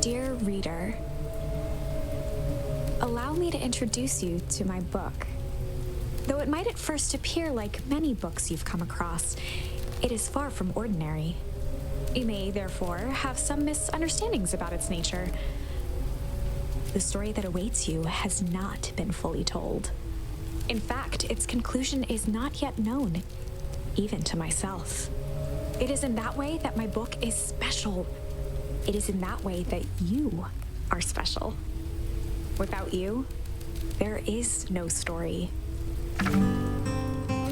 Dear reader, allow me to introduce you to my book. Though it might at first appear like many books you've come across, it is far from ordinary. You may, therefore, have some misunderstandings about its nature. The story that awaits you has not been fully told. In fact, its conclusion is not yet known, even to myself. It is in that way that my book is special. It is in that way that you are special. Without you, there is no story.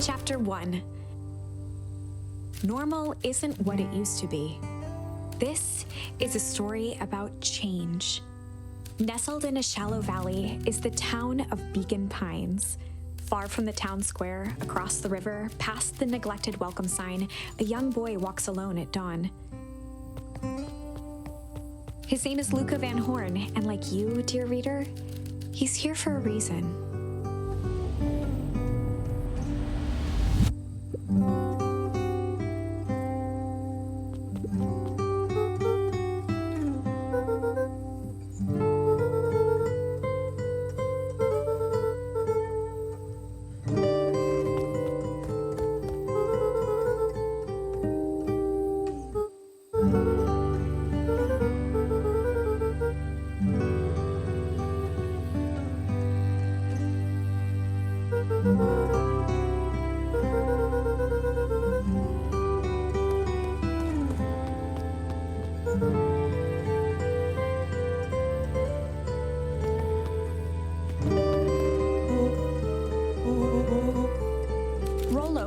Chapter 1. Normal isn't what it used to be. This is a story about change. Nestled in a shallow valley is the town of Beacon Pines. Far from the town square, across the river, past the neglected welcome sign, a young boy walks alone at dawn. His name is Luca Van Horn, and like you, dear reader, he's here for a reason.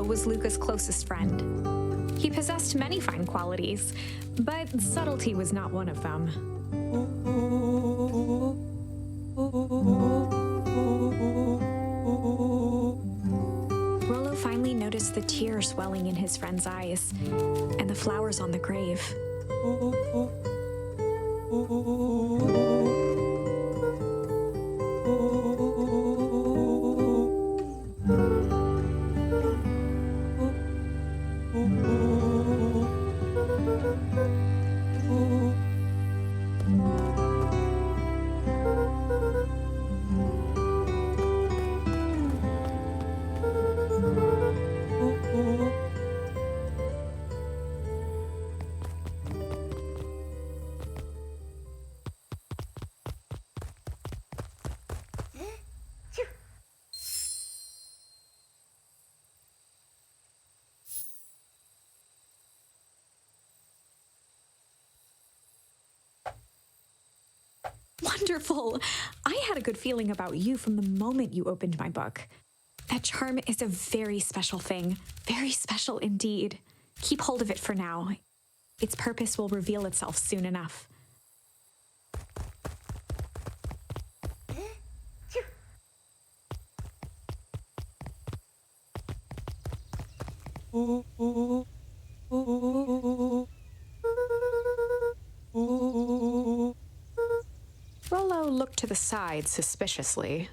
Was Luca's closest friend. He possessed many fine qualities, but subtlety was not one of them. Rollo finally noticed the tears welling in his friend's eyes and the flowers on the grave. Wonderful! I had a good feeling about you from the moment you opened my book. That charm is a very special thing. Very special indeed. Keep hold of it for now. Its purpose will reveal itself soon enough. Rollo looked to the side suspiciously.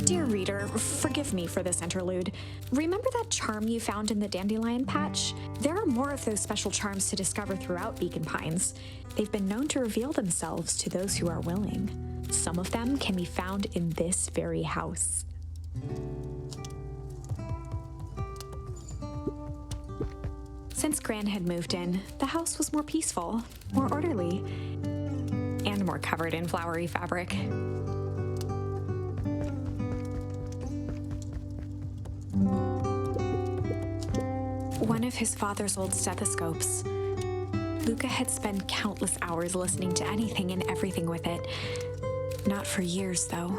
Dear reader, forgive me for this interlude. Remember that charm you found in the dandelion patch? There are more of those special charms to discover throughout Beacon Pines. They've been known to reveal themselves to those who are willing. Some of them can be found in this very house. Since Gran had moved in, the house was more peaceful, more orderly, and more covered in flowery fabric. One of his father's old stethoscopes. Luca had spent countless hours listening to anything and everything with it. Not for years, though.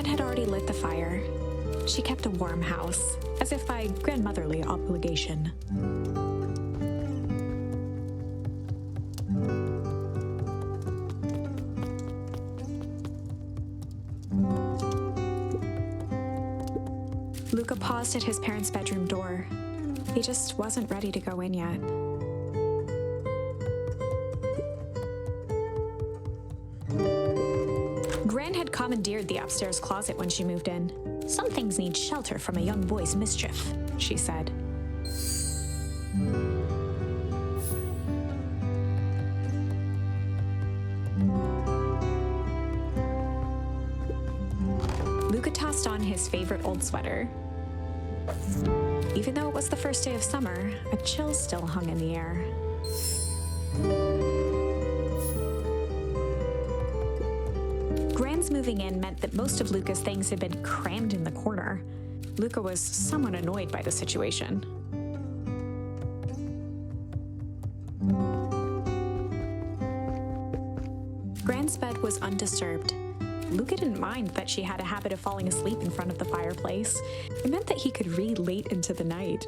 Gran had already lit the fire. She kept a warm house, as if by grandmotherly obligation. Luca paused at his parents' bedroom door. He just wasn't ready to go in yet. Gran had commandeered the upstairs closet when she moved in. "Some things need shelter from a young boy's mischief," she said. Luca tossed on his favorite old sweater. Even though it was the first day of summer, a chill still hung in the air. Gran's moving in meant that most of Luca's things had been crammed in the corner. Luca was somewhat annoyed by the situation. Gran's bed was undisturbed. Luca didn't mind that she had a habit of falling asleep in front of the fireplace. It meant that he could read late into the night.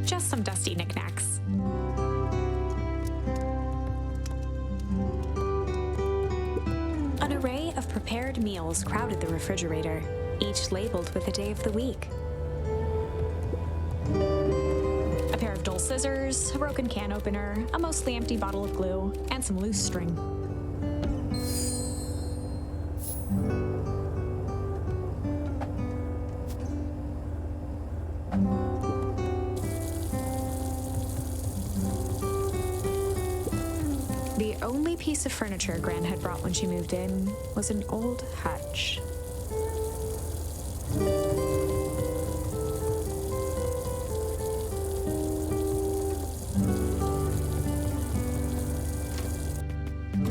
Just some dusty knickknacks. An array of prepared meals crowded the refrigerator, each labeled with the day of the week. A pair of dull scissors, a broken can opener, a mostly empty bottle of glue, and some loose string. The only piece of furniture Gran had brought when she moved in was an old hutch.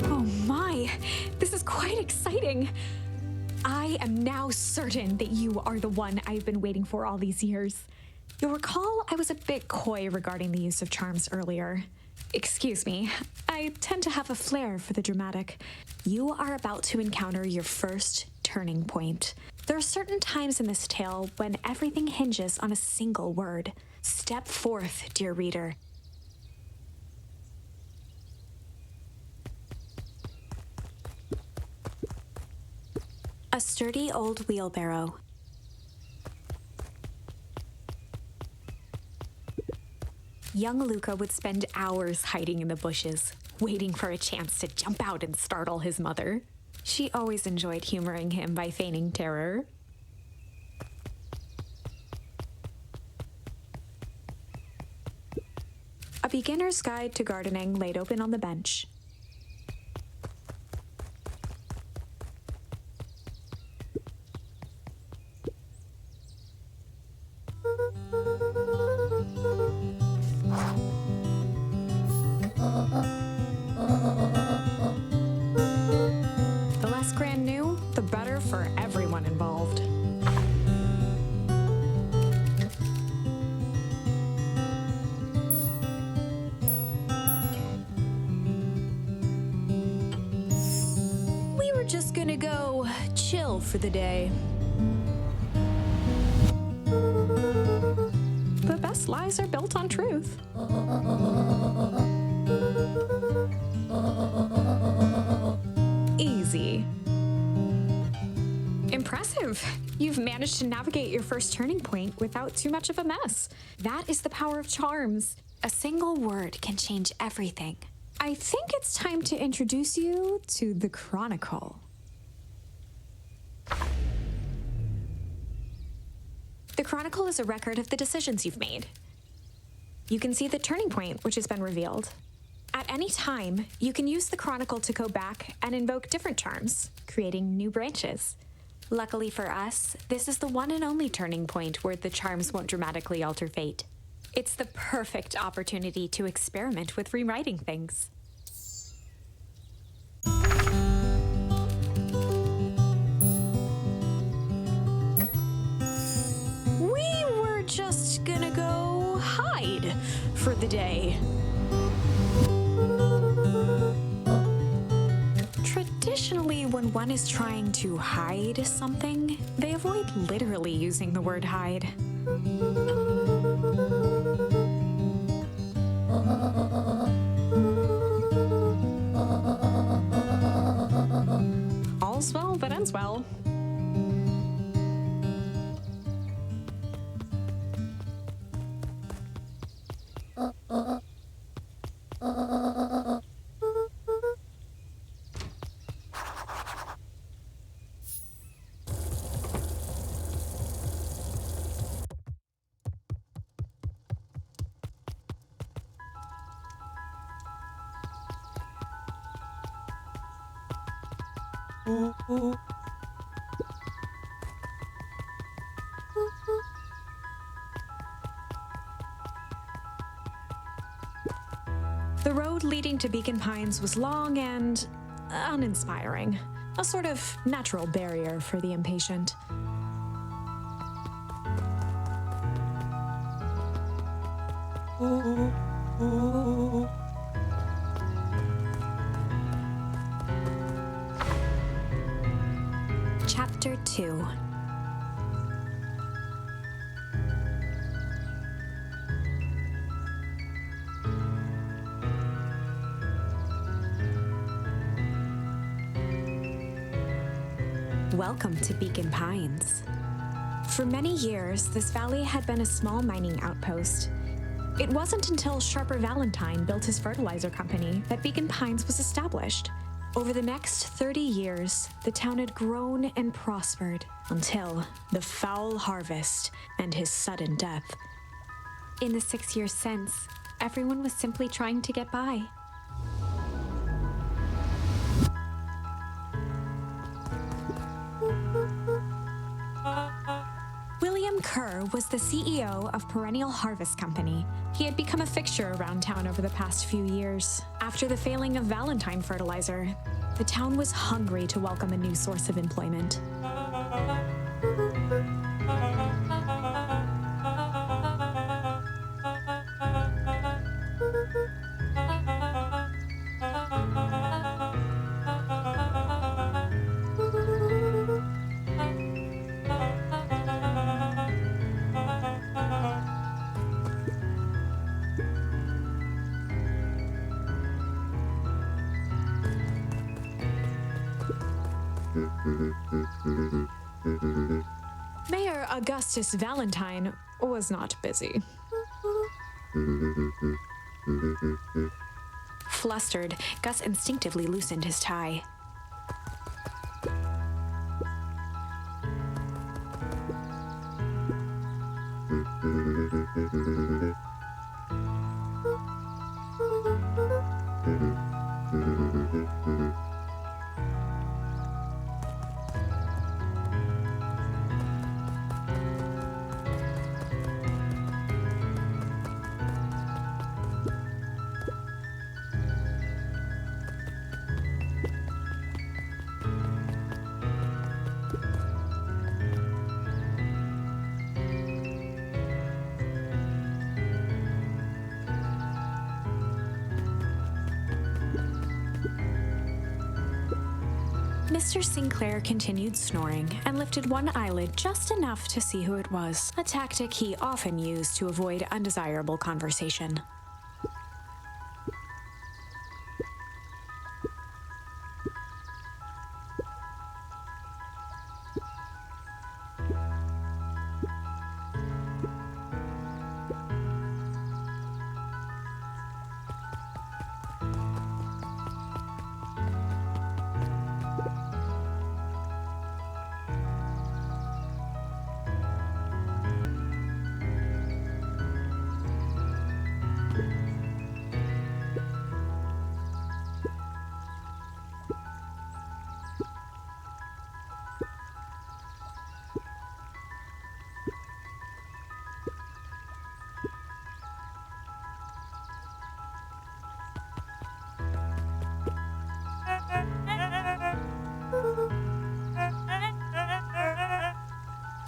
Oh my, this is quite exciting. I am now certain that you are the one I've been waiting for all these years. You'll recall I was a bit coy regarding the use of charms earlier. Excuse me, I tend to have a flair for the dramatic. You are about to encounter your first turning point. There are certain times in this tale when everything hinges on a single word. Step forth, dear reader. A sturdy old wheelbarrow. Young Luca would spend hours hiding in the bushes, waiting for a chance to jump out and startle his mother. She always enjoyed humoring him by feigning terror. A beginner's guide to gardening laid open on the bench. The less Gran knew, the better for everyone involved. We were just gonna go chill for the day. The best lies are built on truth. Easy. Impressive. You've managed to navigate your first turning point without too much of a mess. That is the power of charms. A single word can change everything. I think it's time to introduce you to the Chronicle. The Chronicle is a record of the decisions you've made. You can see the turning point, which has been revealed. At any time, you can use the Chronicle to go back and invoke different charms, creating new branches. Luckily for us, this is the one and only turning point where the charms won't dramatically alter fate. It's the perfect opportunity to experiment with rewriting things. for the day. Traditionally, when one is trying to hide something, they avoid literally using the word hide. All's well that ends well. The road leading to Beacon Pines was long and uninspiring, a sort of natural barrier for the impatient. Chapter 2. Welcome to Beacon Pines. For many years, this valley had been a small mining outpost. It wasn't until Sharper Valentine built his fertilizer company that Beacon Pines was established. Over the next 30 years, the town had grown and prospered until the foul harvest and his sudden death. In the 6 years since, everyone was simply trying to get by. William Kerr was the CEO of Perennial Harvest Company. He had become a fixture around town over the past few years. After the failing of Valentine fertilizer, the town was hungry to welcome a new source of employment. Mayor Augustus Valentine was not busy. Flustered, Gus instinctively loosened his tie. Mr. Sinclair continued snoring and lifted one eyelid just enough to see who it was, a tactic he often used to avoid undesirable conversation.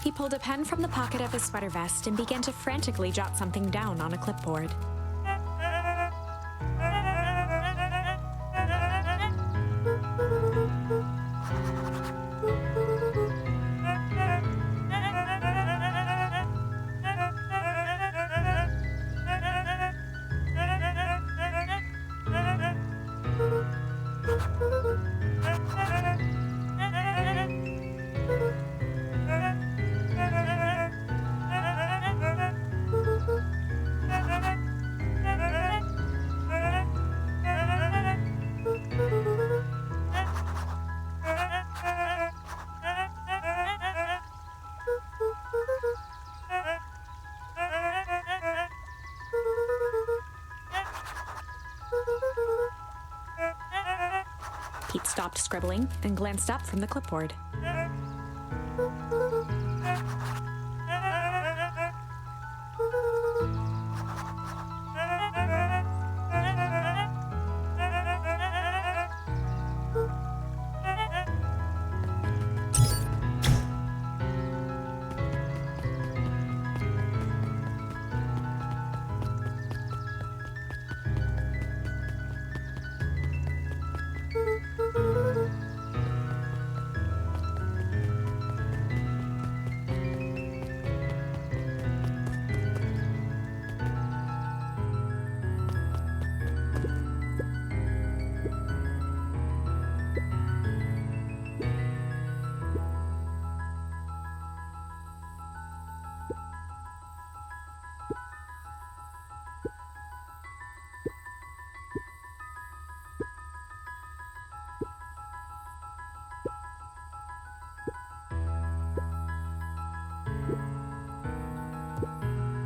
He pulled a pen from the pocket of his sweater vest and began to frantically jot something down on a clipboard. He'd stopped scribbling and glanced up from the clipboard.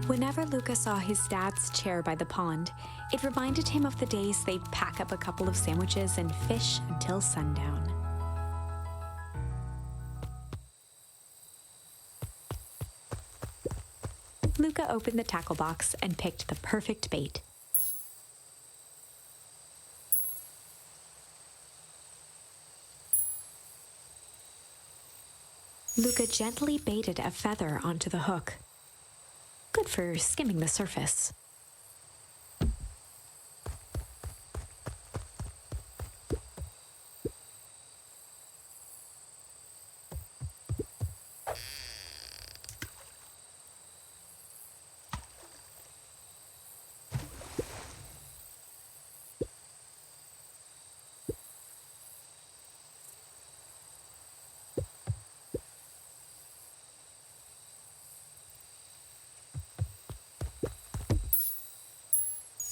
Whenever Luca saw his dad's chair by the pond, it reminded him of the days they'd pack up a couple of sandwiches and fish until sundown. Luca opened the tackle box and picked the perfect bait. Luca gently baited a feather onto the hook. Good for skimming the surface.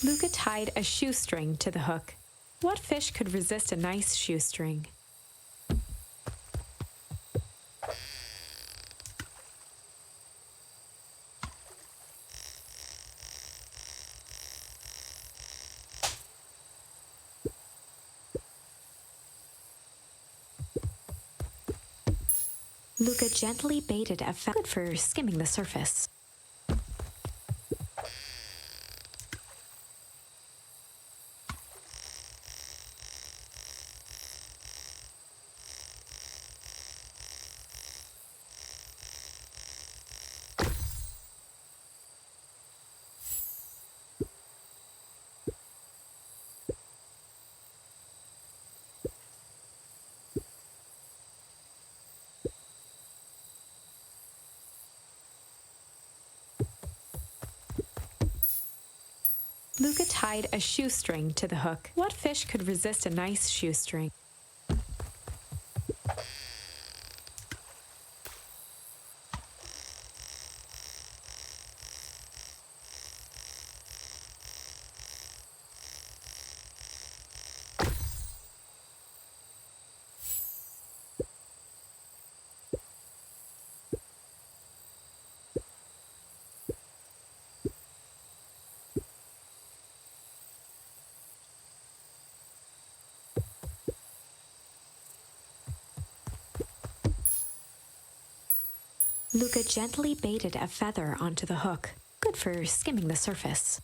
Luca tied a shoestring to the hook. What fish could resist a nice shoestring? Luca gently baited a feather for skimming the surface. Luca tied a shoestring to the hook. What fish could resist a nice shoestring? Luca gently baited a feather onto the hook. Good for skimming the surface.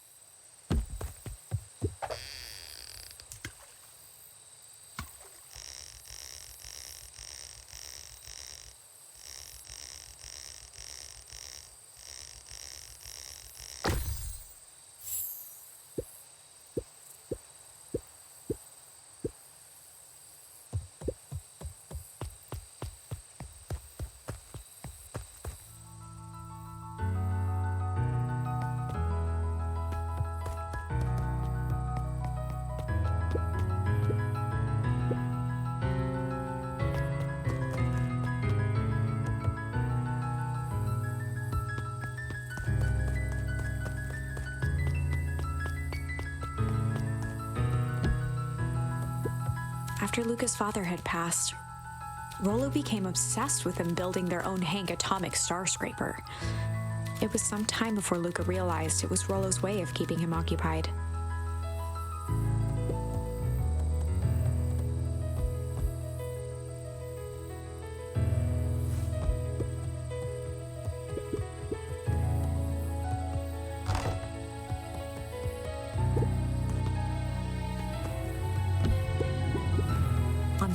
After Luca's father had passed, Rollo became obsessed with them building their own Hank atomic star scraper. It was some time before Luca realized it was Rollo's way of keeping him occupied.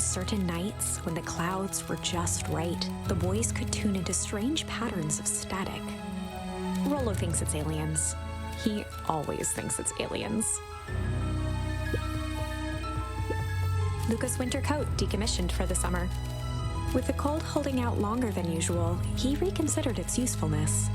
certain nights, when the clouds were just right, the boys could tune into strange patterns of static. Rollo thinks it's aliens. He always thinks it's aliens. Luca's winter coat decommissioned for the summer. With the cold holding out longer than usual, he reconsidered its usefulness.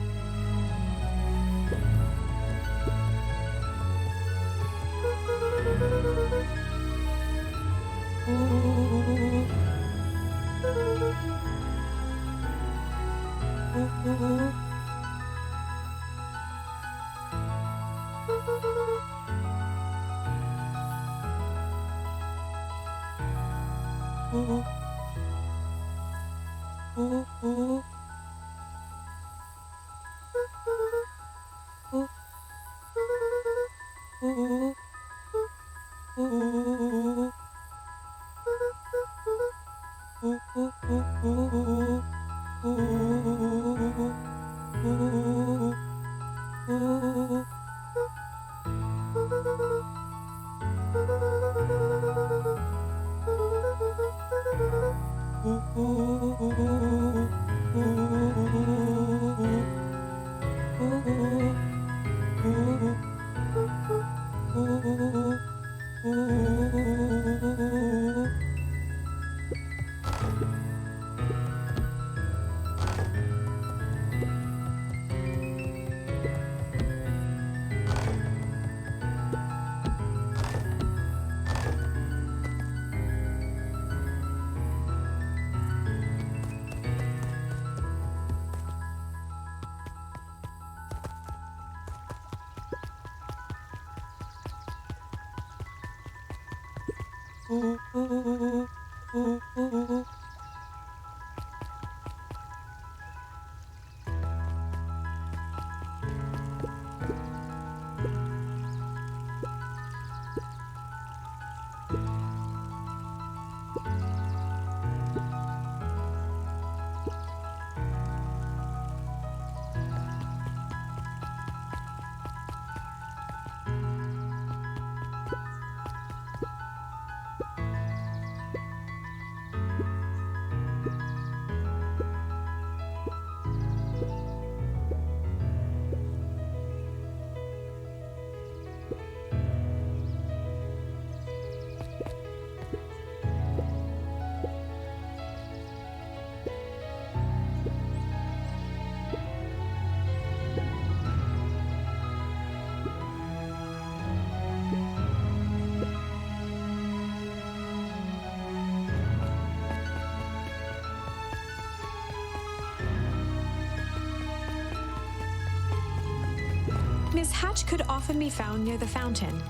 Miss Hatch could often be found near the fountain,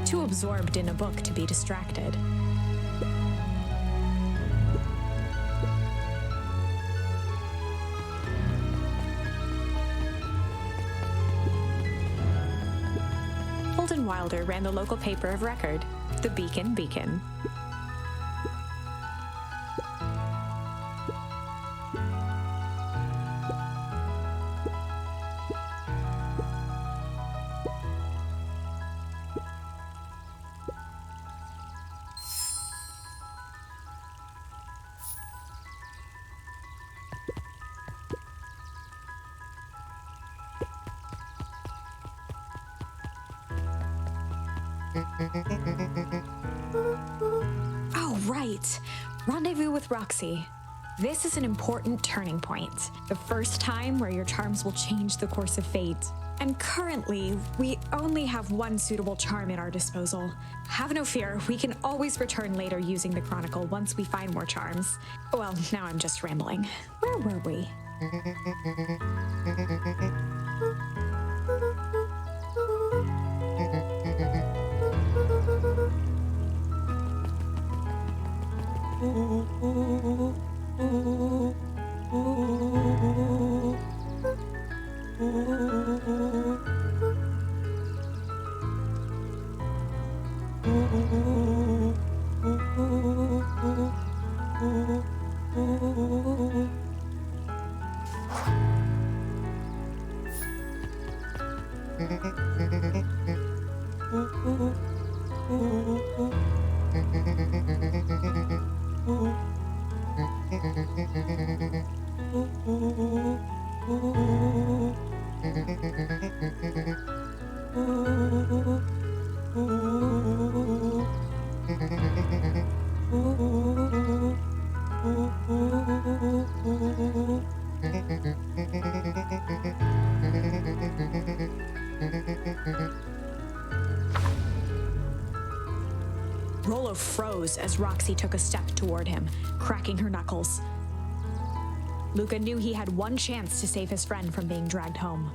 too absorbed in a book to be distracted. Holden Wilder ran the local paper of record, the Beacon. Oh, right. Rendezvous with Roxy. This is an important turning point. The first time where your charms will change the course of fate. And currently, we only have one suitable charm at our disposal. Have no fear, we can always return later using the Chronicle once we find more charms. Well, now I'm just rambling. Where were we? froze as Roxy took a step toward him, cracking her knuckles. Luca knew he had one chance to save his friend from being dragged home.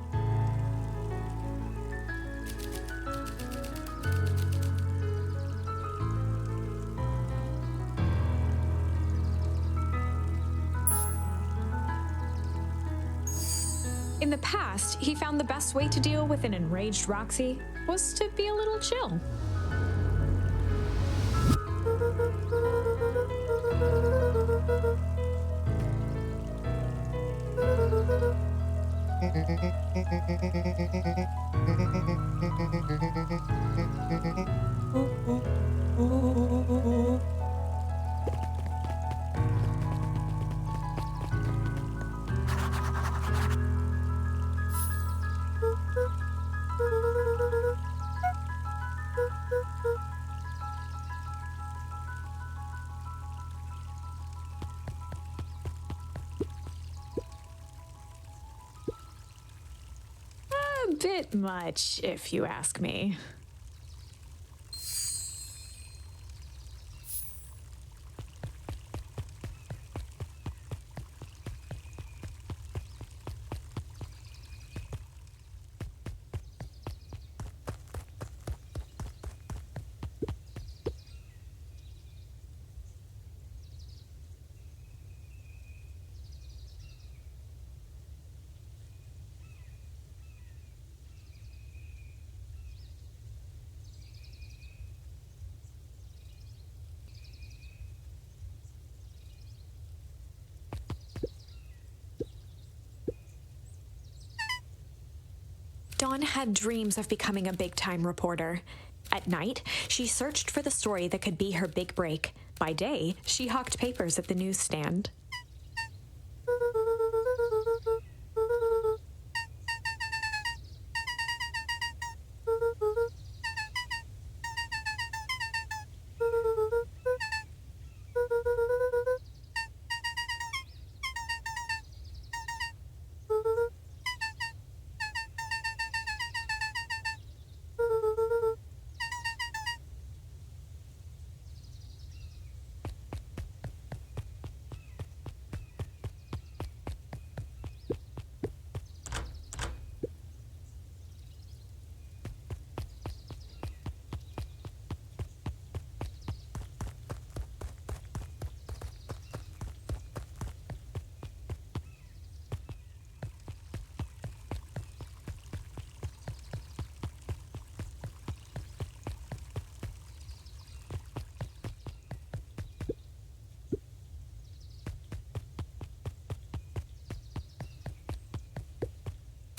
In the past, he found the best way to deal with an enraged Roxy was to be a little chill. A bit much, if you ask me. Dawn had dreams of becoming a big-time reporter. At night, she searched for the story that could be her big break. By day, she hawked papers at the newsstand.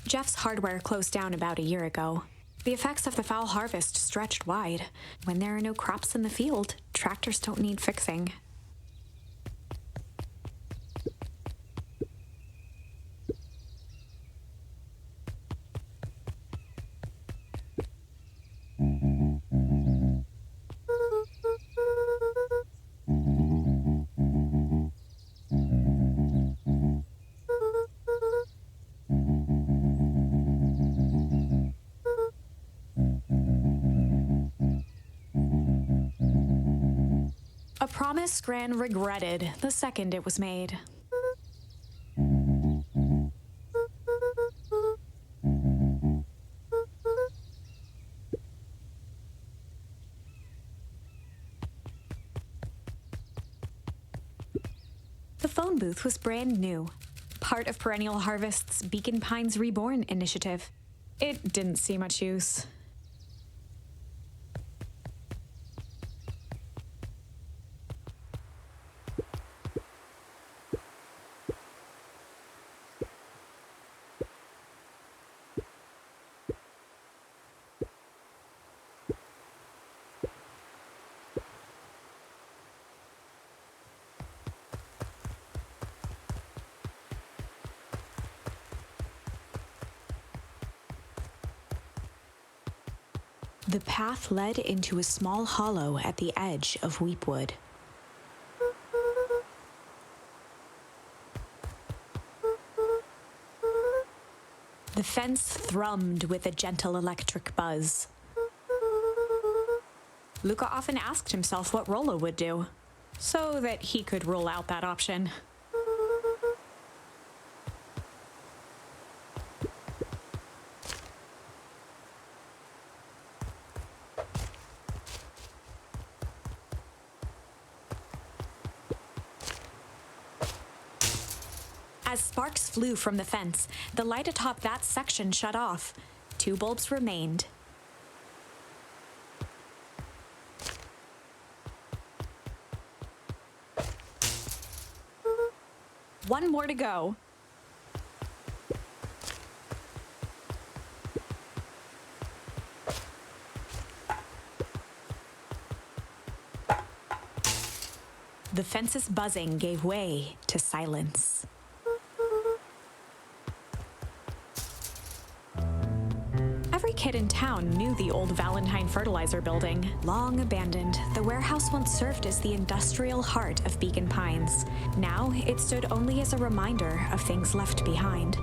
Jeff's hardware closed down about a year ago. The effects of the foul harvest stretched wide. When there are no crops in the field, tractors don't need fixing. A promise Gran regretted the second it was made. The phone booth was brand new, part of Perennial Harvest's Beacon Pines Reborn initiative. It didn't see much use. The path led into a small hollow at the edge of Weepwood. The fence thrummed with a gentle electric buzz. Luca often asked himself what Rollo would do, so that he could rule out that option. As sparks flew from the fence, the light atop that section shut off. 2 bulbs remained. One more to go. The fence's buzzing gave way to silence. Every kid in town knew the old Valentine fertilizer building. Long abandoned, the warehouse once served as the industrial heart of Beacon Pines. Now, it stood only as a reminder of things left behind.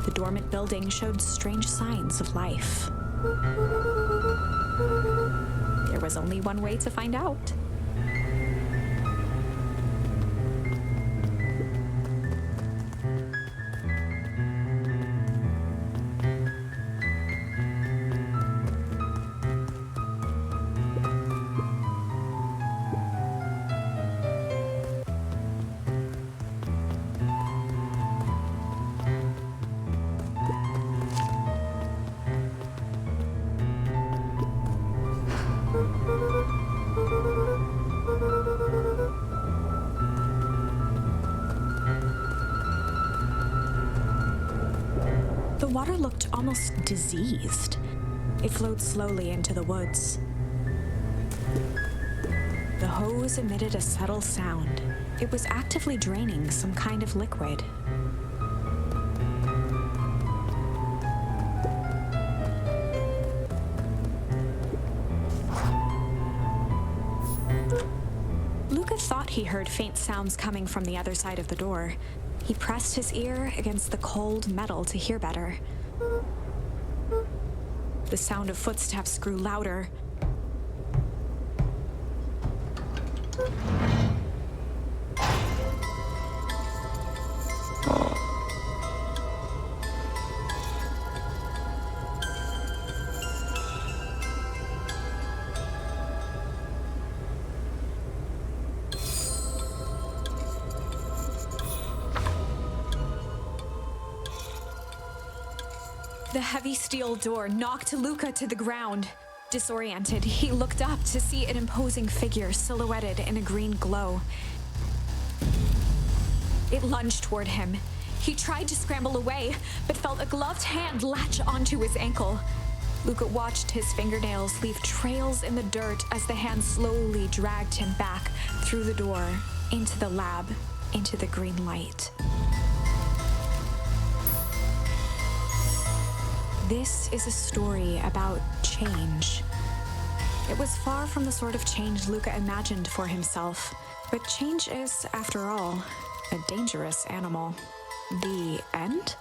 The dormant building showed strange signs of life. There was only one way to find out. The water looked almost diseased. It flowed slowly into the woods. The hose emitted a subtle sound. It was actively draining some kind of liquid. Luca thought he heard faint sounds coming from the other side of the door. He pressed his ear against the cold metal to hear better. The sound of footsteps grew louder. The heavy steel door knocked Luca to the ground. Disoriented, he looked up to see an imposing figure silhouetted in a green glow. It lunged toward him. He tried to scramble away, but felt a gloved hand latch onto his ankle. Luca watched his fingernails leave trails in the dirt as the hand slowly dragged him back through the door, into the lab, into the green light. This is a story about change. It was far from the sort of change Luca imagined for himself, but change is, after all, a dangerous animal. The end?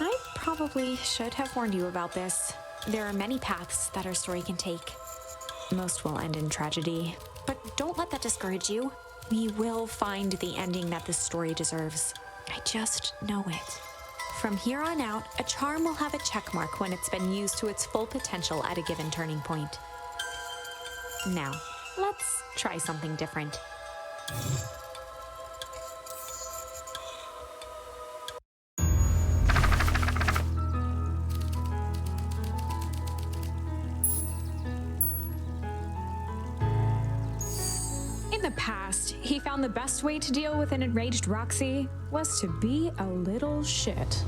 I probably should have warned you about this. There are many paths that our story can take. Most will end in tragedy, but don't let that discourage you. We will find the ending that this story deserves. I just know it. From here on out, a charm will have a checkmark when it's been used to its full potential at a given turning point. Now, let's try something different. In the past, he found the best way to deal with an enraged Roxy was to be a little shit.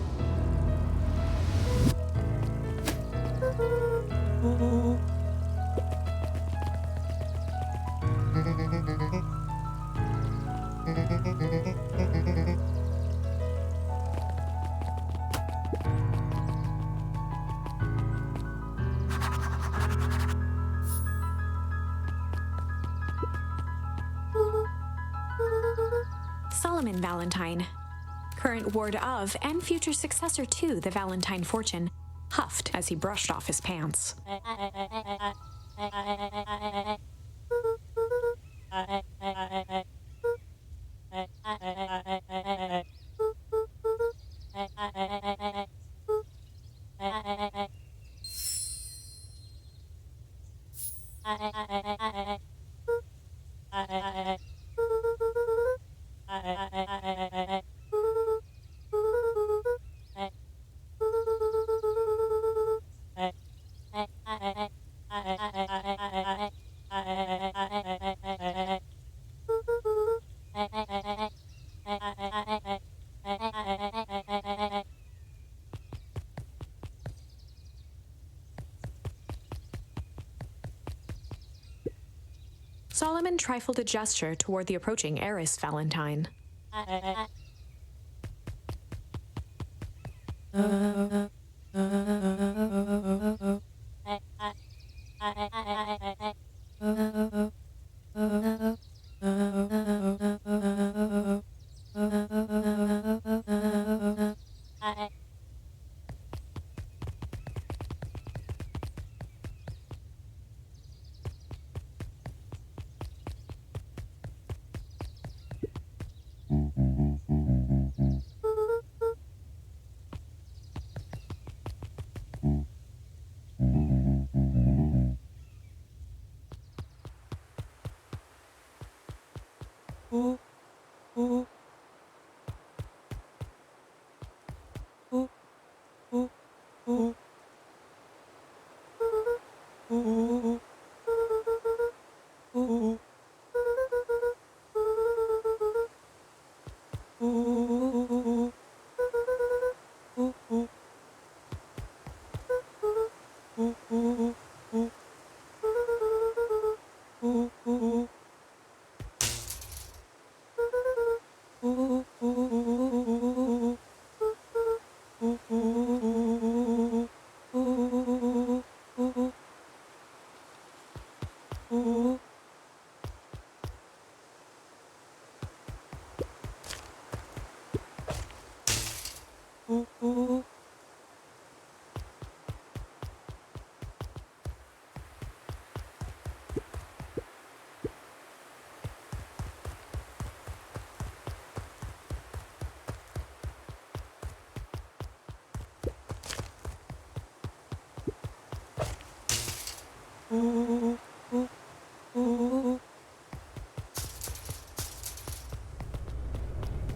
Solomon Valentine, current ward of and future successor to the Valentine fortune, huffed as he brushed off his pants. Solomon trifled a gesture toward the approaching heiress Valentine.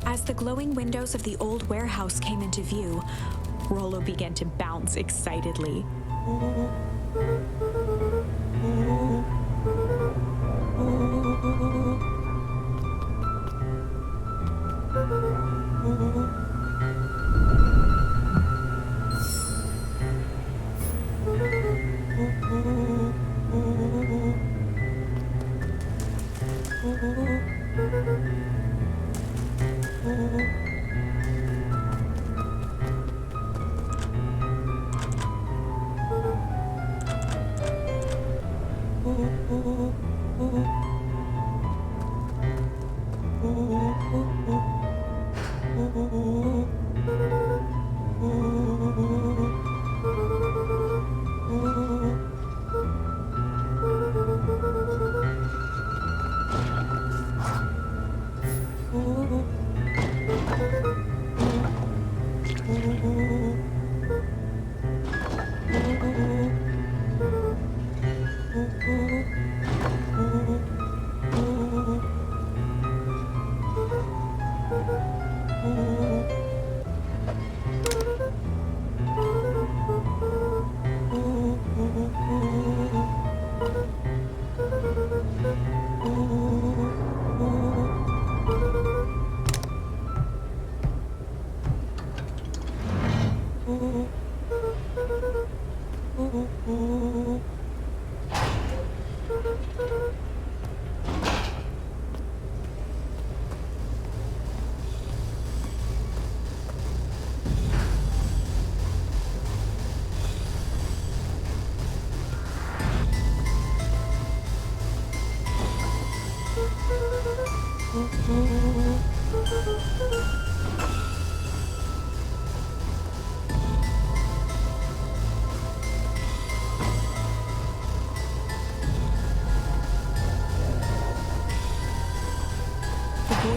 As the glowing windows of the old warehouse came into view, Rollo began to bounce excitedly.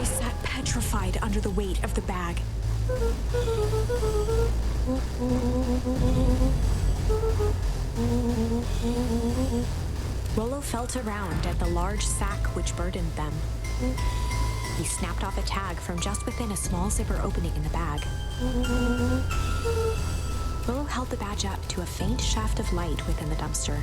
sat petrified under the weight of the bag. Rollo felt around at the large sack which burdened them. He snapped off a tag from just within a small zipper opening in the bag. Rollo held the badge up to a faint shaft of light within the dumpster.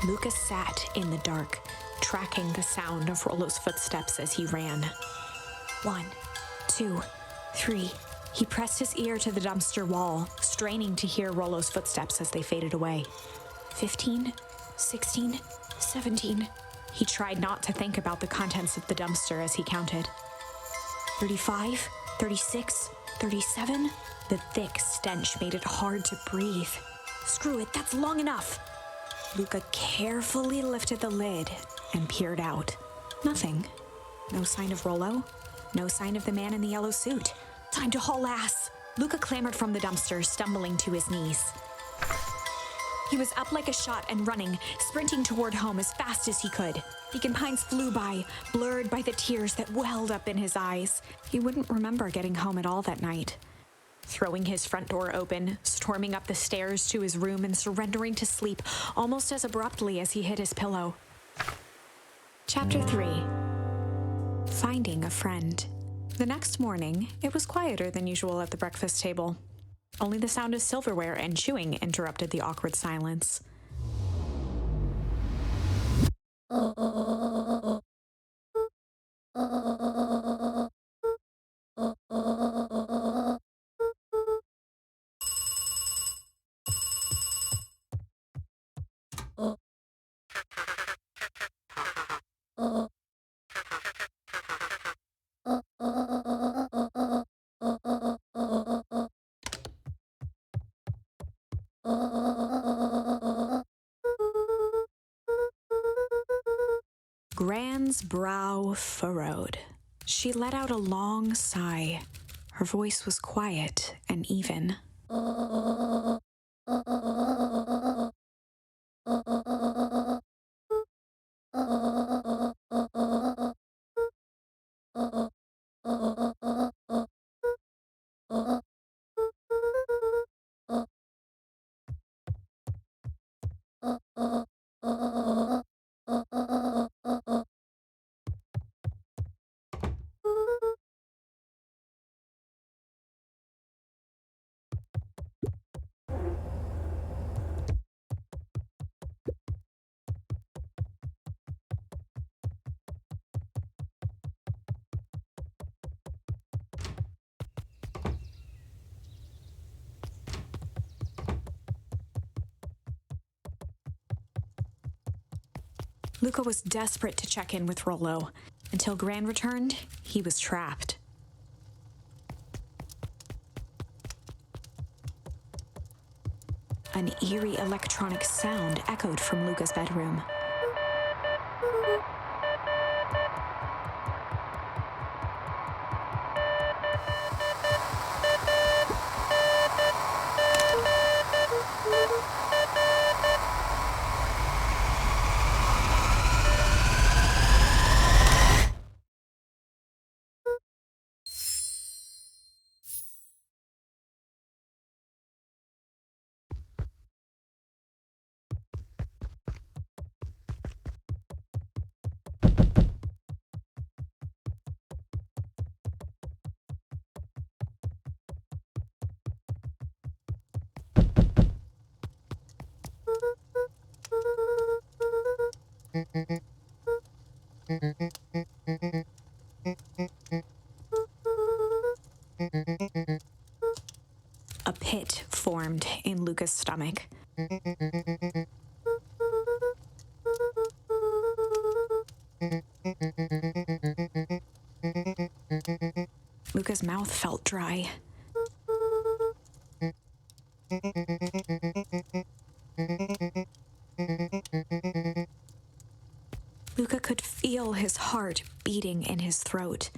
Lucas sat in the dark, tracking the sound of Rollo's footsteps as he ran. 1, 2, 3. He pressed his ear to the dumpster wall, straining to hear Rollo's footsteps as they faded away. 15, 16, 17. He tried not to think about the contents of the dumpster as he counted. 35, 36, 37. The thick stench made it hard to breathe. Screw it, that's long enough. Luca carefully lifted the lid and peered out. Nothing. No sign of Rollo. No sign of the man in the yellow suit. Time to haul ass. Luca clambered from the dumpster, stumbling to his knees. He was up like a shot and running, sprinting toward home as fast as he could. Beacon Pines flew by, blurred by the tears that welled up in his eyes. He wouldn't remember getting home at all that night. Throwing his front door open, storming up the stairs to his room and surrendering to sleep almost as abruptly as he hit his pillow. Chapter 3. Finding a friend. The next morning, it was quieter than usual at the breakfast table. Only the sound of silverware and chewing interrupted the awkward silence. Gran's brow furrowed. She let out a long sigh. Her voice was quiet and even. Luca was desperate to check in with Rollo. Until Gran returned, he was trapped. An eerie electronic sound echoed from Luca's bedroom. A pit formed in Luca's stomach. Luca's mouth felt dry. Luca could feel his heart beating in his throat.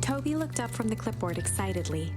Toby looked up from the clipboard excitedly.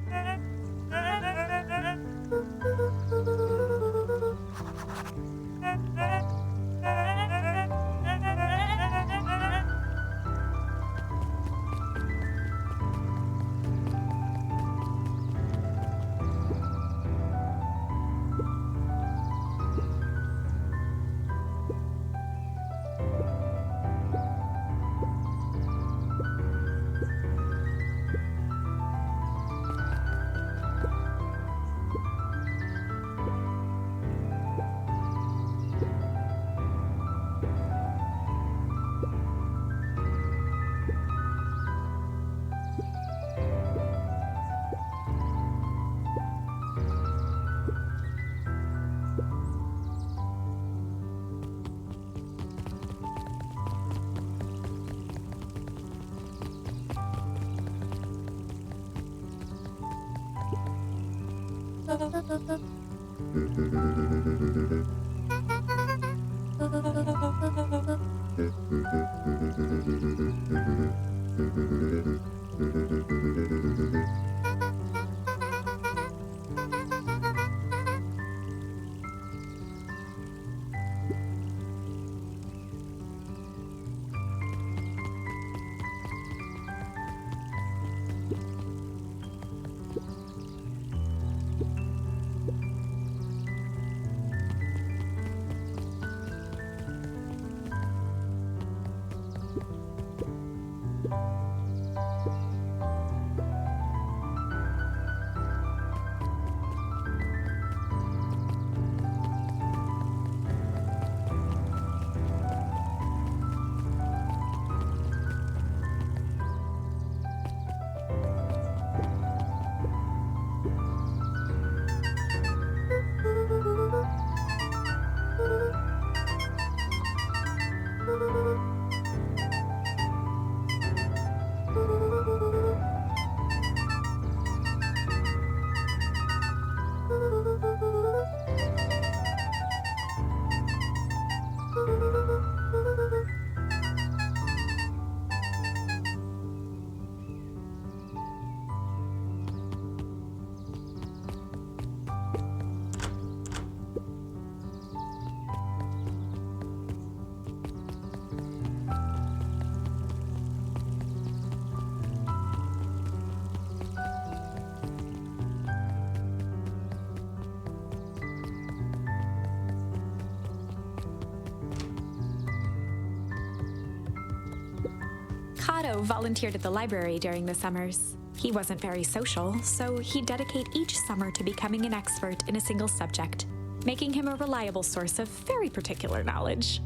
Kato volunteered at the library during the summers. He wasn't very social, so he'd dedicate each summer to becoming an expert in a single subject. making him a reliable source of very particular knowledge.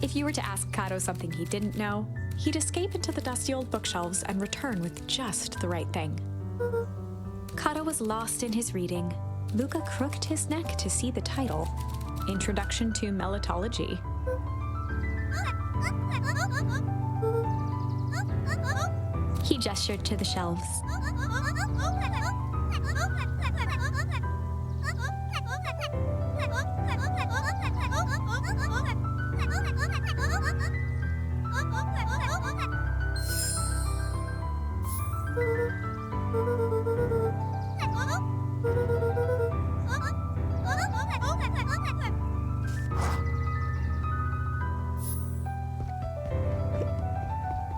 If you were to ask Kato something he didn't know, he'd escape into the dusty old bookshelves and return with just the right thing. Kato was lost in his reading. Luca crooked his neck to see the title, Introduction to Melitology. He gestured to the shelves.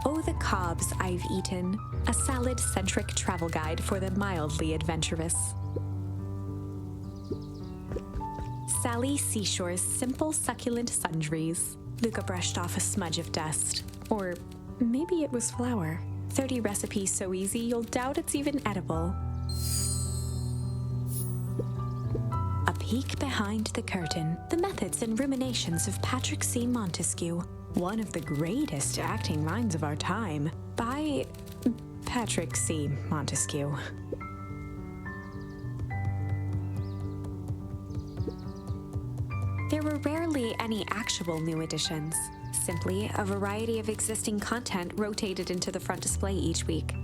Oh, the cobs I've eaten, a salad-centric travel guide for the mildly adventurous. Sally Seashore's simple succulent sundries. Luca brushed off a smudge of dust. Or maybe it was flour. 30 recipes so easy you'll doubt it's even edible. A peek behind the curtain, the methods and ruminations of Patrick C. Montesquieu, one of the greatest acting minds of our time, by Patrick C. Montesquieu. There were rarely any actual new additions, simply a variety of existing content rotated into the front display each week.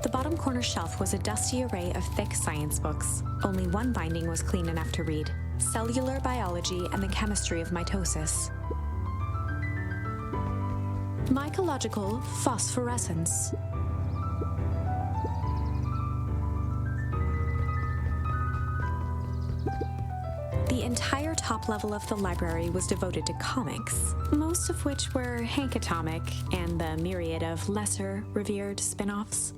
The bottom corner shelf was a dusty array of thick science books. Only one binding was clean enough to read: Cellular Biology and the Chemistry of Mitosis. Mycological Phosphorescence. The entire top level of the library was devoted to comics, most of which were Hank Atomic and the myriad of lesser, revered spin-offs.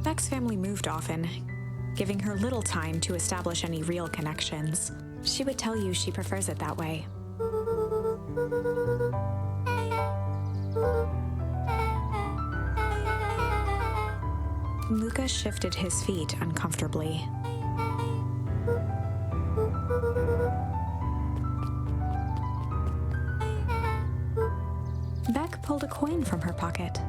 Beck's family moved often, giving her little time to establish any real connections. She would tell you she prefers it that way. Luca shifted his feet uncomfortably. Beck pulled a coin from her pocket.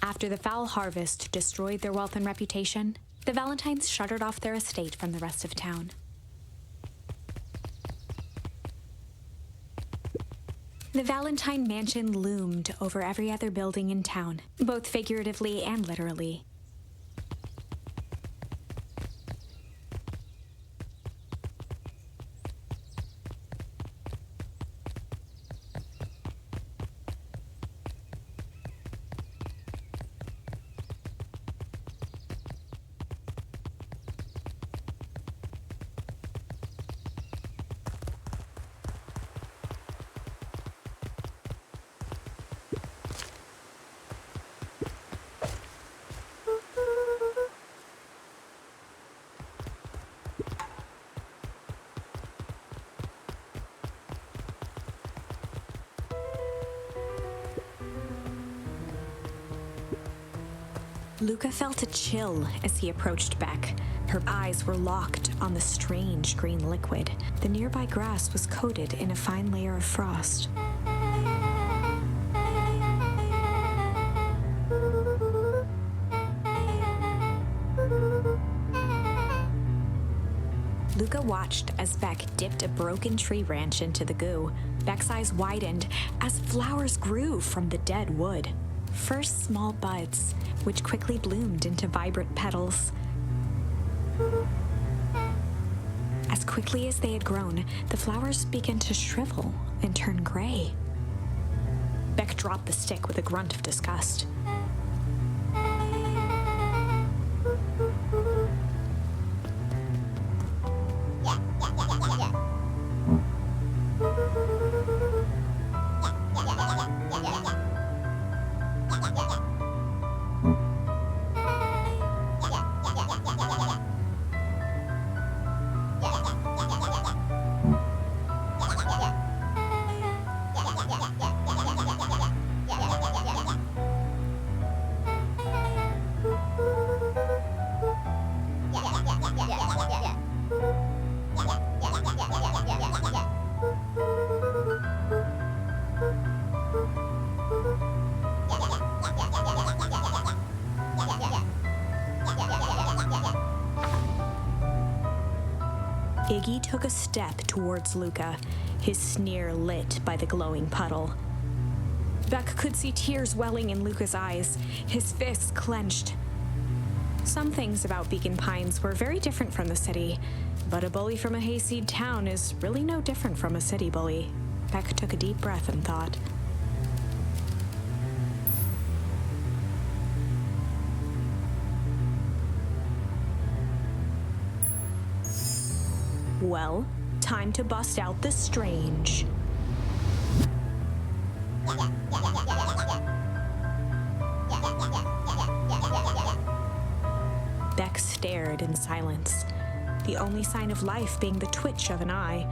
After the foul harvest destroyed their wealth and reputation, the Valentines shuttered off their estate from the rest of town. The Valentine mansion loomed over every other building in town, both figuratively and literally. Luca felt a chill as he approached Beck. Her eyes were locked on the strange green liquid. The nearby grass was coated in a fine layer of frost. Luca watched as Beck dipped a broken tree branch into the goo. Beck's eyes widened as flowers grew from the dead wood. First small buds, which quickly bloomed into vibrant petals. As quickly as they had grown, the flowers began to shrivel and turn gray. Beck dropped the stick with a grunt of disgust. Iggy took a step towards Luca, his sneer lit by the glowing puddle. Beck could see tears welling in Luca's eyes, his fists clenched. Some things about Beacon Pines were very different from the city, but a bully from a hayseed town is really no different from a city bully. Beck took a deep breath and thought. Well, time to bust out the strange. Beck stared in silence, the only sign of life being the twitch of an eye.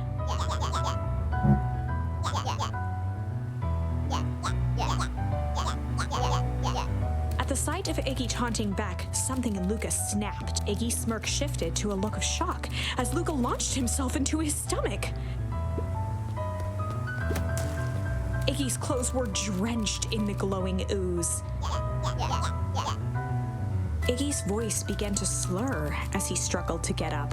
At the sight of Iggy taunting Beck, something in Luca snapped. Iggy's smirk shifted to a look of shock as Luca launched himself into his stomach. Iggy's clothes were drenched in the glowing ooze. Iggy's voice began to slur as he struggled to get up.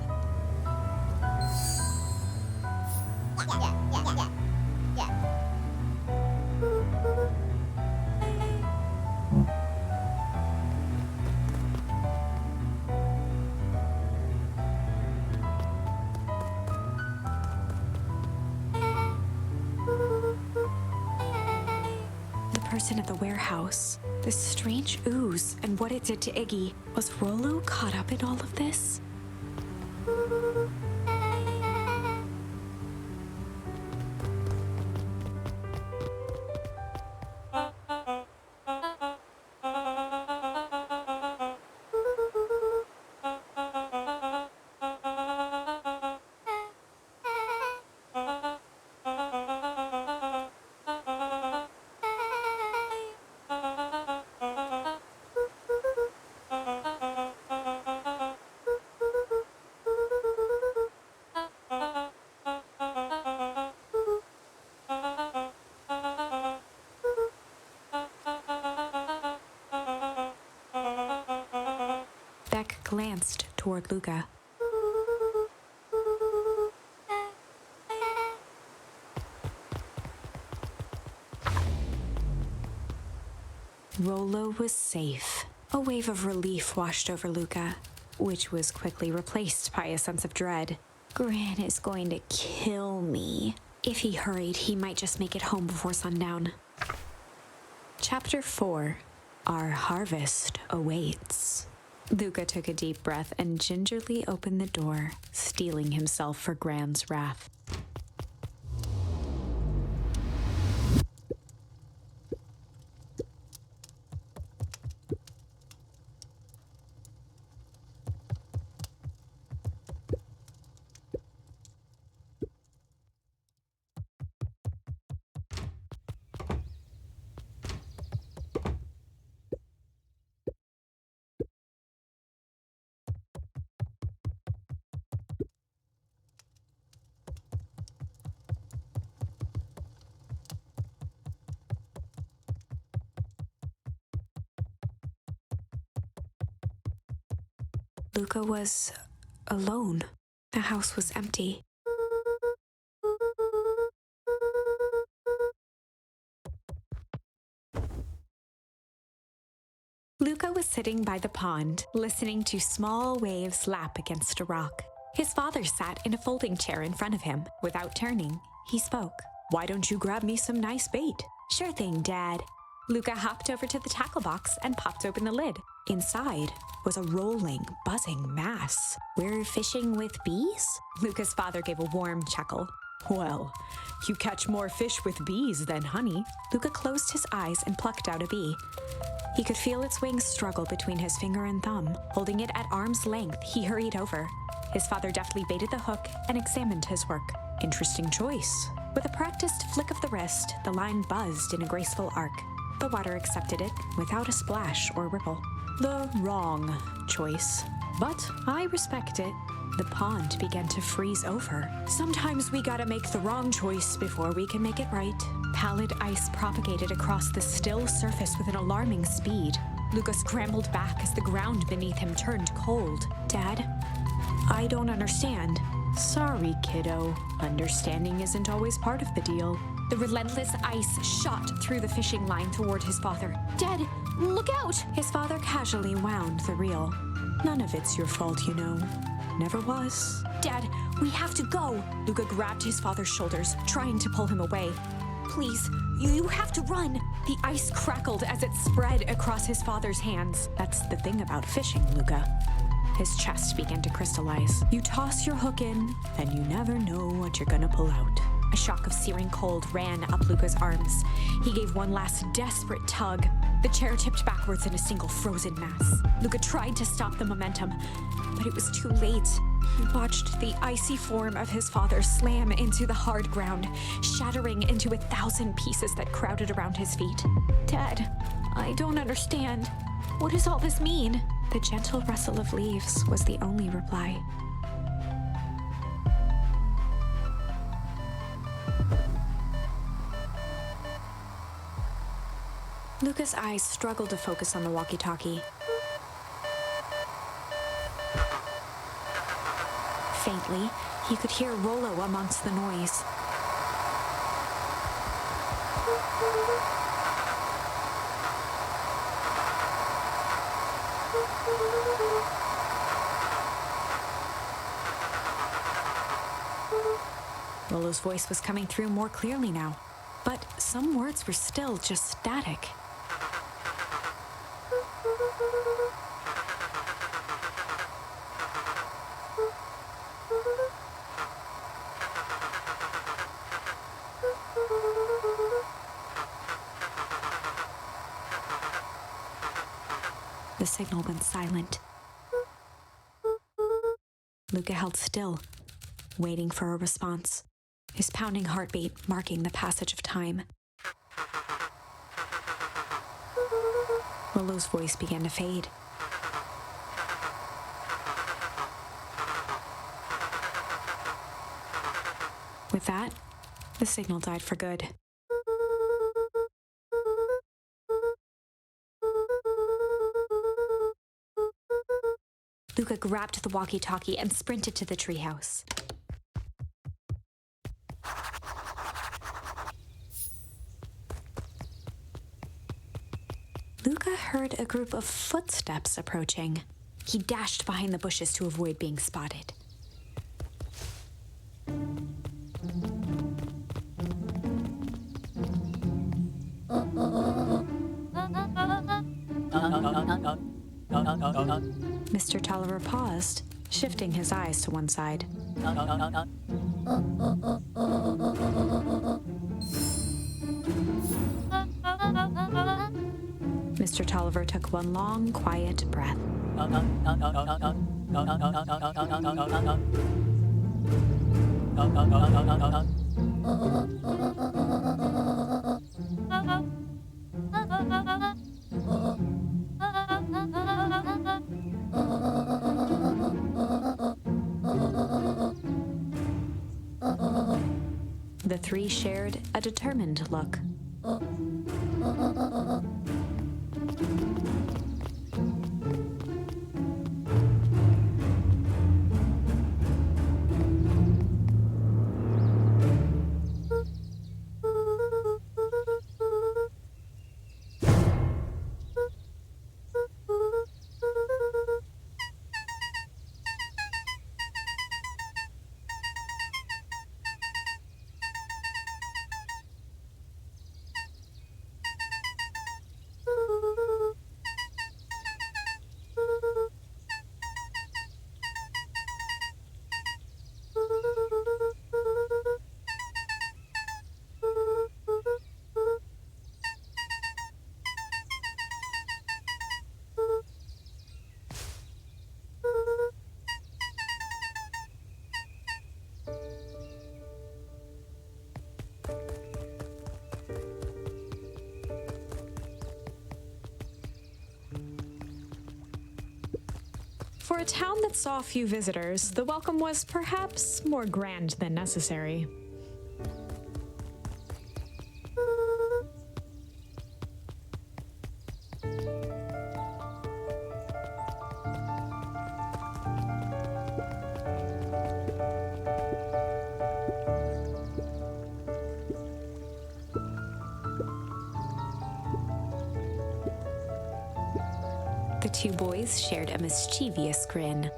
The person at the warehouse, this strange ooze, and what it did to Iggy. Was Rollo caught up in all of this? Beck glanced toward Luca. Rollo was safe. A wave of relief washed over Luca, which was quickly replaced by a sense of dread. Gran is going to kill me. If he hurried, he might just make it home before sundown. Chapter 4. Our harvest awaits. Luca took a deep breath and gingerly opened the door, steeling himself for Gran's wrath. Luca was alone. The house was empty. Luca was sitting by the pond, listening to small waves lap against a rock. His father sat in a folding chair in front of him. Without turning, he spoke. "Why don't you grab me some nice bait?" "Sure thing, Dad." Luca hopped over to the tackle box and popped open the lid. Inside was a rolling, buzzing mass. "We're fishing with bees?" Luca's father gave a warm chuckle. "Well, you catch more fish with bees than honey." Luca closed his eyes and plucked out a bee. He could feel its wings struggle between his finger and thumb. Holding it at arm's length, he hurried over. His father deftly baited the hook and examined his work. "Interesting choice." With a practiced flick of the wrist, the line buzzed in a graceful arc. The water accepted it without a splash or ripple. "The wrong choice. But I respect it." The pond began to freeze over. "Sometimes we gotta make the wrong choice before we can make it right." Pallid ice propagated across the still surface with an alarming speed. Luca scrambled back as the ground beneath him turned cold. "Dad, I don't understand." "Sorry, kiddo. Understanding isn't always part of the deal." The relentless ice shot through the fishing line toward his father. "Dad, look out!" His father casually wound the reel. "None of it's your fault, you know. Never was." "Dad, we have to go!" Luca grabbed his father's shoulders, trying to pull him away. "Please, you have to run!" The ice crackled as it spread across his father's hands. "That's the thing about fishing, Luca." His chest began to crystallize. "You toss your hook in, and you never know what you're gonna pull out." A shock of searing cold ran up Luca's arms. He gave one last desperate tug. The chair tipped backwards in a single frozen mass. Luca tried to stop the momentum, but it was too late. He watched the icy form of his father slam into the hard ground, shattering into 1,000 pieces that crowded around his feet. "Dad, I don't understand. What does all this mean?" The gentle rustle of leaves was the only reply. Luca's eyes struggled to focus on the walkie-talkie. Faintly, he could hear Rollo amongst the noise. Rollo's voice was coming through more clearly now, but some words were still just static. The signal went silent. Luca held still, waiting for a response, his pounding heartbeat marking the passage of time. Rollo's voice began to fade. With that, the signal died for good. Luca grabbed the walkie-talkie and sprinted to the treehouse. Luca heard a group of footsteps approaching. He dashed behind the bushes to avoid being spotted. Mr. Tolliver paused, shifting his eyes to one side. Mr. Tolliver took one long, quiet breath. The three shared a determined look. For a town that saw few visitors, the welcome was perhaps more grand than necessary. The two boys shared a mischievous grin.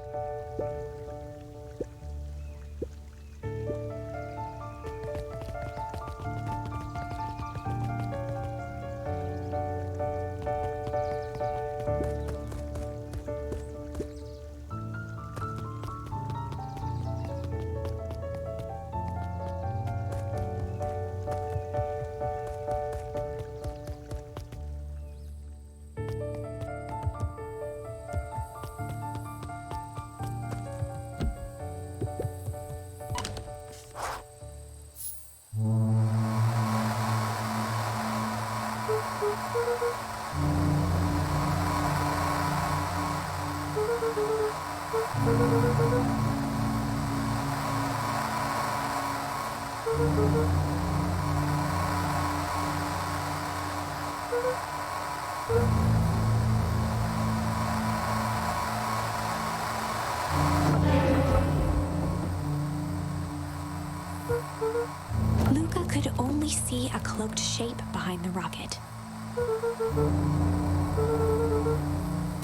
Luca could only see a cloaked shape behind the rocket.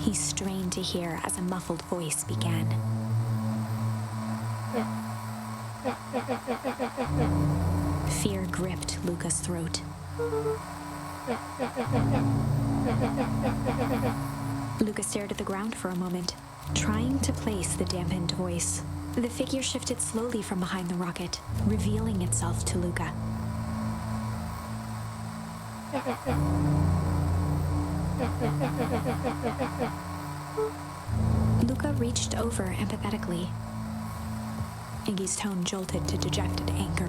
He strained to hear as a muffled voice began. Fear gripped Luca's throat. Luca stared at the ground for a moment, trying to place the dampened voice. The figure shifted slowly from behind the rocket, revealing itself to Luca. Luca reached over empathetically. Iggy's tone jolted to dejected anger.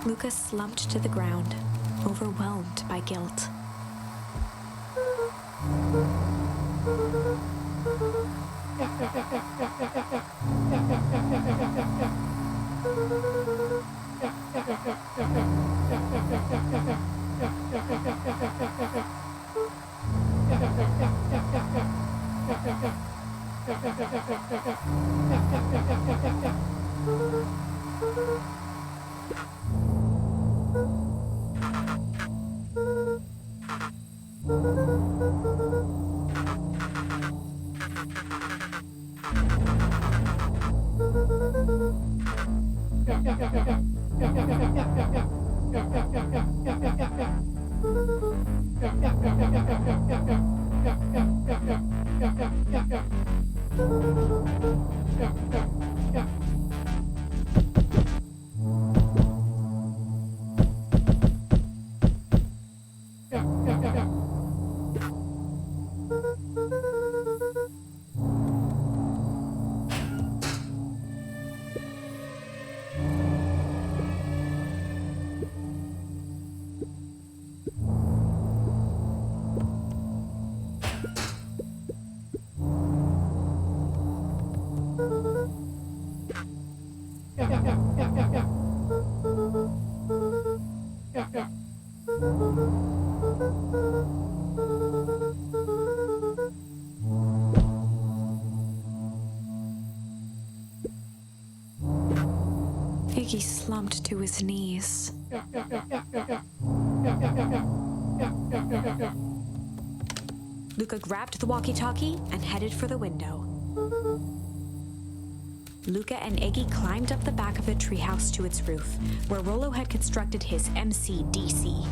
Luca slumped to the ground, overwhelmed by guilt. Iggy slumped to his knees. Luca grabbed the walkie-talkie and headed for the window. Luca and Iggy climbed up the back of the treehouse to its roof, where Rollo had constructed his MCDC,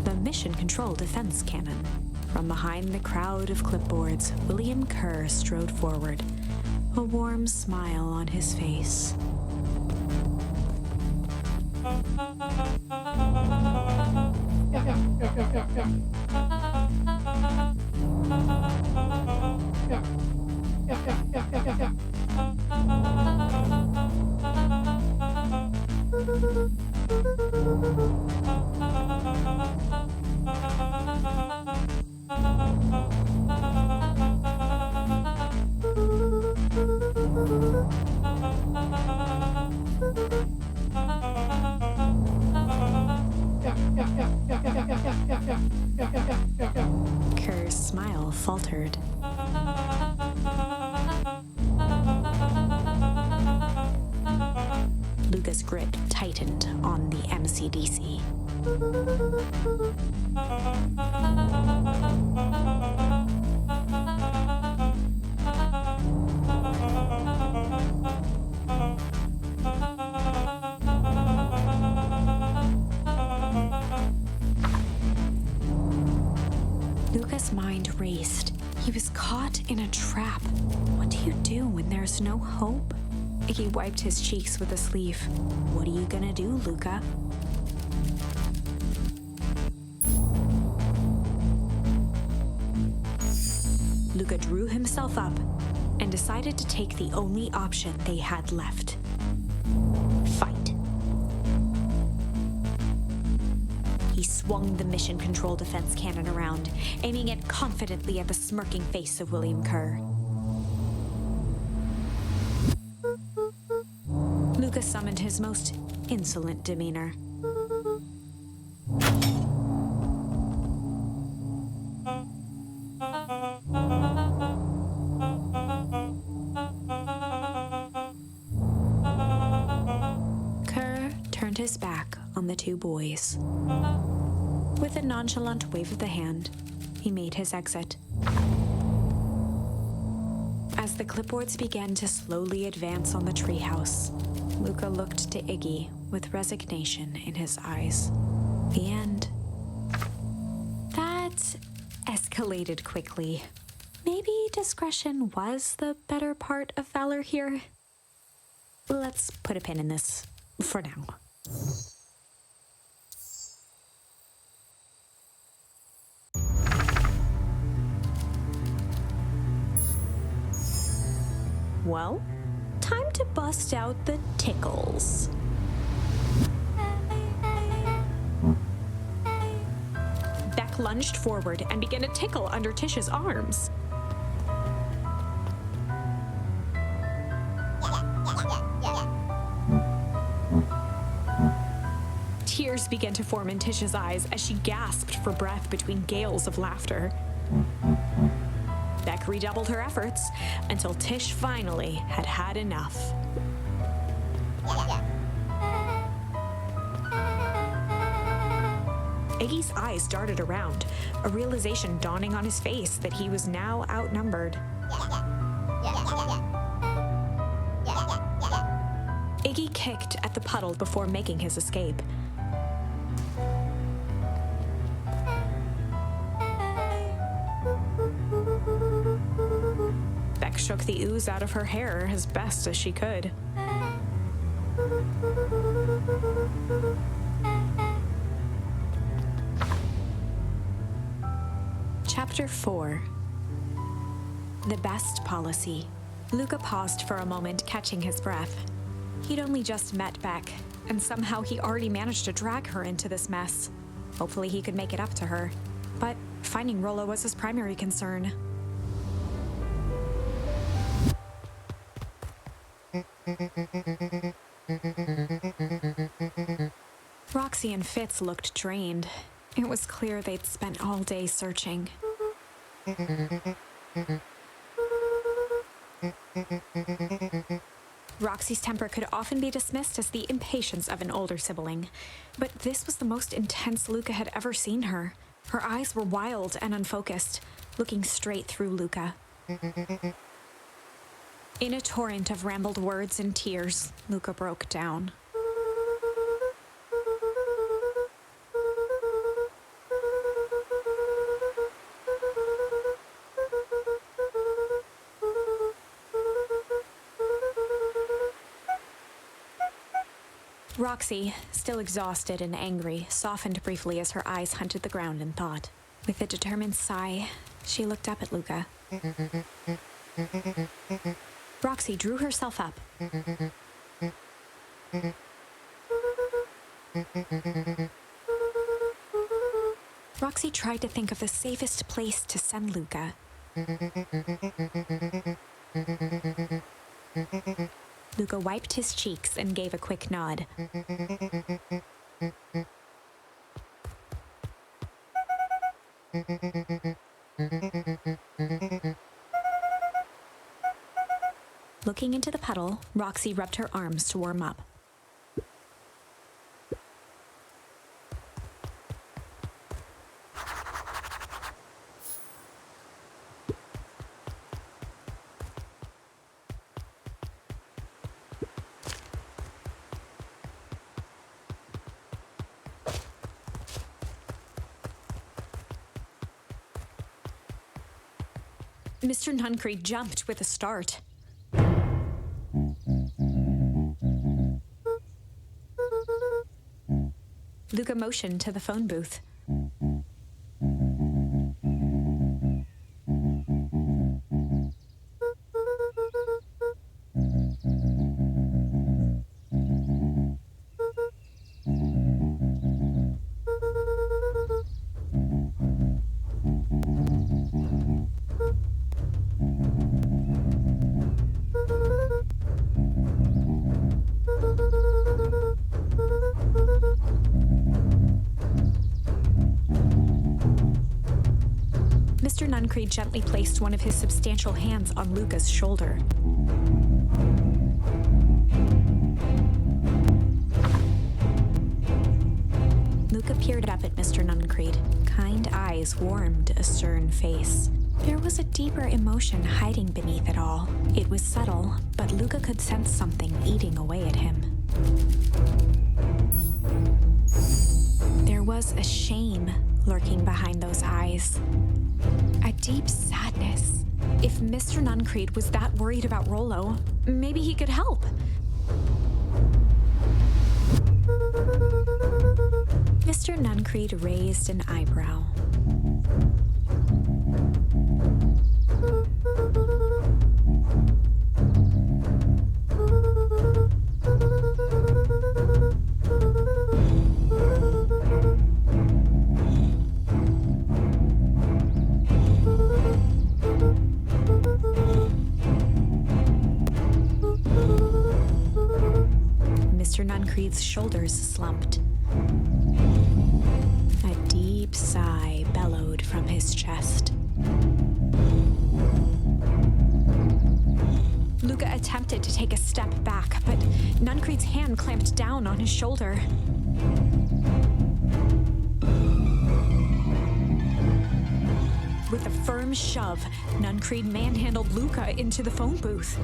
the Mission Control Defense Cannon. From behind the crowd of clipboards, William Kerr strode forward, a warm smile on his face. Kerr's smile faltered. Luca's grip tightened on the MCDC. Luca's mind raced. He was caught in a trap. What do you do when there's no hope? Iggy wiped his cheeks with a sleeve. What are you gonna do, Luca? Luca drew himself up and decided to take the only option they had left. Fight. He swung the mission control defense cannon around, aiming it confidently at the smirking face of William Kerr. Luca summoned his most insolent demeanor. Kerr turned his back on the two boys. With a nonchalant wave of the hand, he made his exit. As the clipboards began to slowly advance on the treehouse, Luca looked to Iggy with resignation in his eyes. The end. That escalated quickly. Maybe discretion was the better part of valor here. Let's put a pin in this for now. Well, time to bust out the tickles. Beck lunged forward and began to tickle under Tish's arms. Tears began to form in Tish's eyes as she gasped for breath between gales of laughter. Beck redoubled her efforts until Tish finally had had enough. Iggy's eyes darted around, a realization dawning on his face that he was now outnumbered. Iggy kicked at the puddle before making his escape. Beck shook the ooze out of her hair as best as she could. Chapter 4. The Best Policy. Luca paused for a moment, catching his breath. He'd only just met Beck, and somehow he already managed to drag her into this mess. Hopefully he could make it up to her. But finding Rollo was his primary concern. Roxy and Fitz looked drained. It was clear they'd spent all day searching. Roxy's temper could often be dismissed as the impatience of an older sibling, but this was the most intense Luca had ever seen her. Her eyes were wild and unfocused, looking straight through Luca. In a torrent of rambled words and tears, Luca broke down. Roxy, still exhausted and angry, softened briefly as her eyes hunted the ground in thought. With a determined sigh, she looked up at Luca. Roxy drew herself up. Roxy tried to think of the safest place to send Luca. Luca wiped his cheeks and gave a quick nod. Looking into the puddle, Roxy rubbed her arms to warm up. Mr. Nuncree jumped with a start. Luca motioned to the phone booth. Mr. Nuncree gently placed one of his substantial hands on Luca's shoulder. Luca peered up at Mr. Nuncree. Kind eyes warmed a stern face. There was a deeper emotion hiding beneath it all. It was subtle, but Luca could sense something eating away at him. There was a shame lurking behind those eyes. A deep sadness. If Mr. Nuncree was that worried about Rollo, maybe he could help. Mr. Nuncree raised an eyebrow. Mr. Nuncree's shoulders slumped. A deep sigh bellowed from his chest. Luca attempted to take a step back, but Nuncree's hand clamped down on his shoulder. With a firm shove, Nuncree manhandled Luca into the phone booth.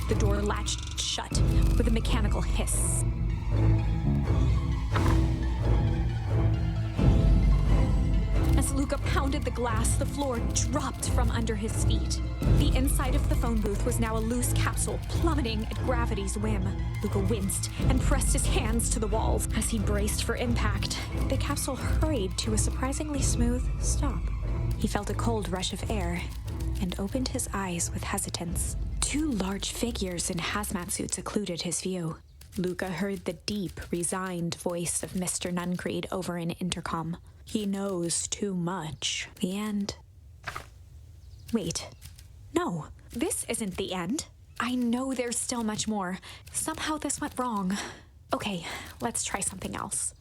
The door latched shut with a mechanical hiss. As Luca pounded the glass, the floor dropped from under his feet. The inside of the phone booth was now a loose capsule plummeting at gravity's whim. Luca winced and pressed his hands to the walls. As he braced for impact, the capsule hurried to a surprisingly smooth stop. He felt a cold rush of air and opened his eyes with hesitance. Two large figures in hazmat suits occluded his view. Luca heard the deep, resigned voice of Mr. Nuncree over an intercom. He knows too much. The end. Wait. No, this isn't the end. I know there's still much more. Somehow this went wrong. Okay, let's try something else.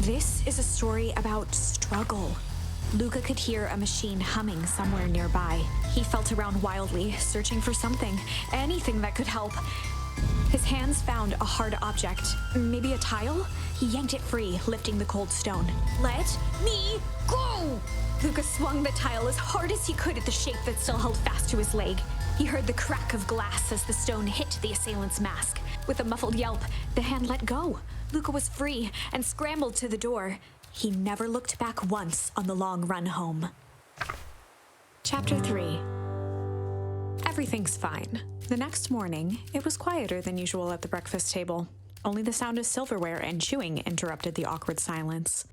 This is a story about struggle. Luca could hear a machine humming somewhere nearby. He felt around wildly, searching for something, anything that could help. His hands found a hard object, maybe a tile? He yanked it free, lifting the cold stone. Let me go! Luca swung the tile as hard as he could at the shape that still held fast to his leg. He heard the crack of glass as the stone hit the assailant's mask. With a muffled yelp, the hand let go. Luca was free and scrambled to the door. He never looked back once on the long run home. Chapter 3. Everything's fine. The next morning, it was quieter than usual at the breakfast table. Only the sound of silverware and chewing interrupted the awkward silence.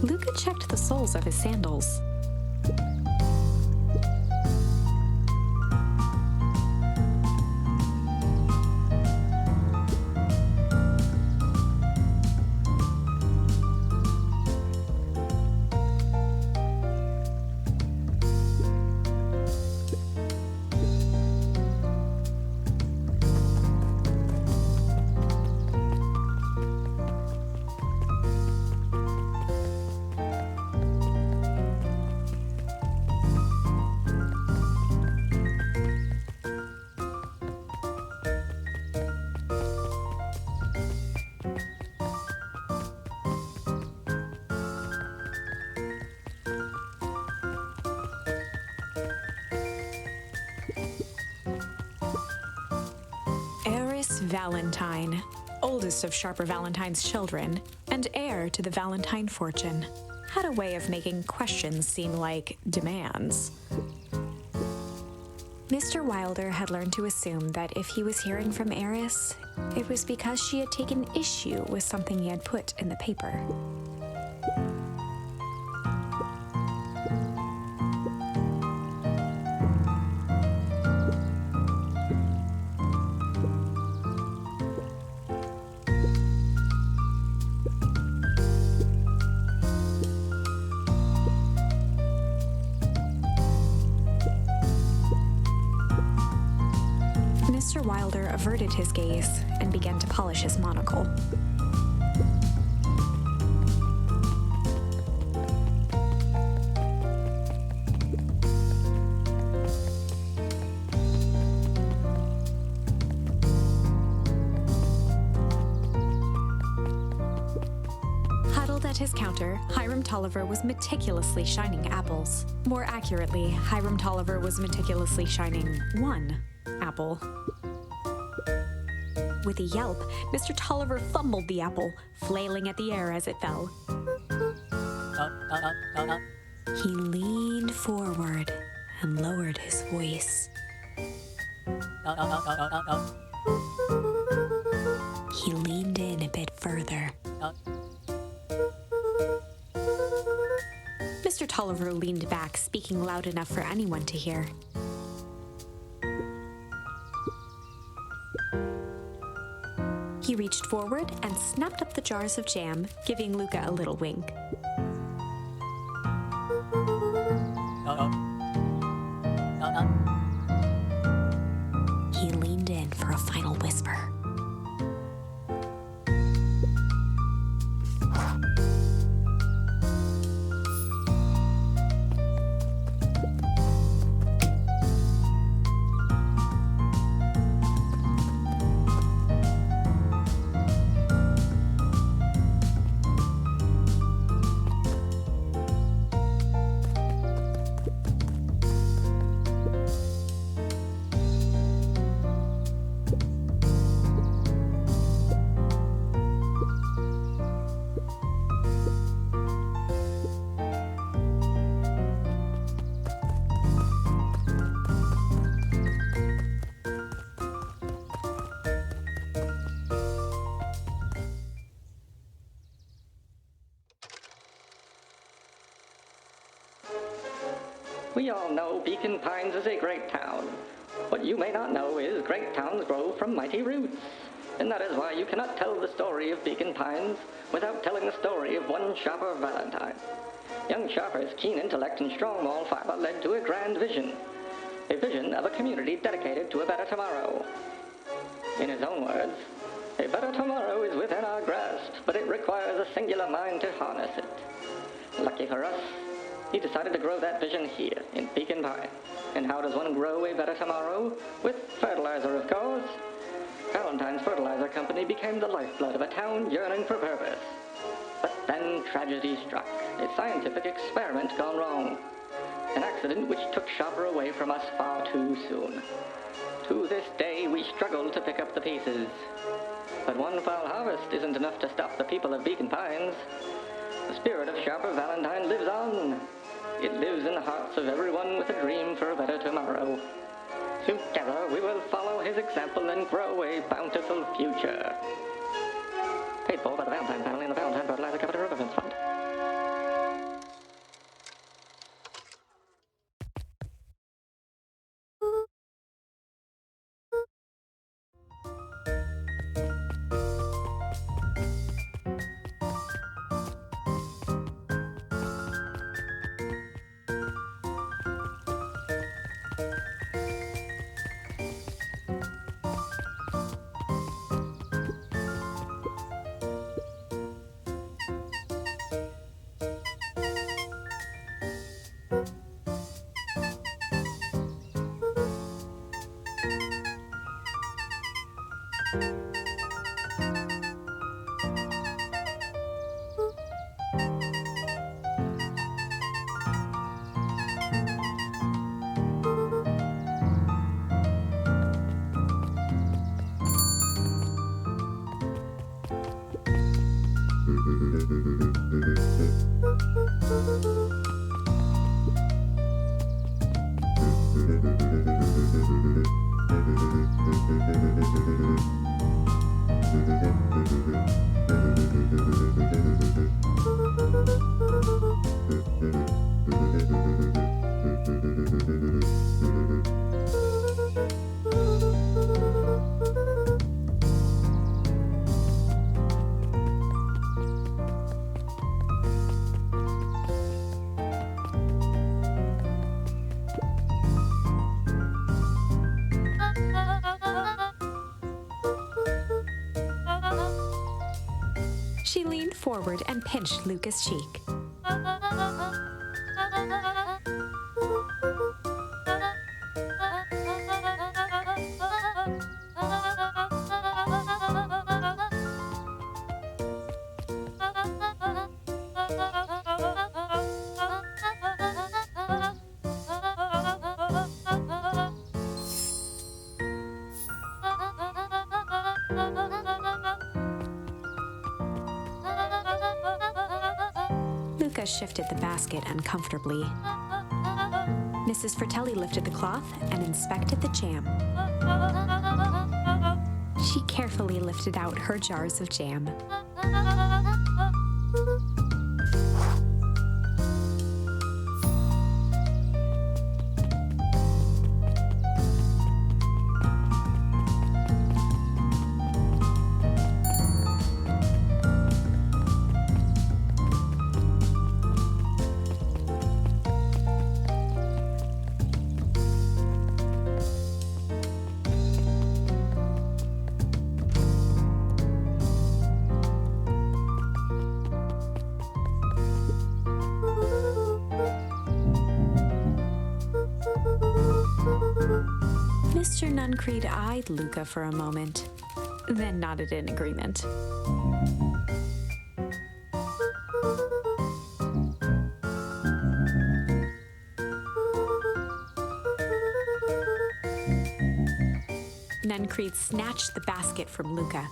Luca checked the soles of his sandals. Valentine, oldest of Sharper Valentine's children, and heir to the Valentine fortune, had a way of making questions seem like demands. Mr. Wilder had learned to assume that if he was hearing from Eris, it was because she had taken issue with something he had put in the paper. Mr. Wilder averted his gaze and began to polish his monocle. Huddled at his counter, Hiram Tolliver was meticulously shining apples. More accurately, Hiram Tolliver was meticulously shining one apple. With a yelp, Mr. Tolliver fumbled the apple, flailing at the air as it fell. He leaned forward and lowered his voice. He leaned in a bit further. Mr. Tolliver leaned back, speaking loud enough for anyone to hear. He reached forward and snapped up the jars of jam, giving Luca a little wink. He leaned in for a final whisper. We all know Beacon Pines is a great town. What you may not know is great towns grow from mighty roots. And that is why you cannot tell the story of Beacon Pines without telling the story of one Sharper Valentine. Young Sharper's keen intellect and strong moral fiber led to a grand vision. A vision of a community dedicated to a better tomorrow. In his own words, a better tomorrow is within our grasp, but it requires a singular mind to harness it. Lucky for us, he decided to grow that vision here, in Beacon Pines. And how does one grow a better tomorrow? With fertilizer, of course. Valentine's Fertilizer Company became the lifeblood of a town yearning for purpose. But then tragedy struck, a scientific experiment gone wrong. An accident which took Sharper away from us far too soon. To this day, we struggle to pick up the pieces. But one foul harvest isn't enough to stop the people of Beacon Pines. The spirit of Sharper Valentine lives on. It lives in the hearts of everyone with a dream for a better tomorrow. Together, we will follow his example and grow a bountiful future. Paid for by the Valentine family and the Valentine Fertilizer Capital Events Fund. She leaned forward and pinched Luca's cheek. Luca shifted the basket uncomfortably. Mrs. Fratelli lifted the cloth and inspected the jam. She carefully lifted out her jars of jam. Mr. Nuncreed eyed Luca for a moment, then nodded in agreement. Nuncreed snatched the basket from Luca.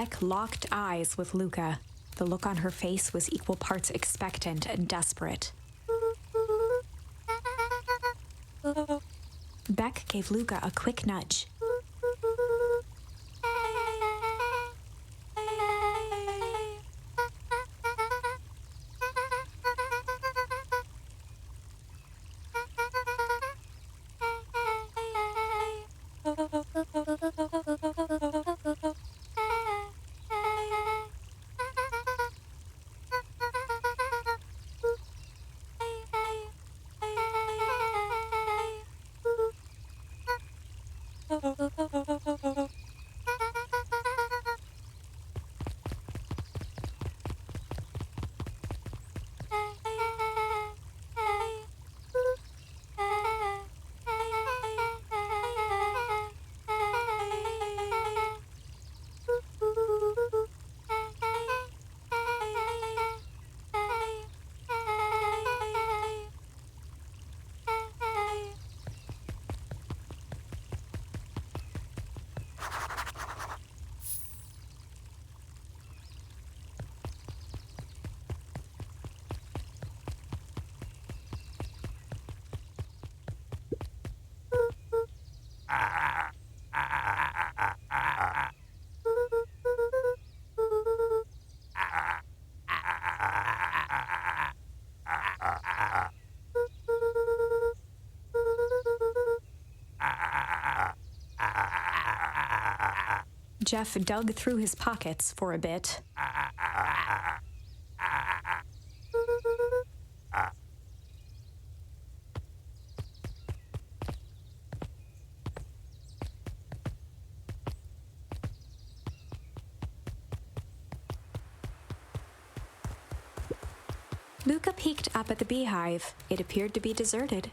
Beck locked eyes with Luca. The look on her face was equal parts expectant and desperate. Beck gave Luca a quick nudge. Jeff dug through his pockets for a bit. Luca peeked up at the beehive. It appeared to be deserted.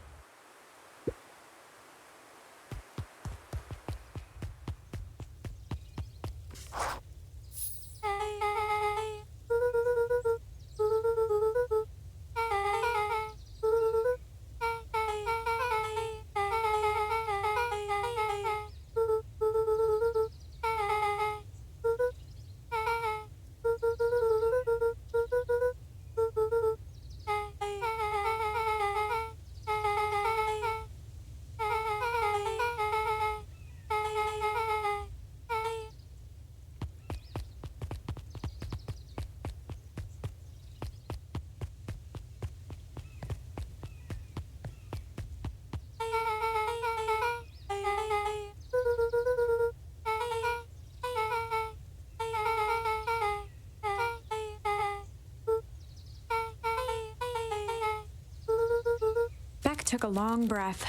Beck took a long breath,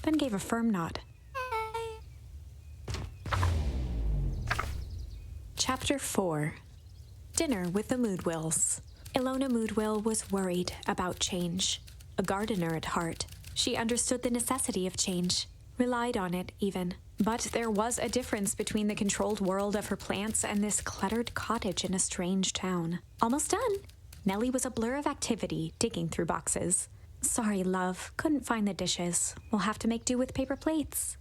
then gave a firm nod. Chapter 4. Dinner with the Moodwills. Ilona Moodwill was worried about change. A gardener at heart, she understood the necessity of change, relied on it even. But there was a difference between the controlled world of her plants and this cluttered cottage in a strange town. Almost done. Nellie was a blur of activity, digging through boxes. Sorry, love, couldn't find the dishes. We'll have to make do with paper plates.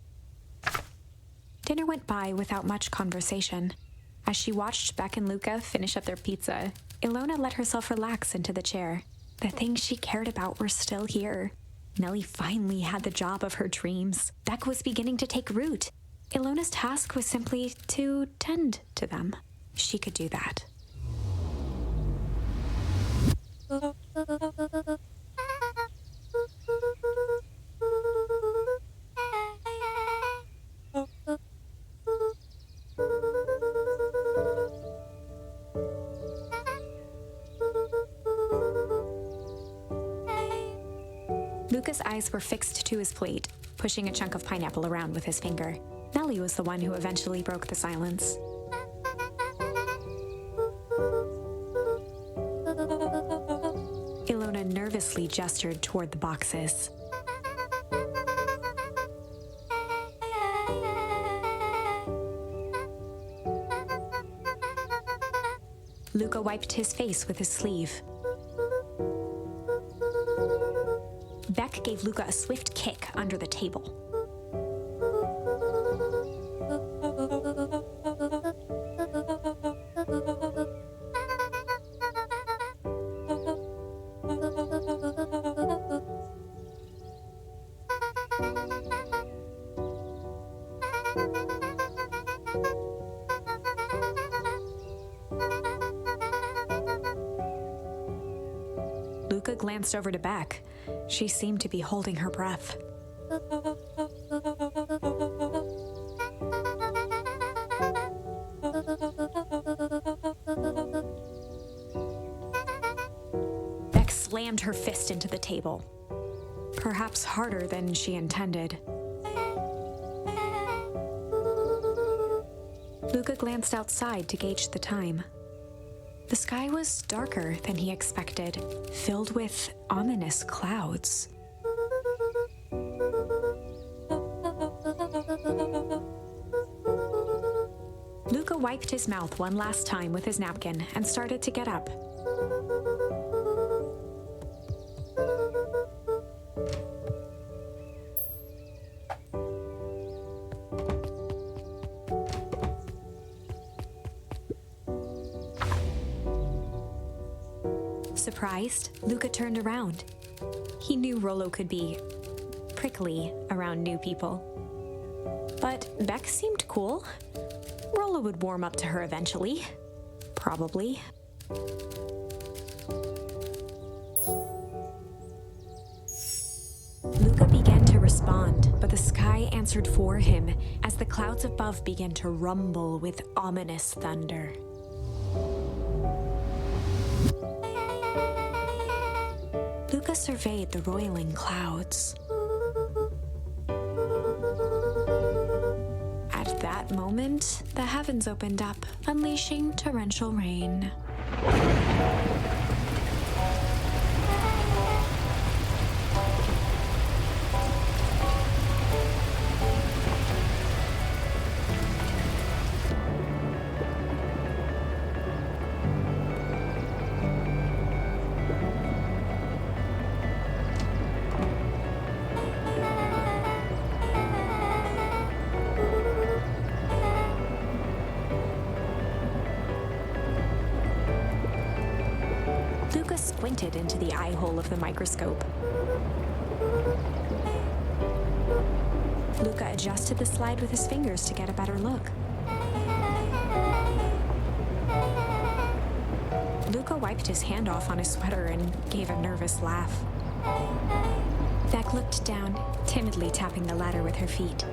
Dinner went by without much conversation. As she watched Beck and Luca finish up their pizza, Ilona let herself relax into the chair. The things she cared about were still here. Nellie finally had the job of her dreams. Beck was beginning to take root. Ilona's task was simply to tend to them. She could do that. Luca's eyes were fixed to his plate, pushing a chunk of pineapple around with his finger. Nellie was the one who eventually broke the silence. Ilona nervously gestured toward the boxes. Luca wiped his face with his sleeve. Beck gave Luca a swift kick under the table. Luca glanced over to Beck. She seemed to be holding her breath. Beck slammed her fist into the table, perhaps harder than she intended. Luca glanced outside to gauge the time. The sky was darker than he expected, filled with ominous clouds. Luca wiped his mouth one last time with his napkin and started to get up. Surprised, Luca turned around. He knew Rollo could be prickly around new people. But Beck seemed cool. Rollo would warm up to her eventually. Probably. Luca began to respond, but the sky answered for him as the clouds above began to rumble with ominous thunder. Luca surveyed the roiling clouds. At that moment, the heavens opened up, unleashing torrential rain. Luca squinted into the eye hole of the microscope. Luca adjusted the slide with his fingers to get a better look. Luca wiped his hand off on his sweater and gave a nervous laugh. Beck looked down, timidly tapping the ladder with her feet.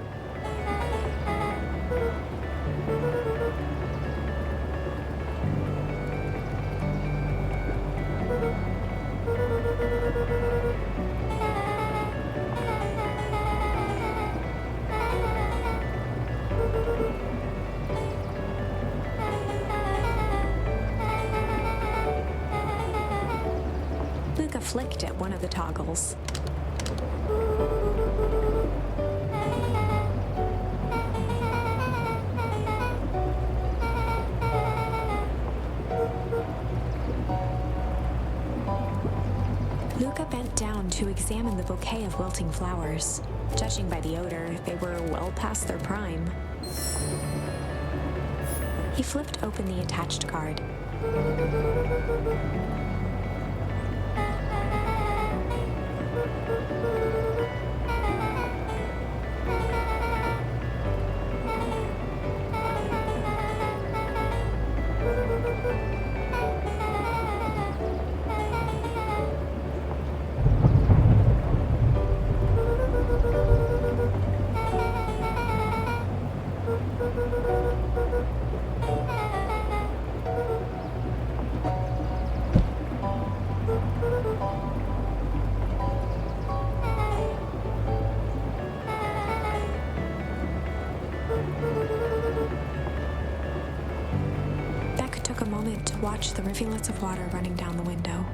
Luca flicked at one of the toggles. Luca bent down to examine the bouquet of wilting flowers. Judging by the odor, they were well past their prime. He flipped open the attached card. Beck took a moment to watch the rivulets of water running down the window.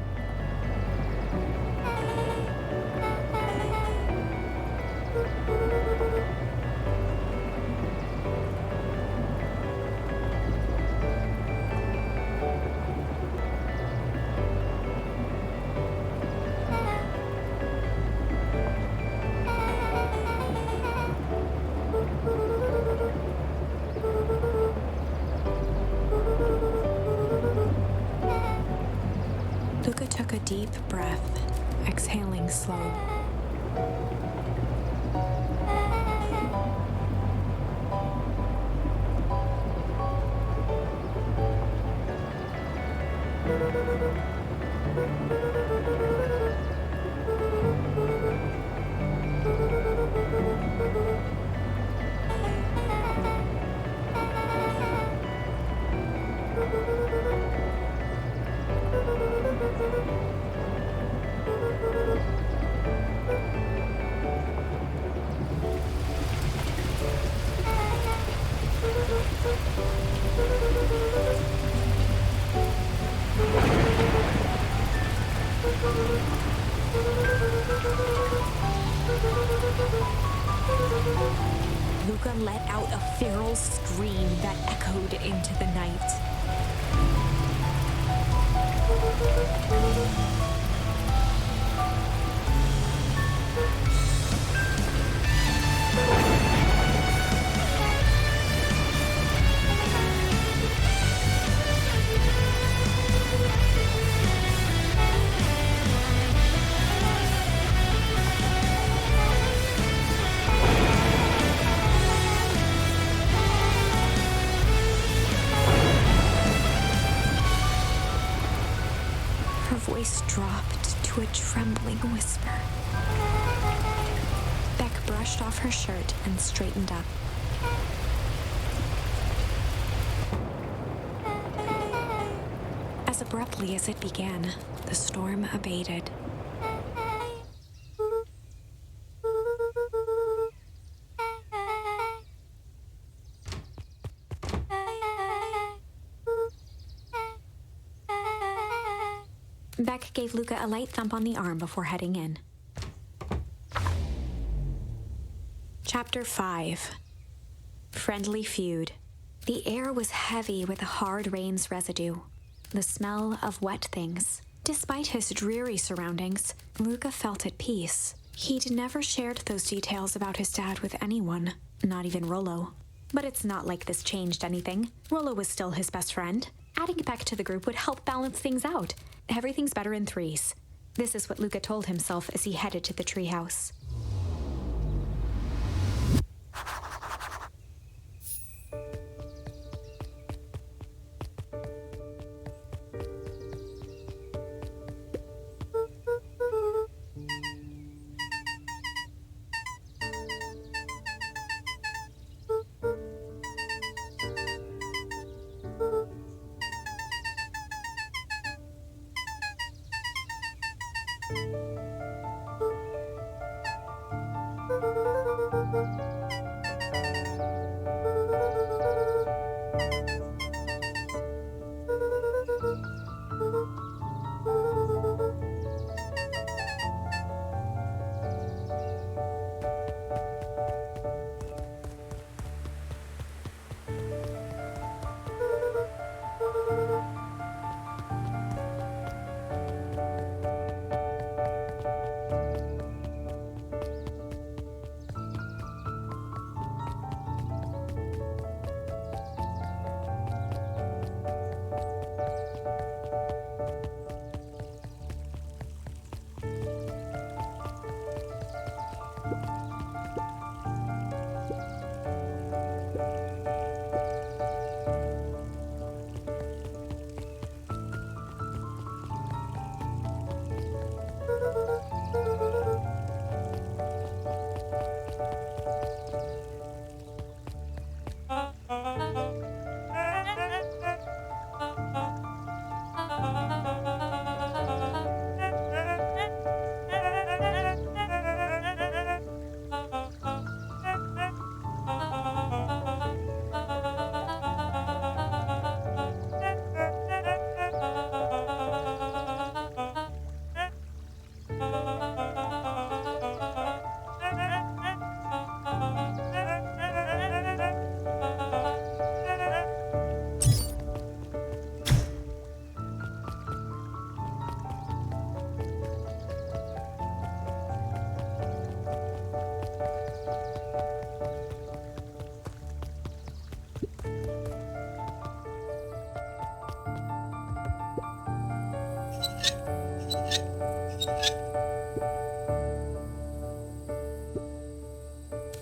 Luca took a deep breath, exhaling slow. Luca let out a feral scream that echoed into the night. Her voice dropped to a trembling whisper. Beck brushed off her shirt and straightened up. As abruptly as it began, the storm abated. Beck gave Luca a light thump on the arm before heading in. Chapter 5. Friendly Feud. The air was heavy with the hard rain's residue, the smell of wet things. Despite his dreary surroundings, Luca felt at peace. He'd never shared those details about his dad with anyone, not even Rollo. But it's not like this changed anything. Rollo was still his best friend. Adding Beck to the group would help balance things out. Everything's better in threes. This is what Luca told himself as he headed to the treehouse.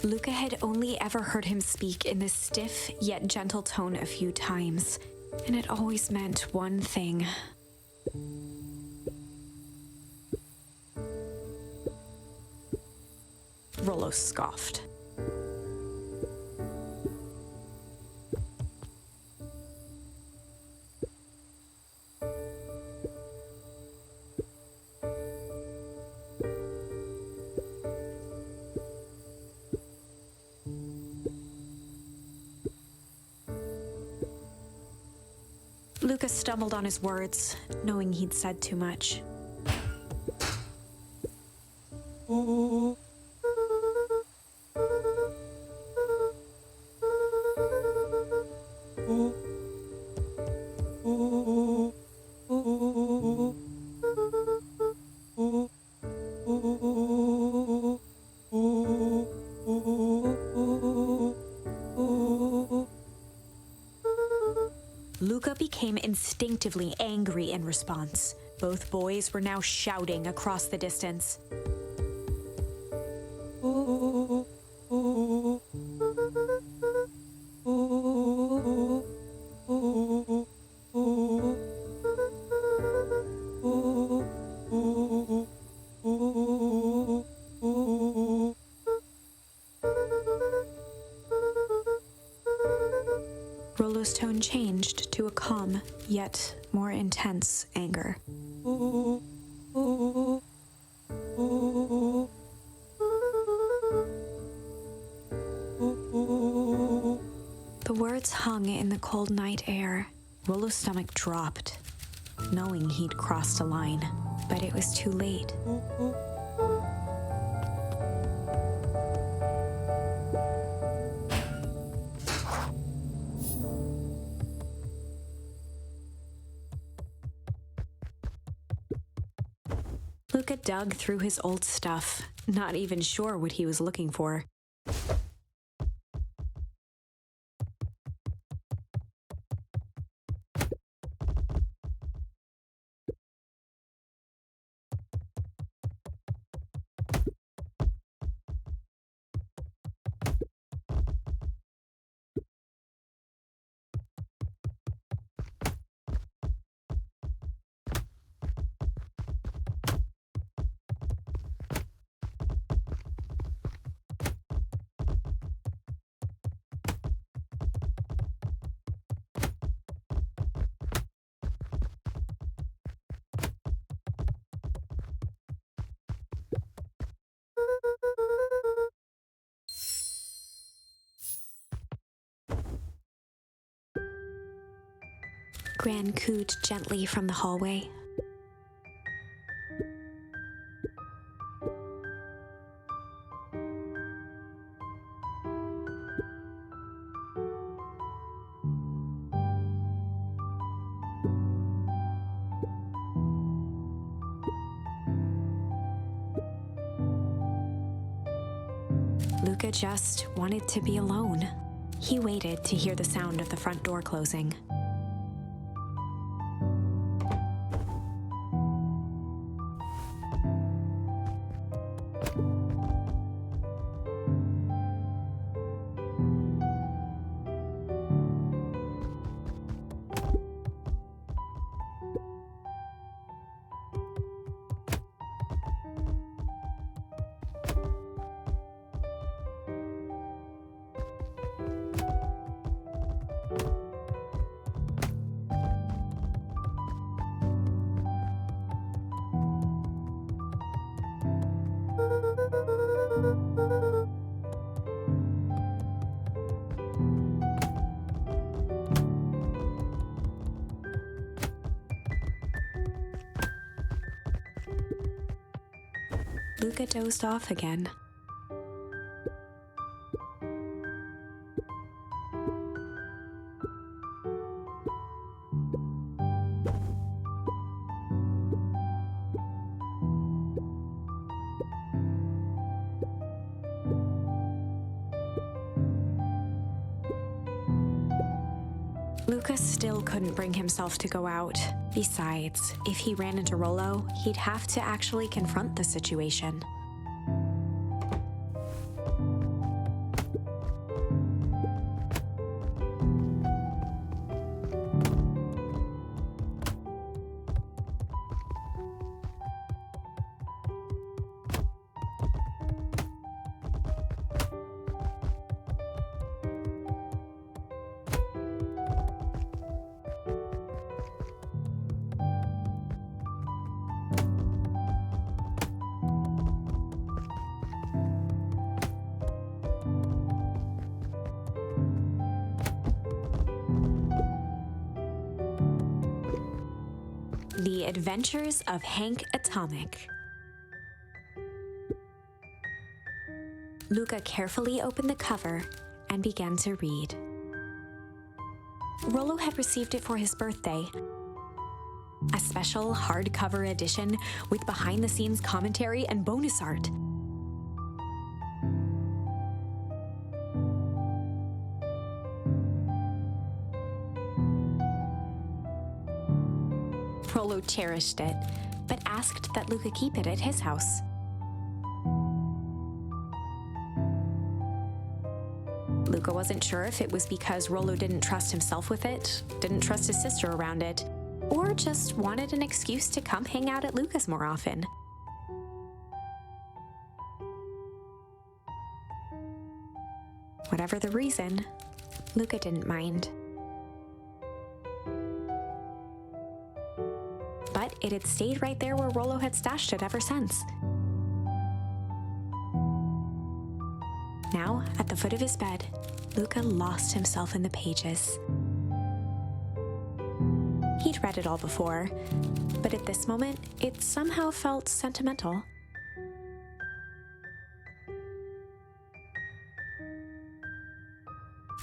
Luca had only ever heard him speak in this stiff yet gentle tone a few times, and it always meant one thing. Rollo scoffed. Lucas stumbled on his words, knowing he'd said too much. Luca became instinctively angry in response. Both boys were now shouting across the distance. Rollo's tone changed to a calm, yet more intense anger. The words hung in the cold night air. Rollo's stomach dropped, knowing he'd crossed a line, but it was too late. Luca dug through his old stuff, not even sure what he was looking for. Gran cooed gently from the hallway. Luca just wanted to be alone. He waited to hear the sound of the front door closing. Luca dozed off again. Lucas still couldn't bring himself to go out. Besides, if he ran into Rollo, he'd have to actually confront the situation. The Adventures of Hank Atomic. Luca carefully opened the cover and began to read. Rollo had received it for his birthday. A special hardcover edition with behind-the-scenes commentary and bonus art. Rollo cherished it, but asked that Luca keep it at his house. Luca wasn't sure if it was because Rollo didn't trust himself with it, didn't trust his sister around it, or just wanted an excuse to come hang out at Luca's more often. Whatever the reason, Luca didn't mind. But it had stayed right there where Rollo had stashed it ever since. Now, at the foot of his bed, Luca lost himself in the pages. He'd read it all before, but at this moment, it somehow felt sentimental.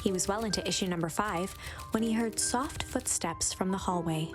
He was well into issue number 5 when he heard soft footsteps from the hallway.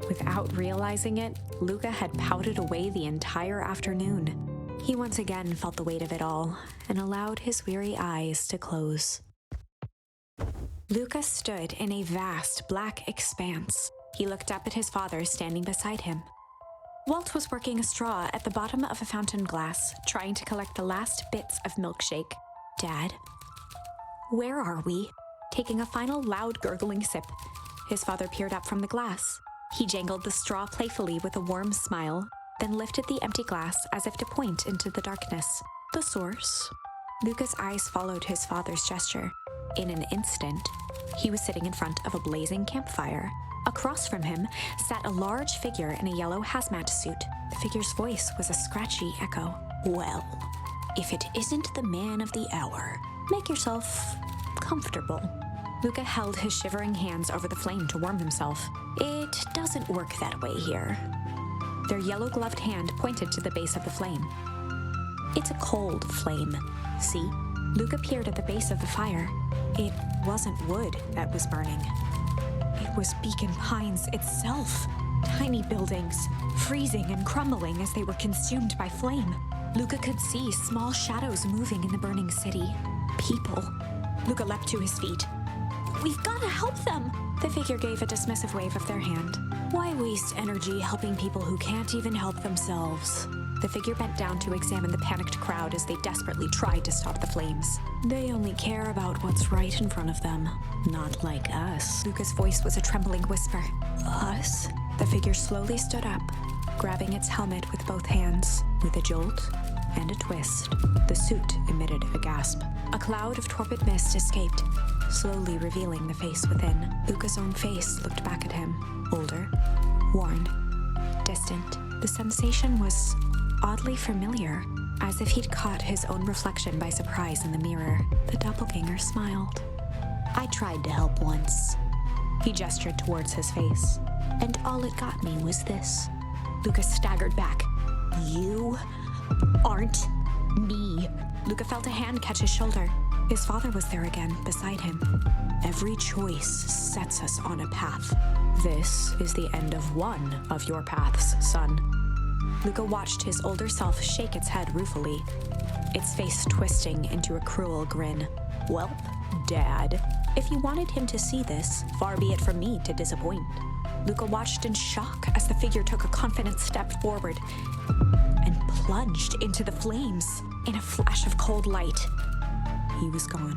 Without realizing it, Luca had pouted away the entire afternoon. He once again felt the weight of it all and allowed his weary eyes to close. Luca stood in a vast black expanse. He looked up at his father standing beside him. Walt was working a straw at the bottom of a fountain glass, trying to collect the last bits of milkshake. Dad, where are we? Taking a final loud gurgling sip, his father peered up from the glass. He jangled the straw playfully with a warm smile, then lifted the empty glass as if to point into the darkness. The source? Luca's eyes followed his father's gesture. In an instant, he was sitting in front of a blazing campfire. Across from him sat a large figure in a yellow hazmat suit. The figure's voice was a scratchy echo. Well, if it isn't the man of the hour, make yourself comfortable. Luca held his shivering hands over the flame to warm himself. It doesn't work that way here. Their yellow-gloved hand pointed to the base of the flame. It's a cold flame. See? Luca peered at the base of the fire. It wasn't wood that was burning. It was Beacon Pines itself. Tiny buildings, freezing and crumbling as they were consumed by flame. Luca could see small shadows moving in the burning city. People. Luca leapt to his feet. We've got to help them! The figure gave a dismissive wave of their hand. Why waste energy helping people who can't even help themselves? The figure bent down to examine the panicked crowd as they desperately tried to stop the flames. They only care about what's right in front of them. Not like us. Luca's voice was a trembling whisper. Us? The figure slowly stood up, grabbing its helmet with both hands. With a jolt and a twist, the suit emitted a gasp. A cloud of torpid mist escaped, slowly revealing the face within. Luca's own face looked back at him, older, worn, distant. The sensation was oddly familiar, as if he'd caught his own reflection by surprise in the mirror. The doppelganger smiled. I tried to help once. He gestured towards his face, and all it got me was this. Luca staggered back. You aren't me. Luca felt a hand catch his shoulder. His father was there again, beside him. Every choice sets us on a path. This is the end of one of your paths, son. Luca watched his older self shake its head ruefully, its face twisting into a cruel grin. Welp, Dad, if you wanted him to see this, far be it from me to disappoint. Luca watched in shock as the figure took a confident step forward and plunged into the flames. In a flash of cold light, he was gone.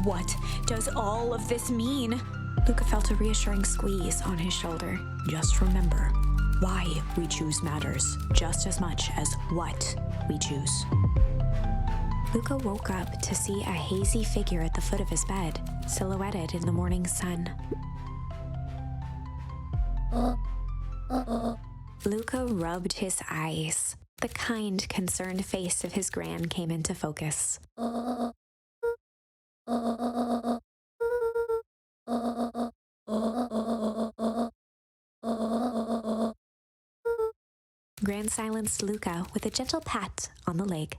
What does all of this mean? Luca felt a reassuring squeeze on his shoulder. Just remember, Why we choose matters just as much as what we choose. Luca woke up to see a hazy figure at the foot of his bed, silhouetted in the morning sun. Luca rubbed his eyes. The kind, concerned face of his gran came into focus. Gran silenced Luca with a gentle pat on the leg.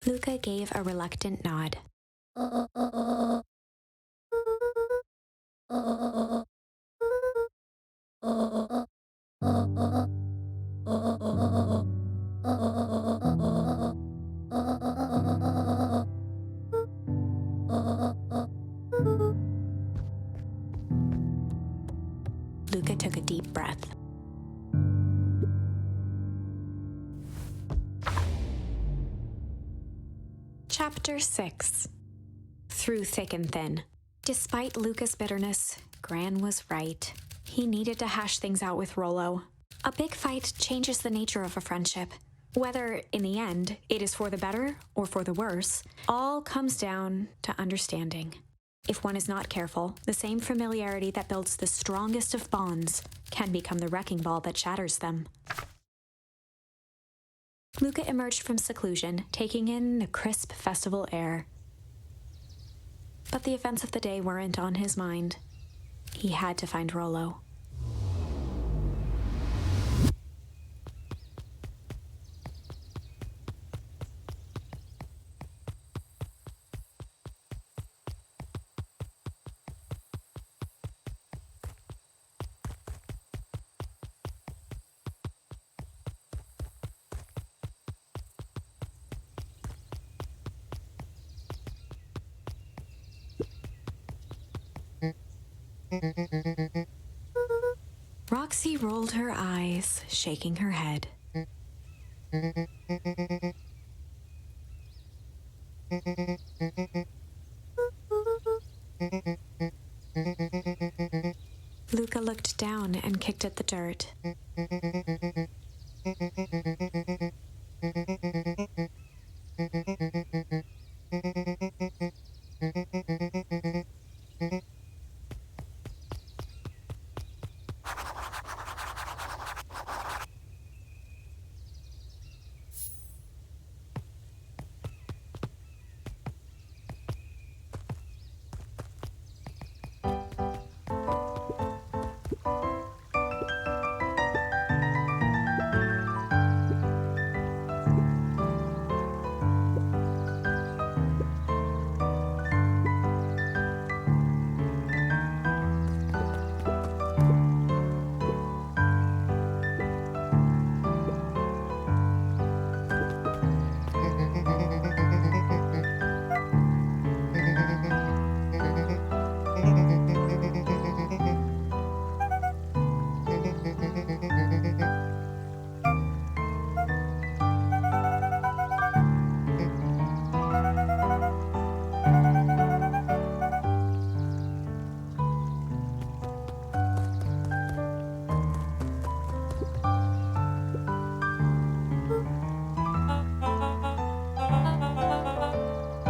Luca gave a reluctant nod. Luca took a deep breath. Chapter 6. Through thick and thin. Despite Luca's bitterness, Gran was right. He needed to hash things out with Rollo. A big fight changes the nature of a friendship. Whether, in the end, it is for the better or for the worse, all comes down to understanding. If one is not careful, the same familiarity that builds the strongest of bonds can become the wrecking ball that shatters them. Luca emerged from seclusion, taking in the crisp festival air. But the events of the day weren't on his mind. He had to find Rollo. Roxy rolled her eyes, shaking her head. Luca looked down and kicked at the dirt.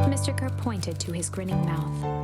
Mr. Kerr pointed to his grinning mouth.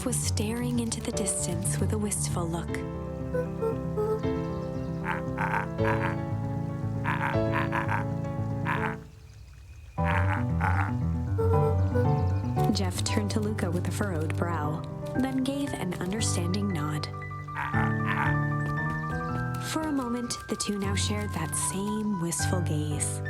was staring into the distance with a wistful look. Jeff turned to Luca with a furrowed brow, then gave an understanding nod. For a moment, the two now shared that same wistful gaze.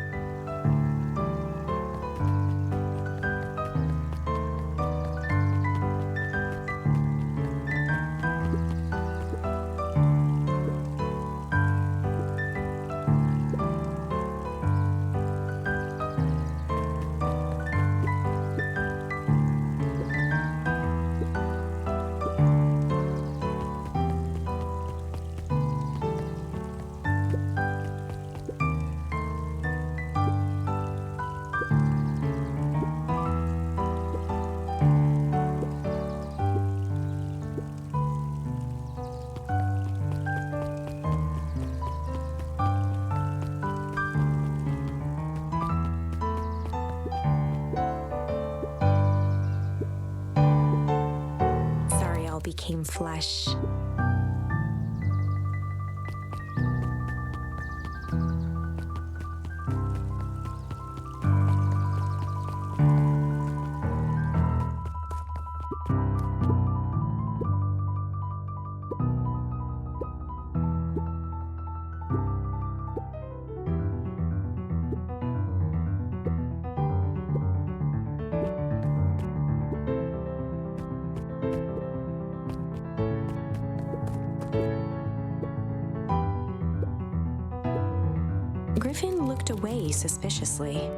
Became flesh. Griffin looked away suspiciously.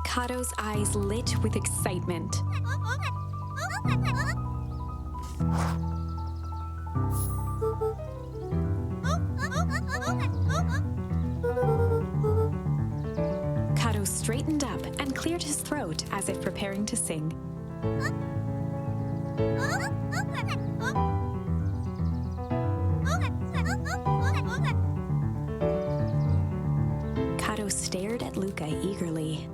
Kato's eyes lit with excitement. Kato straightened up and cleared his throat as if preparing to sing. Kato stared at Luca eagerly.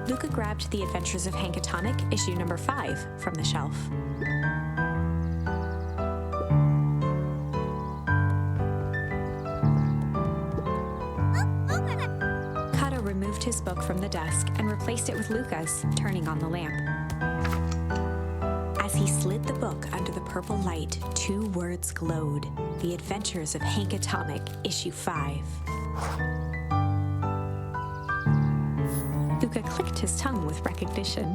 Luca grabbed The Adventures of Hank Atomic, issue number 5, from the shelf. Kato removed his book from the desk and replaced it with Luca's, turning on the lamp. As he slid the book under the purple light, 2 words glowed: The Adventures of Hank Atomic, issue 5. Luca clicked his tongue with recognition.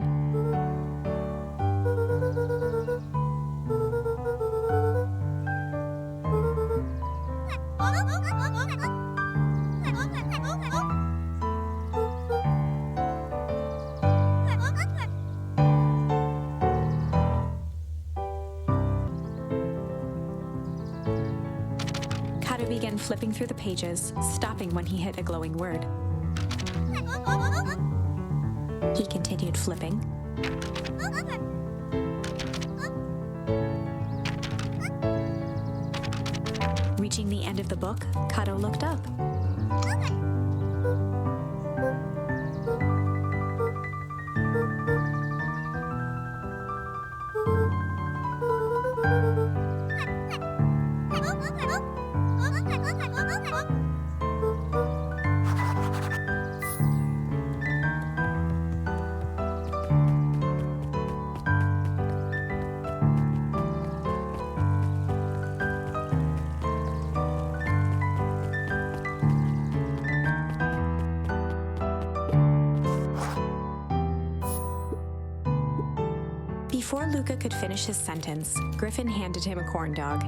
flipping through the pages, stopping when he hit a glowing word. He continued flipping. Reaching the end of the book, Kato looked up. Before Luca could finish his sentence, Griffin handed him a corn dog.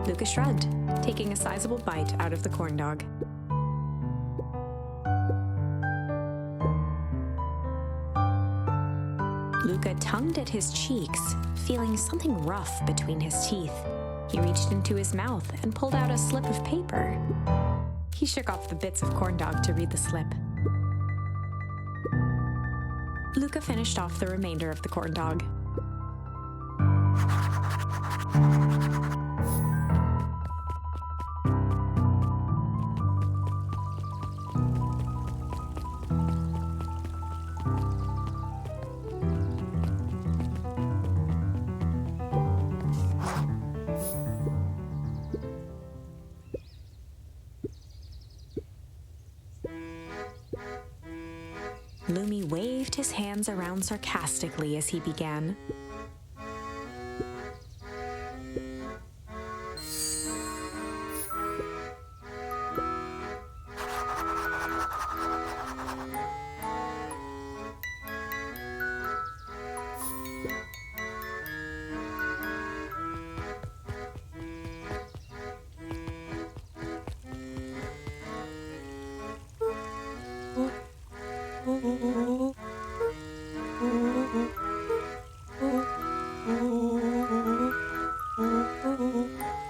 Luca shrugged, taking a sizable bite out of the corn dog. Luca tongued at his cheeks, feeling something rough between his teeth. He reached into his mouth and pulled out a slip of paper. He shook off the bits of corn dog to read the slip. Luca finished off the remainder of the corn dog. Lumi waved his hands around sarcastically as he began.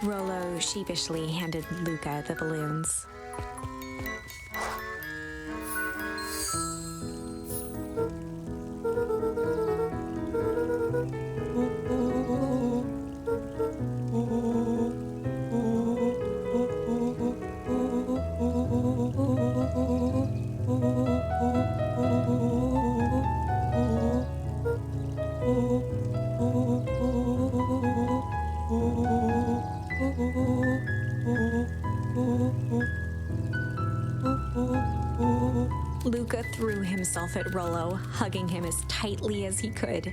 Rollo sheepishly handed Luca the balloons. Luca threw himself at Rollo, hugging him as tightly as he could.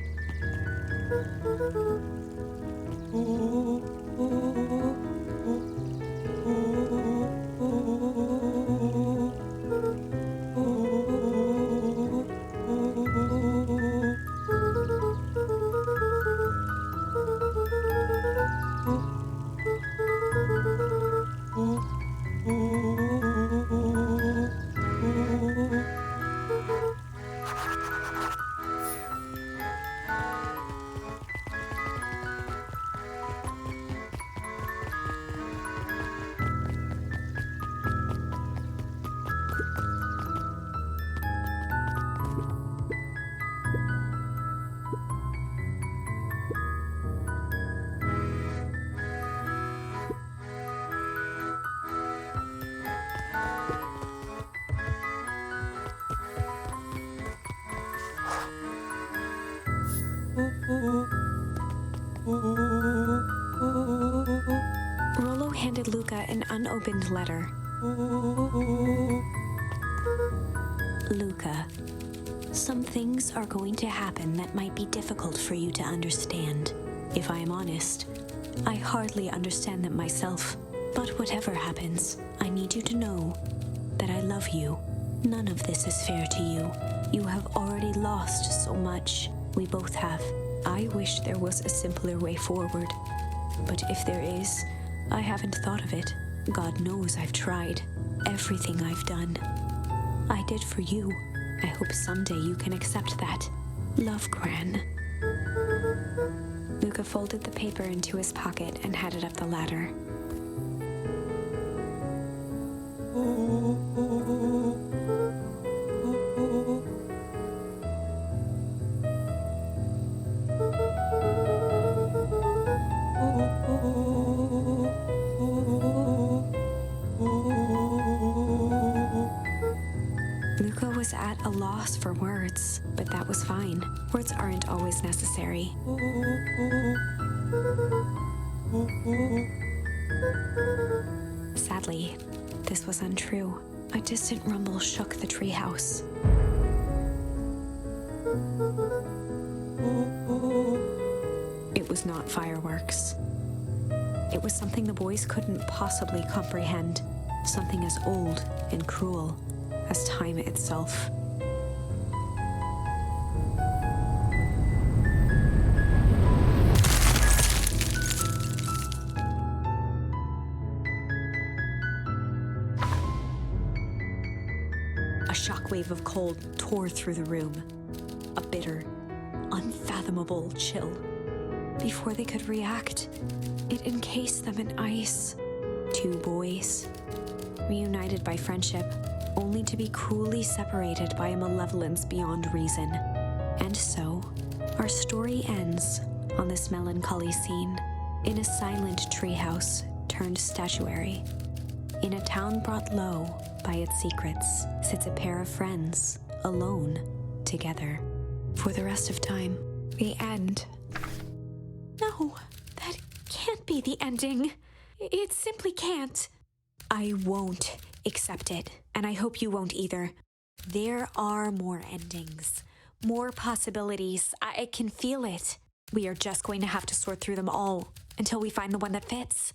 Rollo handed Luca an unopened letter. Luca, some things are going to happen that might be difficult for you to understand. If I am honest, I hardly understand them myself. But whatever happens, I need you to know that I love you. None of this is fair to you. You have already lost so much. We both have. I wish there was a simpler way forward. But if there is, I haven't thought of it. God knows I've tried. Everything I've done, I did for you. I hope someday you can accept that. Love, Gran. Luca Luca folded the paper into his pocket and headed up the ladder. Luca was at a loss for words, but that was fine. Words aren't always necessary. Sadly, this was untrue. A distant rumble shook the treehouse. It was not fireworks. It was something the boys couldn't possibly comprehend. Something as old and cruel as time itself. A shockwave of cold tore through the room. A bitter, unfathomable chill. Before they could react, it encased them in ice. Two boys, reunited by friendship, only to be cruelly separated by a malevolence beyond reason. And so, our story ends on this melancholy scene, in a silent treehouse turned statuary. In a town brought low by its secrets, sits a pair of friends, alone, together, for the rest of time. The end. No, that can't be the ending. It simply can't. I won't accept it, and I hope you won't either. There are more endings, more possibilities. I can feel it. We are just going to have to sort through them all until we find the one that fits.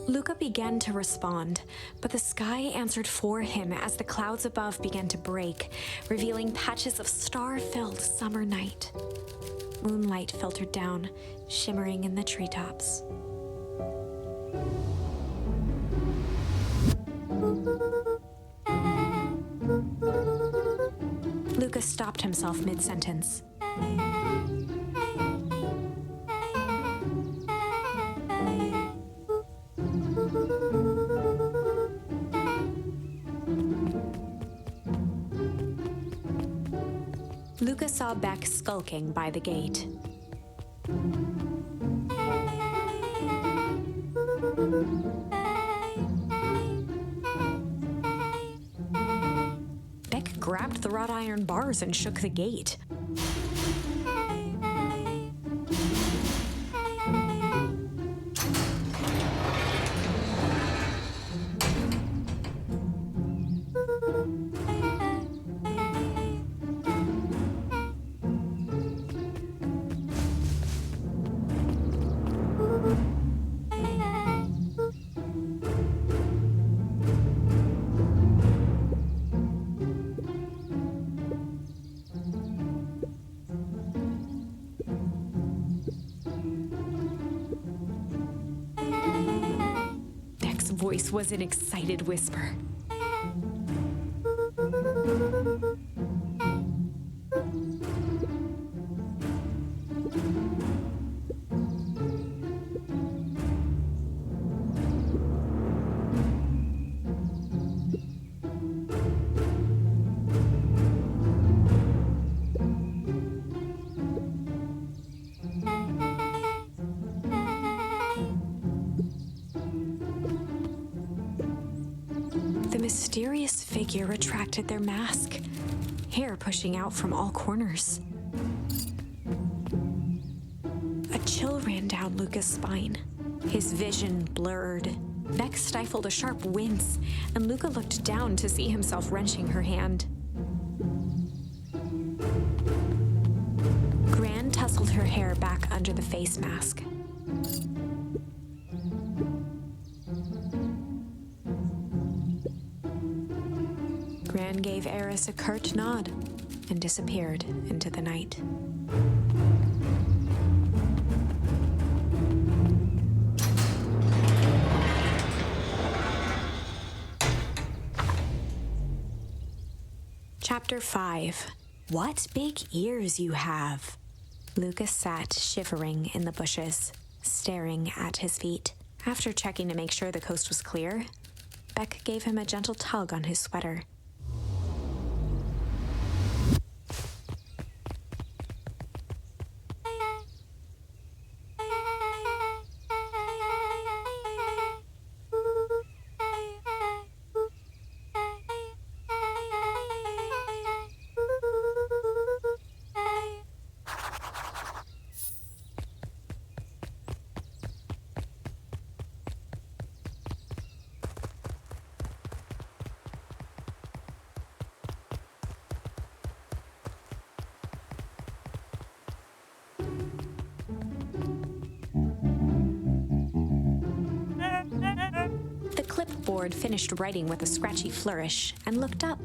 Luca began to respond, but the sky answered for him as the clouds above began to break, revealing patches of star-filled summer night. Moonlight filtered down, shimmering in the treetops. Luca stopped himself mid-sentence. Luca saw Beck skulking by the gate. Beck grabbed the wrought iron bars and shook the gate. Beck's voice was an excited whisper. The mysterious figure retracted their mask, hair pushing out from all corners. A chill ran down Luca's spine. His vision blurred. Beck stifled a sharp wince, and Luca looked down to see himself wrenching her hand. Gran tousled her hair back under the face mask. Gran gave Eris a curt nod and disappeared into the night. Chapter 5. What big ears you have! Lucas sat shivering in the bushes, staring at his feet. After checking to make sure the coast was clear, Beck gave him a gentle tug on his sweater. The clipboard finished writing with a scratchy flourish and looked up.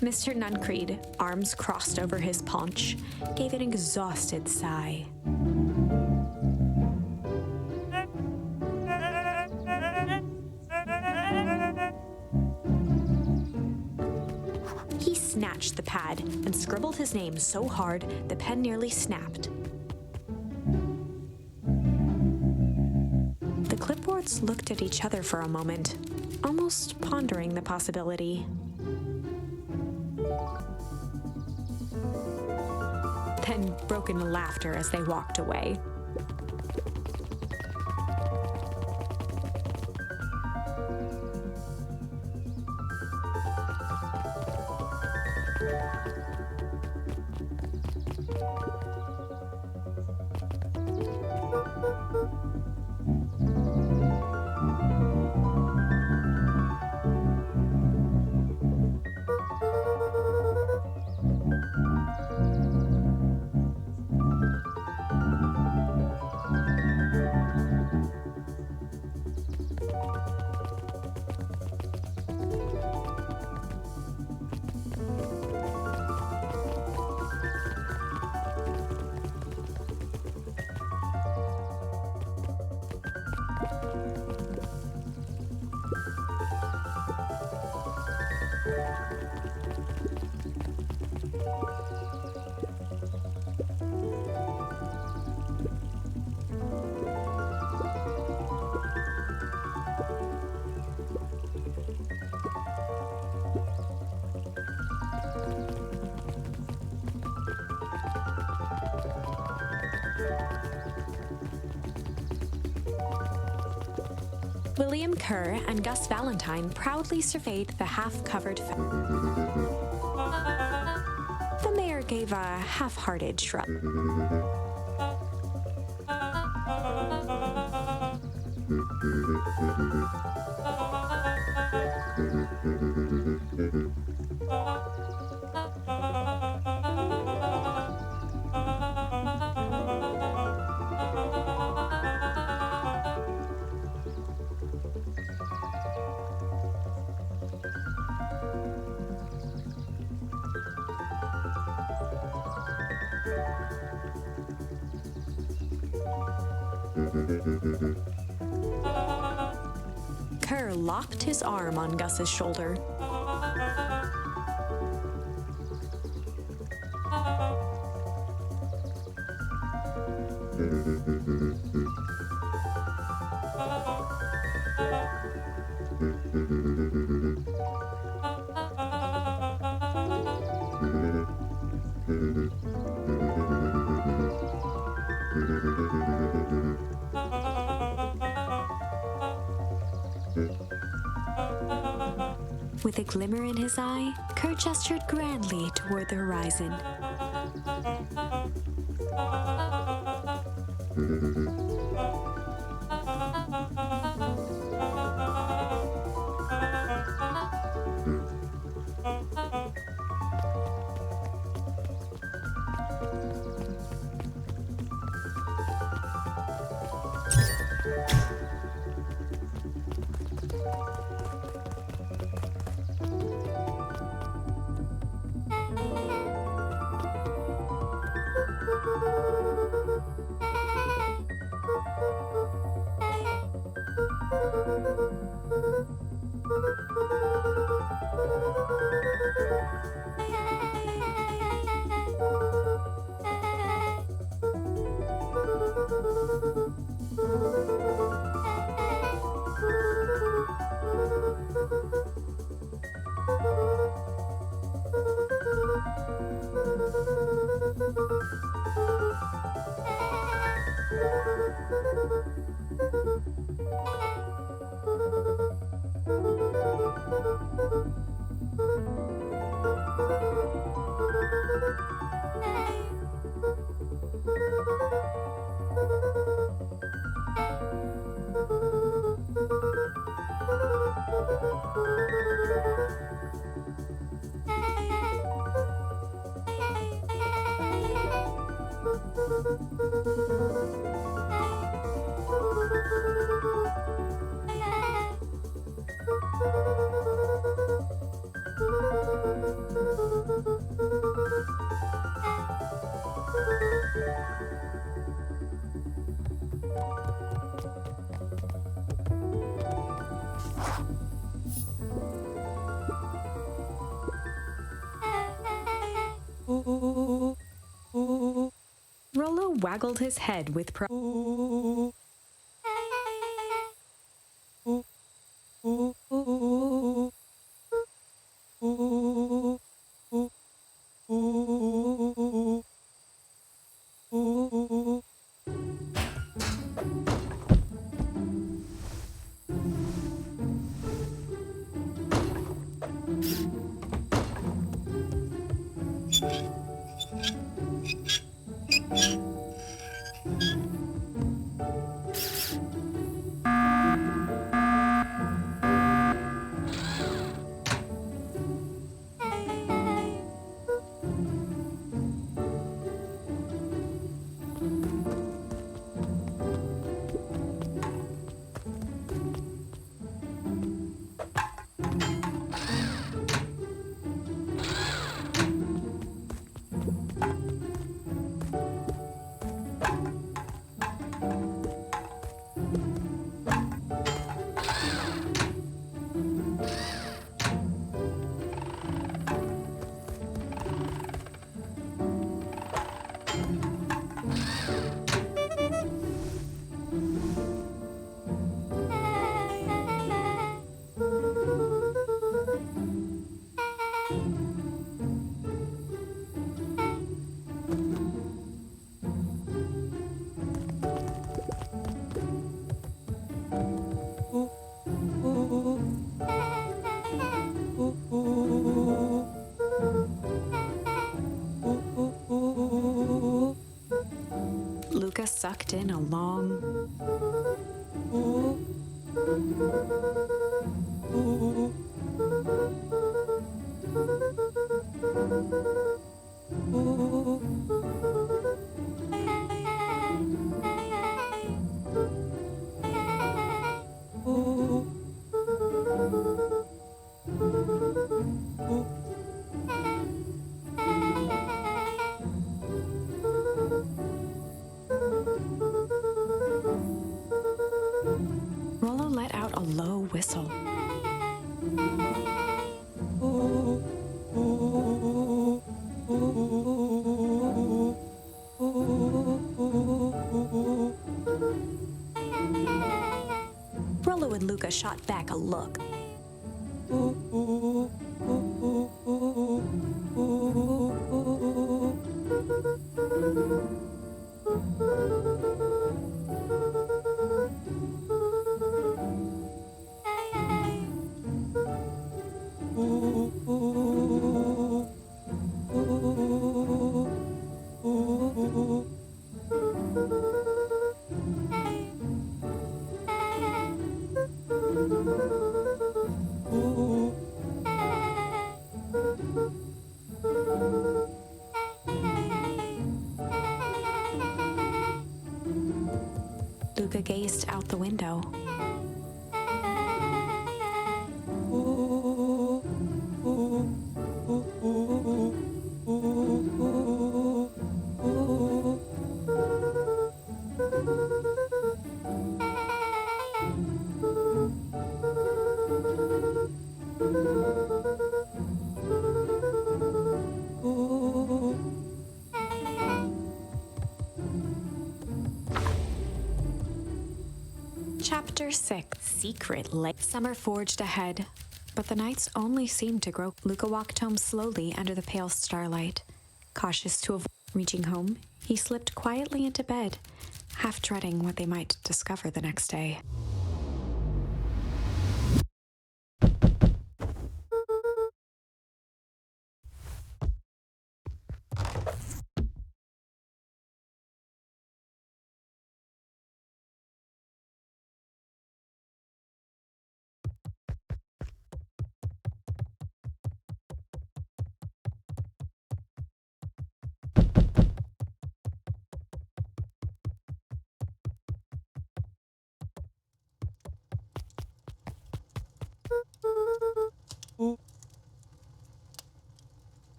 Mr. Nuncreed, arms crossed over his paunch, gave an exhausted sigh. He snatched the pad and scribbled his name so hard the pen nearly snapped. The clipboards looked at each other for a moment, almost pondering the possibility. Then broke into laughter as they walked away. William Kerr and Gus Valentine proudly surveyed the half-covered The mayor gave a half-hearted shrug. Kerr locked his arm on Gus's shoulder. With a glimmer in his eye, Kerr gestured grandly toward the horizon. Rollo waggled his head with pride. Luca sucked in a long, Rollo let out a low whistle. Rollo and Luca shot back a look. Luca gazed out the window. 6. Secret Lake. Summer forged ahead, but the nights only seemed to grow. Luca walked home slowly under the pale starlight, cautious to avoid reaching home. He slipped quietly into bed, half dreading what they might discover the next day.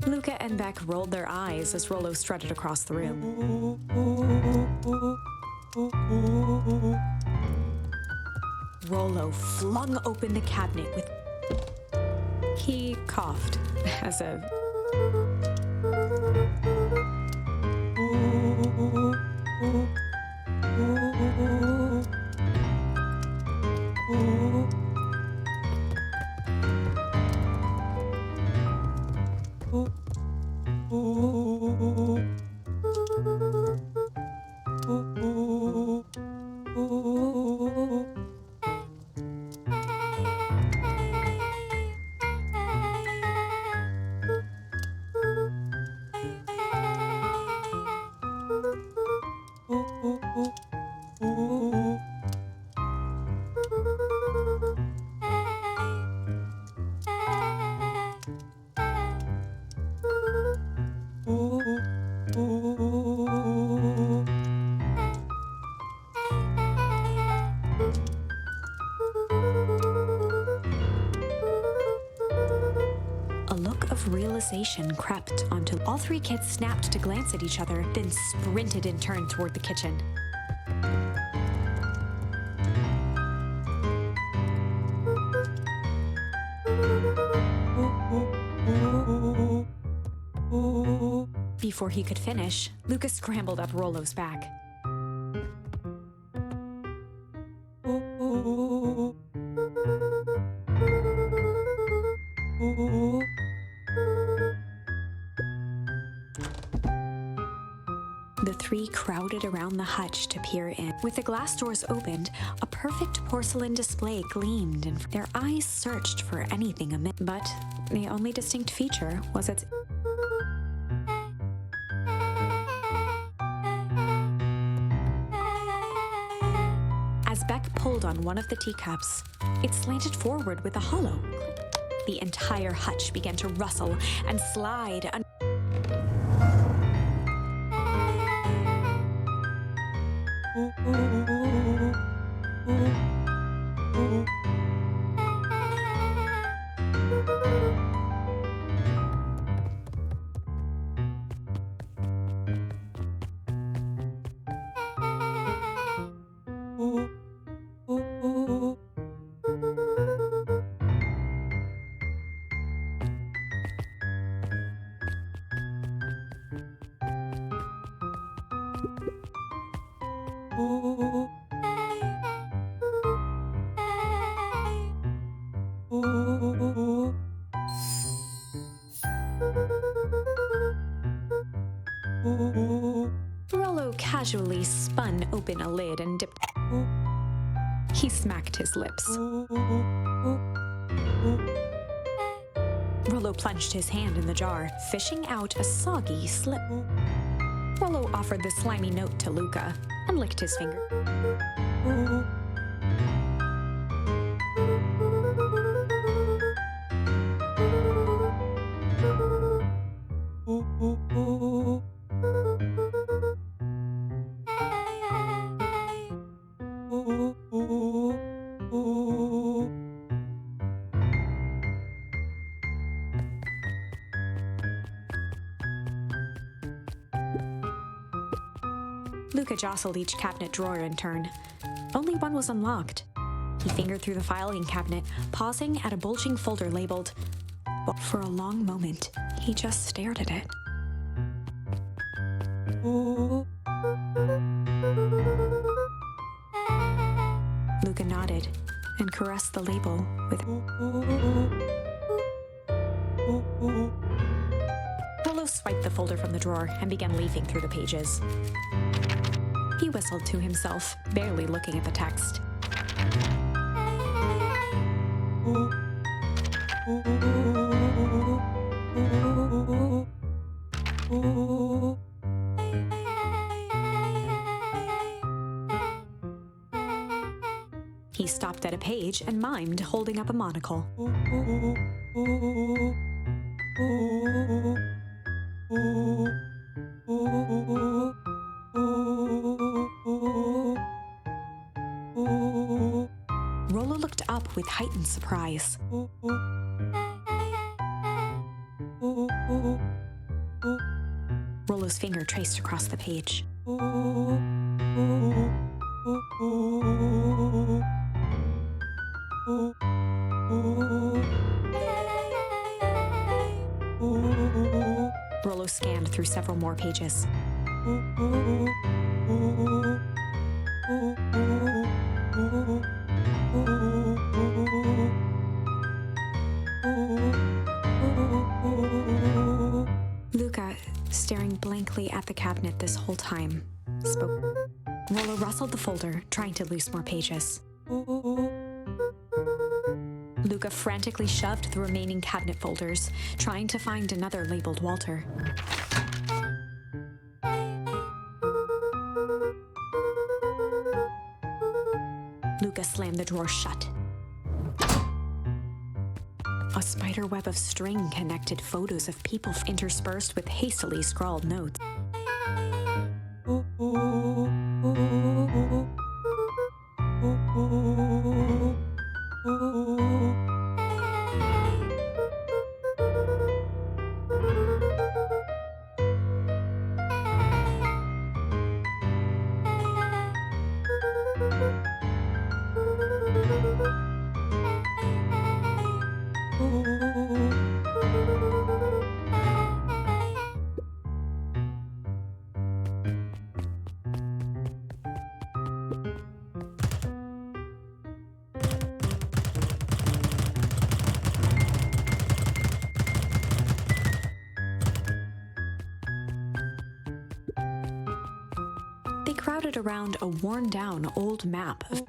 Luca and Beck rolled their eyes as Rollo strutted across the room. Rollo flung open the cabinet with... He coughed as a... A look of realization crept onto... All three kids snapped to glance at each other, then sprinted in turn toward the kitchen. Before he could finish, Luca scrambled up Rollo's back. The three crowded around the hutch to peer in. With the glass doors opened, a perfect porcelain display gleamed, and their eyes searched for anything amiss. But the only distinct feature was its... As Beck pulled on one of the teacups, it slanted forward with a hollow. The entire hutch began to rustle and slide. Rollo casually spun open a lid and dipped. He smacked his lips. Rollo plunged his hand in the jar, fishing out a soggy slip. Rollo offered the slimy note to Luca and licked his finger. Luca jostled each cabinet drawer in turn. one was unlocked. He fingered through the filing cabinet, pausing at a bulging folder labeled. For a long moment, he just stared at it. Luca nodded and caressed the label with. Rollo swiped the folder from the drawer and began leafing through the pages. He whistled to himself, barely looking at the text. He stopped at a page and mimed, holding up a monocle. Rollo looked up with heightened surprise. Rollo's finger traced across the page. Rollo scanned through several more pages. Luca, staring blankly at the cabinet this whole time, spoke. Rollo rustled the folder, trying to loose more pages. Luca frantically shoved the remaining cabinet folders, trying to find another labeled Walter. Luca slammed the drawer shut. A spider web of string connected photos of people interspersed with hastily scrawled notes. They crowded around a worn-down old map of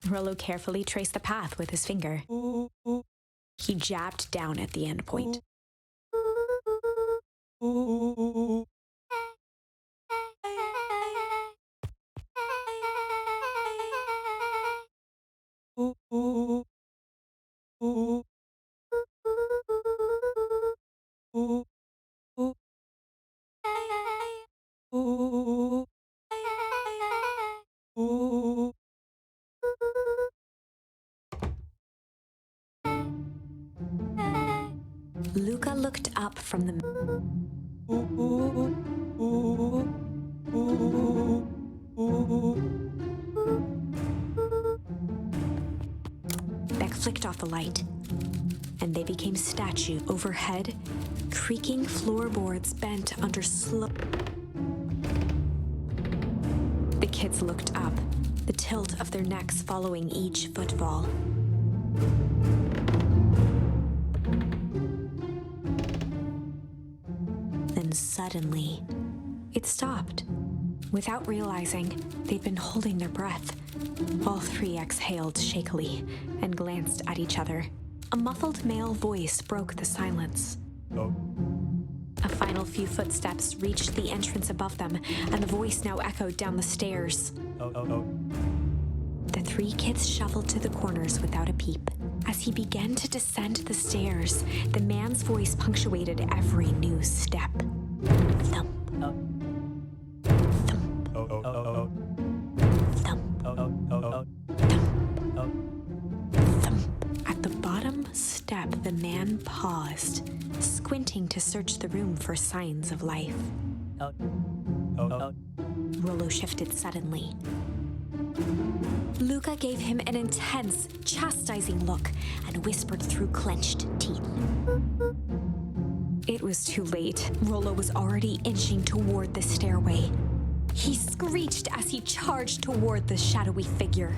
Rollo carefully traced the path with his finger. He jabbed down at the end point. Luca looked up from the... Beck flicked off the light, and they became statues overhead, creaking floorboards bent under slow... The kids looked up, the tilt of their necks following each footfall. Then suddenly, it stopped. Without realizing, they'd been holding their breath. All three exhaled shakily and glanced at each other. A muffled male voice broke the silence. Oh. A final few footsteps reached the entrance above them, and the voice now echoed down the stairs. Oh. The three kids shuffled to the corners without a peep. As he began to descend the stairs, the man's voice punctuated every new step. Thump. Thump. Oh. Thump. Oh. Thump. Thump. At the bottom step, the man man paused, squinting to search the room for signs of life. Rollo shifted suddenly. Luca gave him an intense, chastising look and whispered through clenched teeth. It was too late. Rollo was already inching toward the stairway. He screeched as he charged toward the shadowy figure.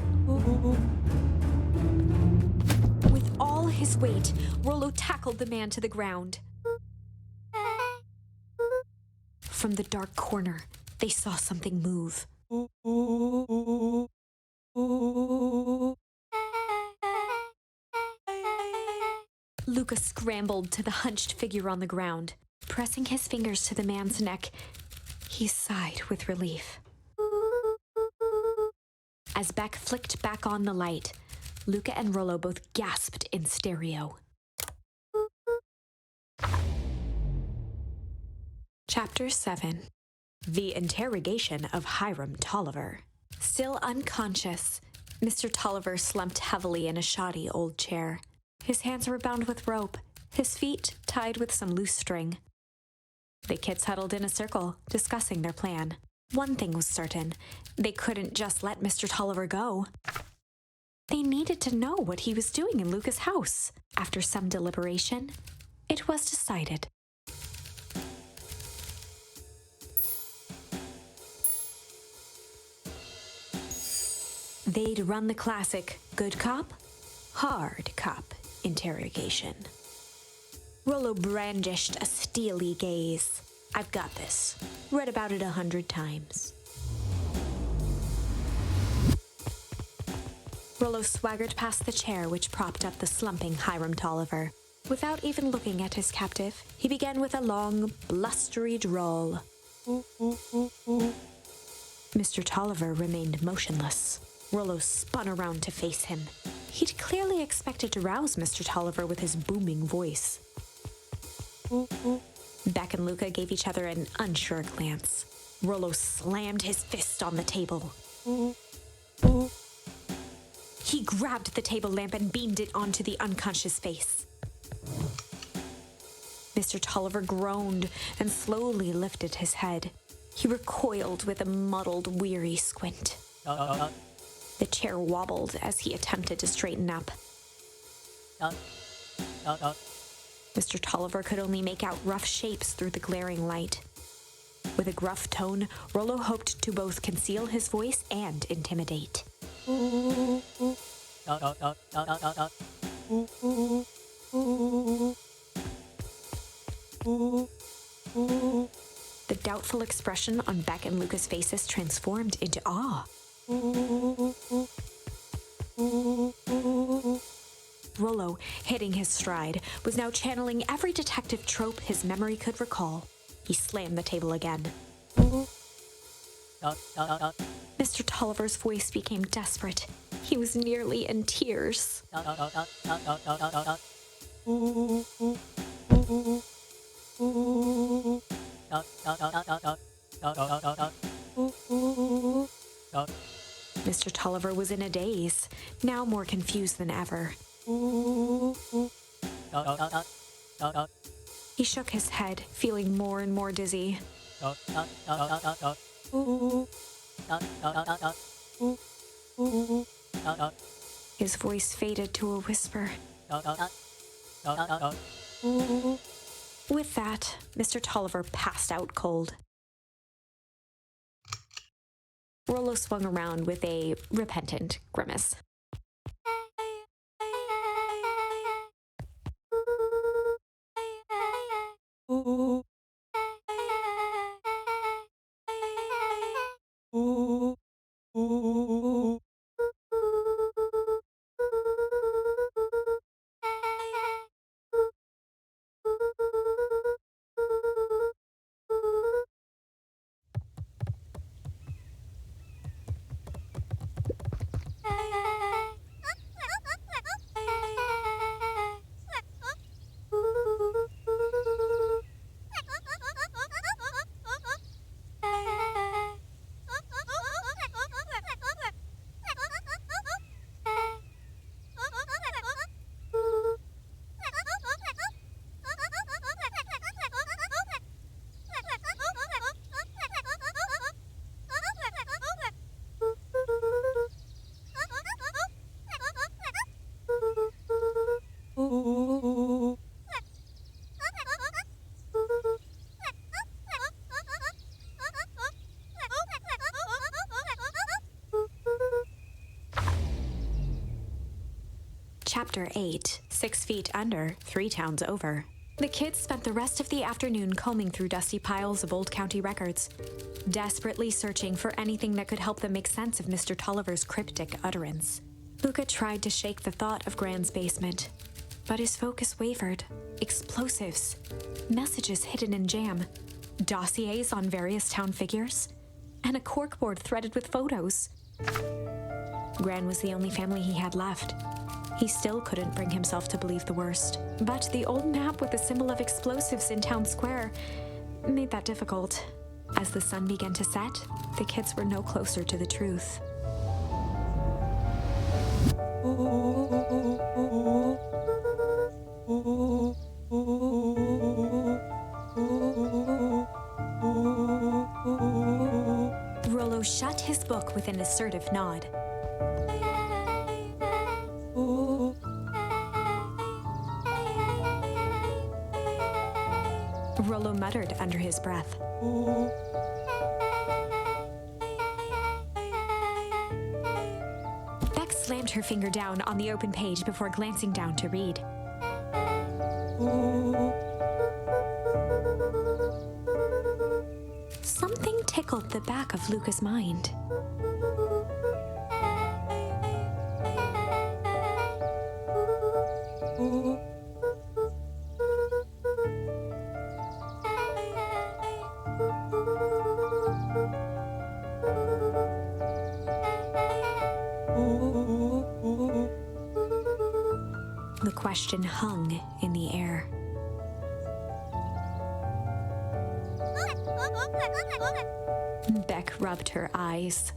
With all his weight, Rollo tackled the man to the ground. From the dark corner, they saw something move. Luca scrambled to the hunched figure on the ground. Pressing his fingers to the man's neck, he sighed with relief. As Beck flicked back on the light, Luca and Rollo both gasped in stereo. Chapter 7. The Interrogation of Hiram Tolliver. Still unconscious, Mr. Tolliver slumped heavily in a shoddy old chair. His hands were bound with rope, his feet tied with some loose string. The kids huddled in a circle, discussing their plan. One thing was certain, they couldn't just let Mr. Tolliver go. They needed to know what he was doing in Luca's house. After some deliberation, it was decided. They'd run the classic good cop, hard cop interrogation. Rollo brandished a steely gaze. I've got this. Read about it 100 times. Rollo swaggered past the chair which propped up the slumping Hiram Tolliver. Without even looking at his captive, he began with a long, blustery drawl. Mr. Tolliver remained motionless. Rollo spun around to face him. He'd clearly expected to rouse Mr. Tolliver with his booming voice. Beck and Luca gave each other an unsure glance. Rollo slammed his fist on the table. He grabbed the table lamp and beamed it onto the unconscious face. Mr. Tolliver groaned and slowly lifted his head. He recoiled with a muddled, weary squint. The chair wobbled as he attempted to straighten up. Mr. Tolliver could only make out rough shapes through the glaring light. With a gruff tone, Rollo hoped to both conceal his voice and intimidate. The doubtful expression on Beck and Luca's faces transformed into awe. Rollo, hitting his stride, was now channeling every detective trope his memory could recall. He slammed the table again. Mr. Tolliver's voice became desperate. He was nearly in tears. Mr. Tolliver was in a daze, now more confused than ever. He shook his head, feeling more and more dizzy. His voice faded to a whisper. With that, Mr. Tolliver passed out cold. Rollo swung around with a repentant grimace. Chapter 8, 6 Feet Under, 3 Towns Over. The kids spent the rest of the afternoon combing through dusty piles of old county records, desperately searching for anything that could help them make sense of Mr. Tolliver's cryptic utterance. Luca tried to shake the thought of Gran's basement, but his focus wavered. Explosives, messages hidden in jam, dossiers on various town figures, and a corkboard threaded with photos. Gran was the only family he had left. He still couldn't bring himself to believe the worst. But the old map with the symbol of explosives in town square made that difficult. As the sun began to set, the kids were no closer to the truth. Rollo shut his book with an assertive nod. Rollo muttered under his breath. Beck slammed her finger down on the open page before glancing down to read. Something tickled the back of Luca's mind. The question hung in the air. Beck rubbed her eyes.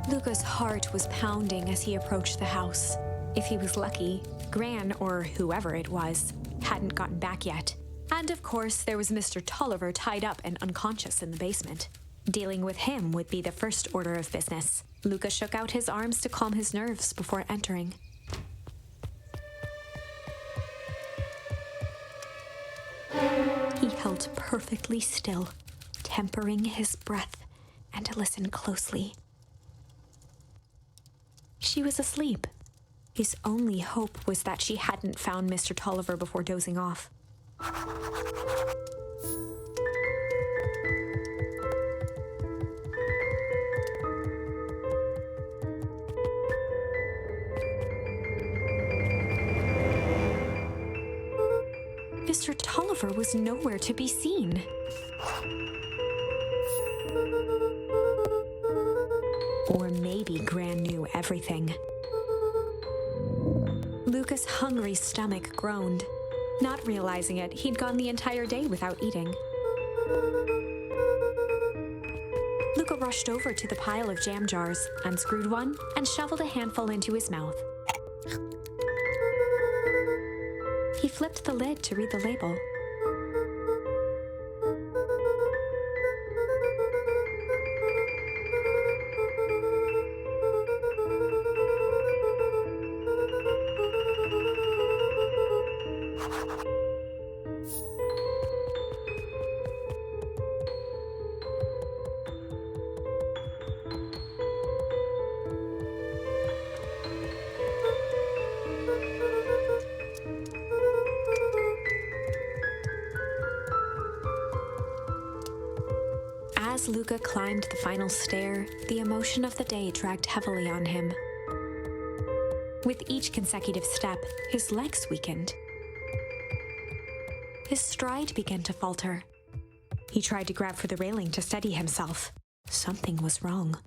Luca's heart was pounding as he approached the house. If he was lucky, Gran, or whoever it was, hadn't gotten back yet. And of course, there was Mr. Tolliver tied up and unconscious in the basement. Dealing with him would be the first order of business. Luca shook out his arms to calm his nerves before entering. He held perfectly still, tempering his breath, and to listen closely. She was asleep. His only hope was that she hadn't found Mr. Tolliver before dozing off. Mr. Tolliver was nowhere to be seen. Or maybe Gran knew everything. Luca's hungry stomach groaned. Not realizing it, he'd gone the entire day without eating. Luca rushed over to the pile of jam jars, unscrewed one, and shoveled a handful into his mouth. He flipped the lid to read the label. As Luca climbed the final stair, the emotion of the day dragged heavily on him. With each consecutive step, his legs weakened. His stride began to falter. He tried to grab for the railing to steady himself. Something was wrong.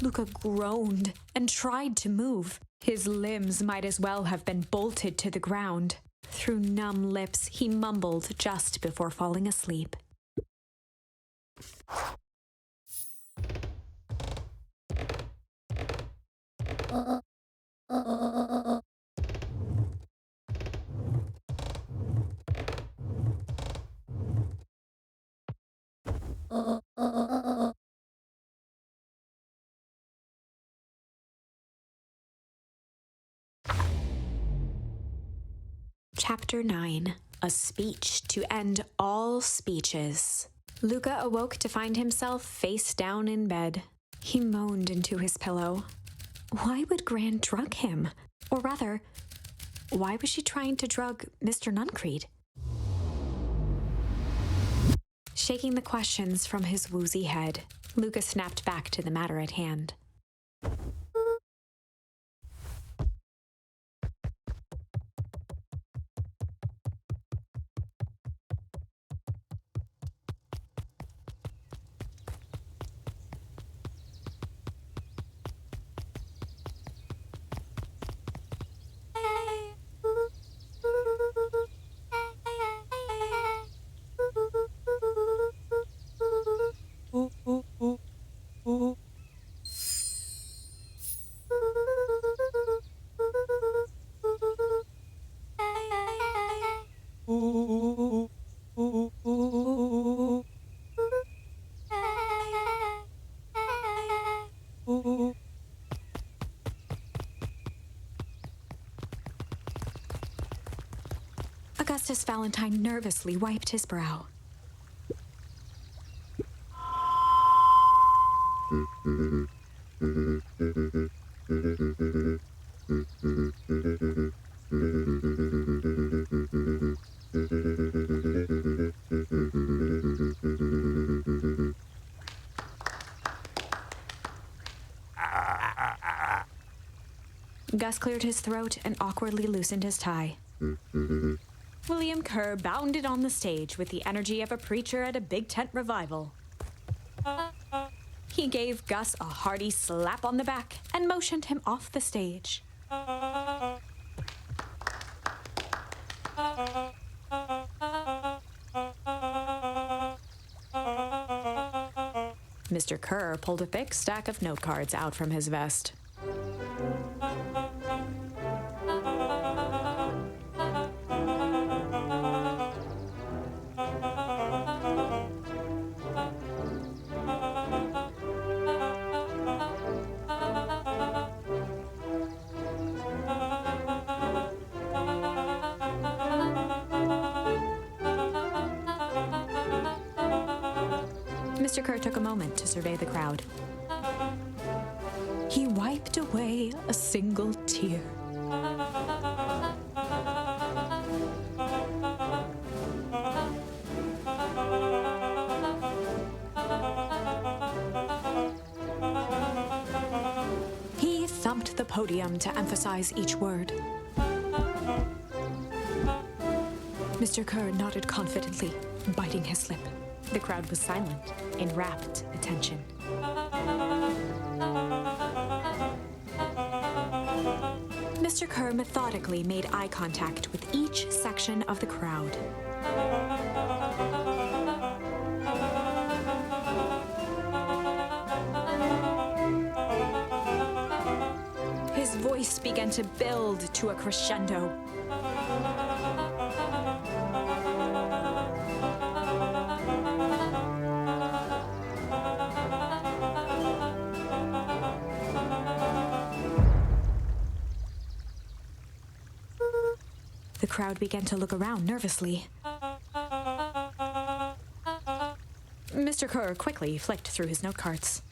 Luca groaned and tried to move. His limbs might as well have been bolted to the ground. Through numb lips, he mumbled just before falling asleep. Chapter 9. A speech to end all speeches. Luca awoke to find himself face down in bed. He moaned into his pillow. Why would Gran drug him? Or rather, why was she trying to drug Mr. Nuncreed? Shaking the questions from his woozy head, Luca snapped back to the matter at hand. Augustus Valentine nervously wiped his brow. Gus cleared his throat and awkwardly loosened his tie. William Kerr bounded on the stage with the energy of a preacher at a big tent revival. He gave Gus a hearty slap on the back and motioned him off the stage. Mr. Kerr pulled a thick stack of note cards out from his vest. Mr. Kerr took a moment to survey the crowd. He wiped away a single tear. He thumped the podium to emphasize each word. Mr. Kerr nodded confidently, biting his lip. The crowd was silent, in rapt attention. Mr. Kerr methodically made eye contact with each section of the crowd. His voice began to build to a crescendo. The crowd began to look around nervously. Mr. Kerr quickly flicked through his note cards.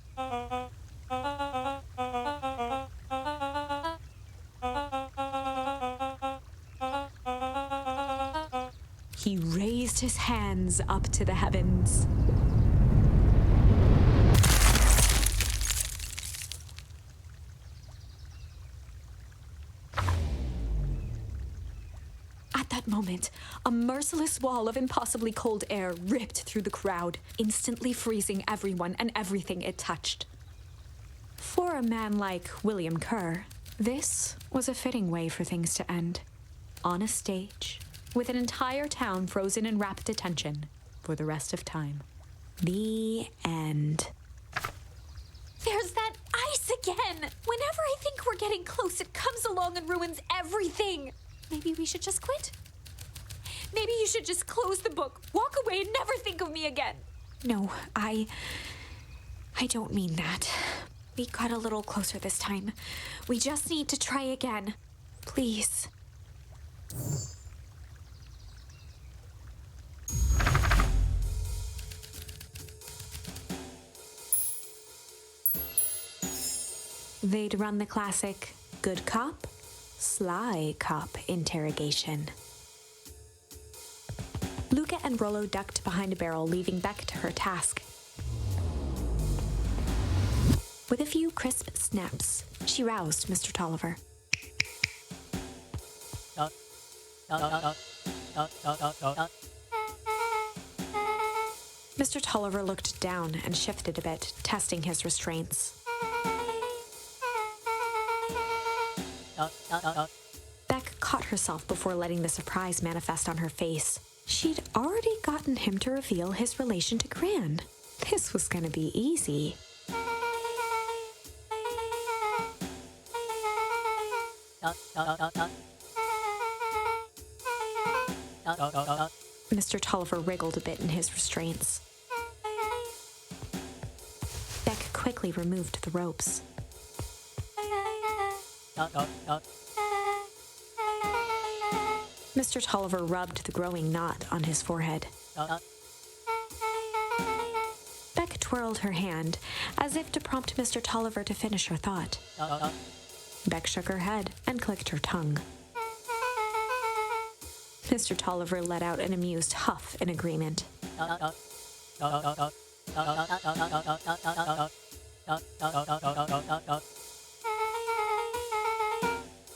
He raised his hands up to the heavens. At that moment, a merciless wall of impossibly cold air ripped through the crowd, instantly freezing everyone and everything it touched. For a man like William Kerr, this was a fitting way for things to end. On a stage, with an entire town frozen in rapt attention for the rest of time. The end. There's that ice again! Whenever I think we're getting close, it comes along and ruins everything! Maybe we should just quit? Maybe you should just close the book, walk away, and never think of me again. No, I don't mean that. We got a little closer this time. We just need to try again. Please. They'd run the classic good cop, sly cop interrogation. Luca and Rollo ducked behind a barrel, leaving Beck to her task. With a few crisp snaps, she roused Mr. Tolliver. Mr. Tolliver looked down and shifted a bit, testing his restraints. Beck caught herself before letting the surprise manifest on her face. She'd already gotten him to reveal his relation to Gran. This was going to be easy. Mr. Tolliver wriggled a bit in his restraints. Beck quickly removed the ropes. Mr. Tolliver rubbed the growing knot on his forehead. Beck twirled her hand, as if to prompt Mr. Tolliver to finish her thought. Beck shook her head and clicked her tongue. Mr. Tolliver let out an amused huff in agreement.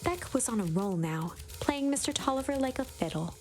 Beck was on a roll now, playing Mr. Tolliver like a fiddle.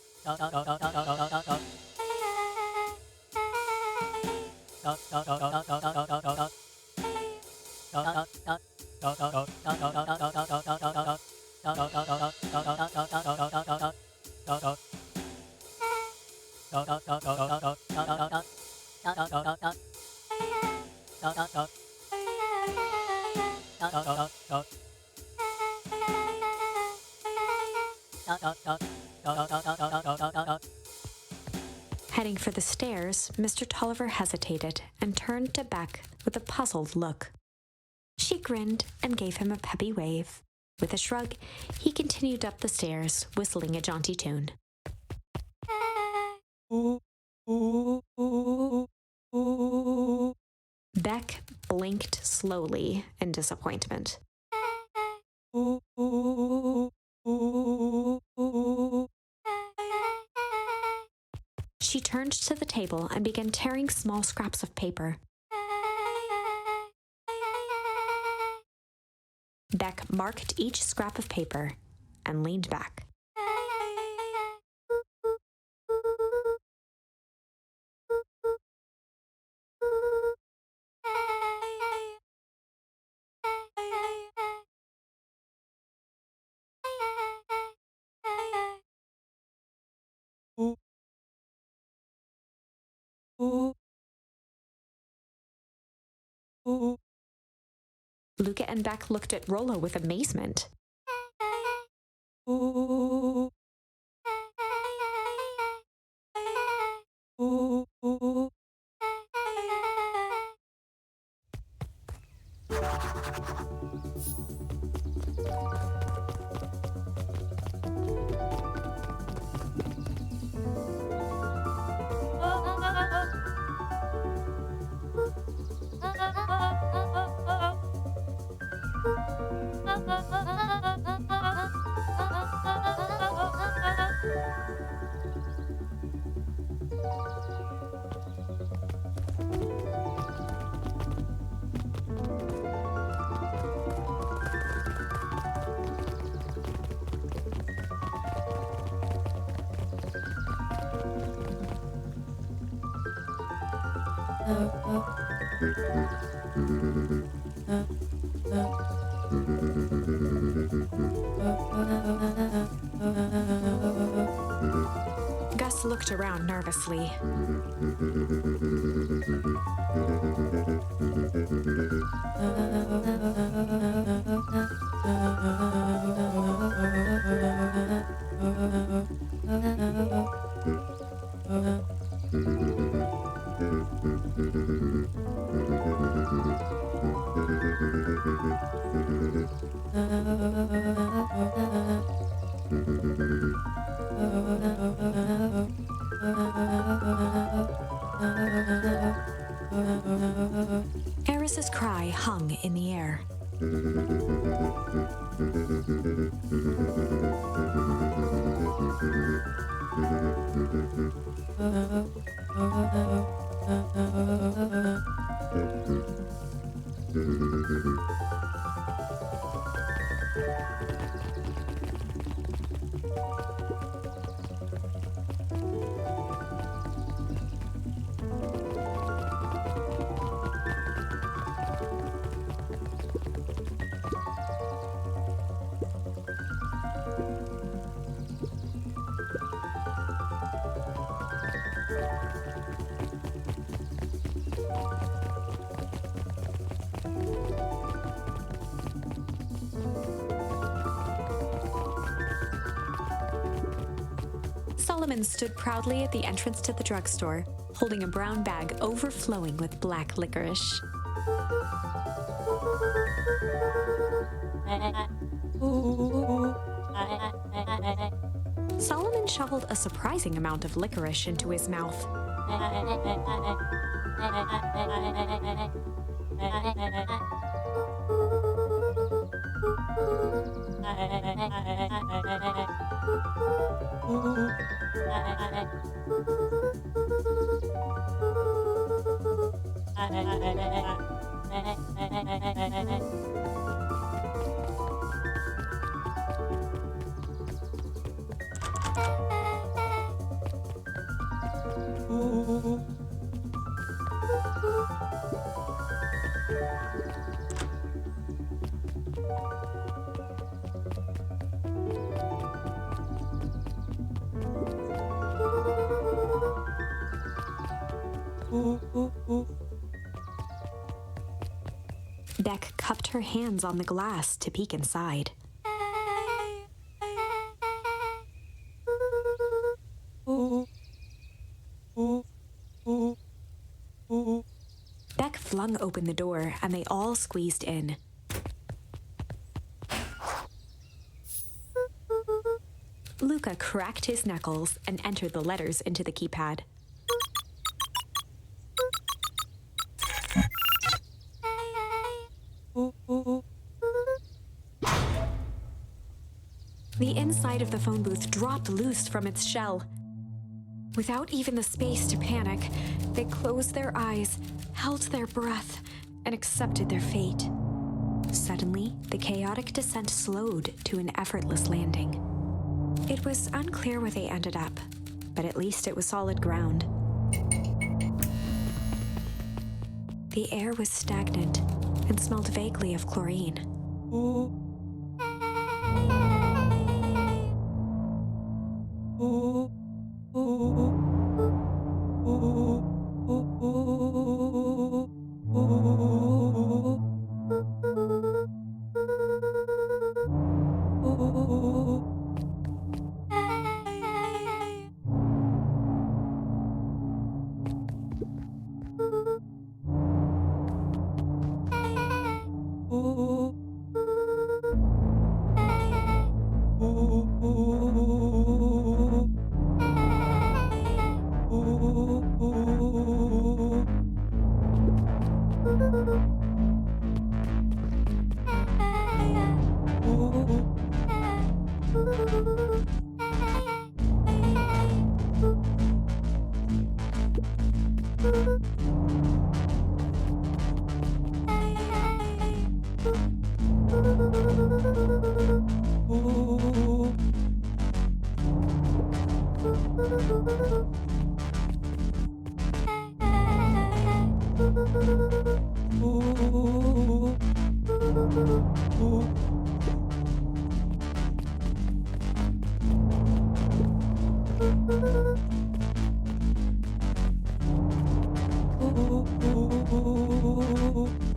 Heading for the stairs, Mr. Tolliver hesitated and turned to Beck with a puzzled look. She grinned and gave him a peppy wave. With a shrug, he continued up the stairs, whistling a jaunty tune. Beck blinked slowly in disappointment. She turned to the table and began tearing small scraps of paper. Beck marked each scrap of paper and leaned back. Luca and Beck looked at Rollo with amazement. Gus looked around nervously. Eris's cry hung in the air. Solomon stood proudly at the entrance to the drugstore, holding a brown bag overflowing with black licorice. Solomon shoveled a surprising amount of licorice into his mouth. Beck cupped her hands on the glass to peek inside. Beck flung open the door, and they all squeezed in. Luca cracked his knuckles and entered the letters into the keypad. The inside of the phone booth dropped loose from its shell. Without even the space to panic, they closed their eyes, held their breath, and accepted their fate. Suddenly, the chaotic descent slowed to an effortless landing. It was unclear where they ended up, but at least it was solid ground. The air was stagnant and smelled vaguely of chlorine.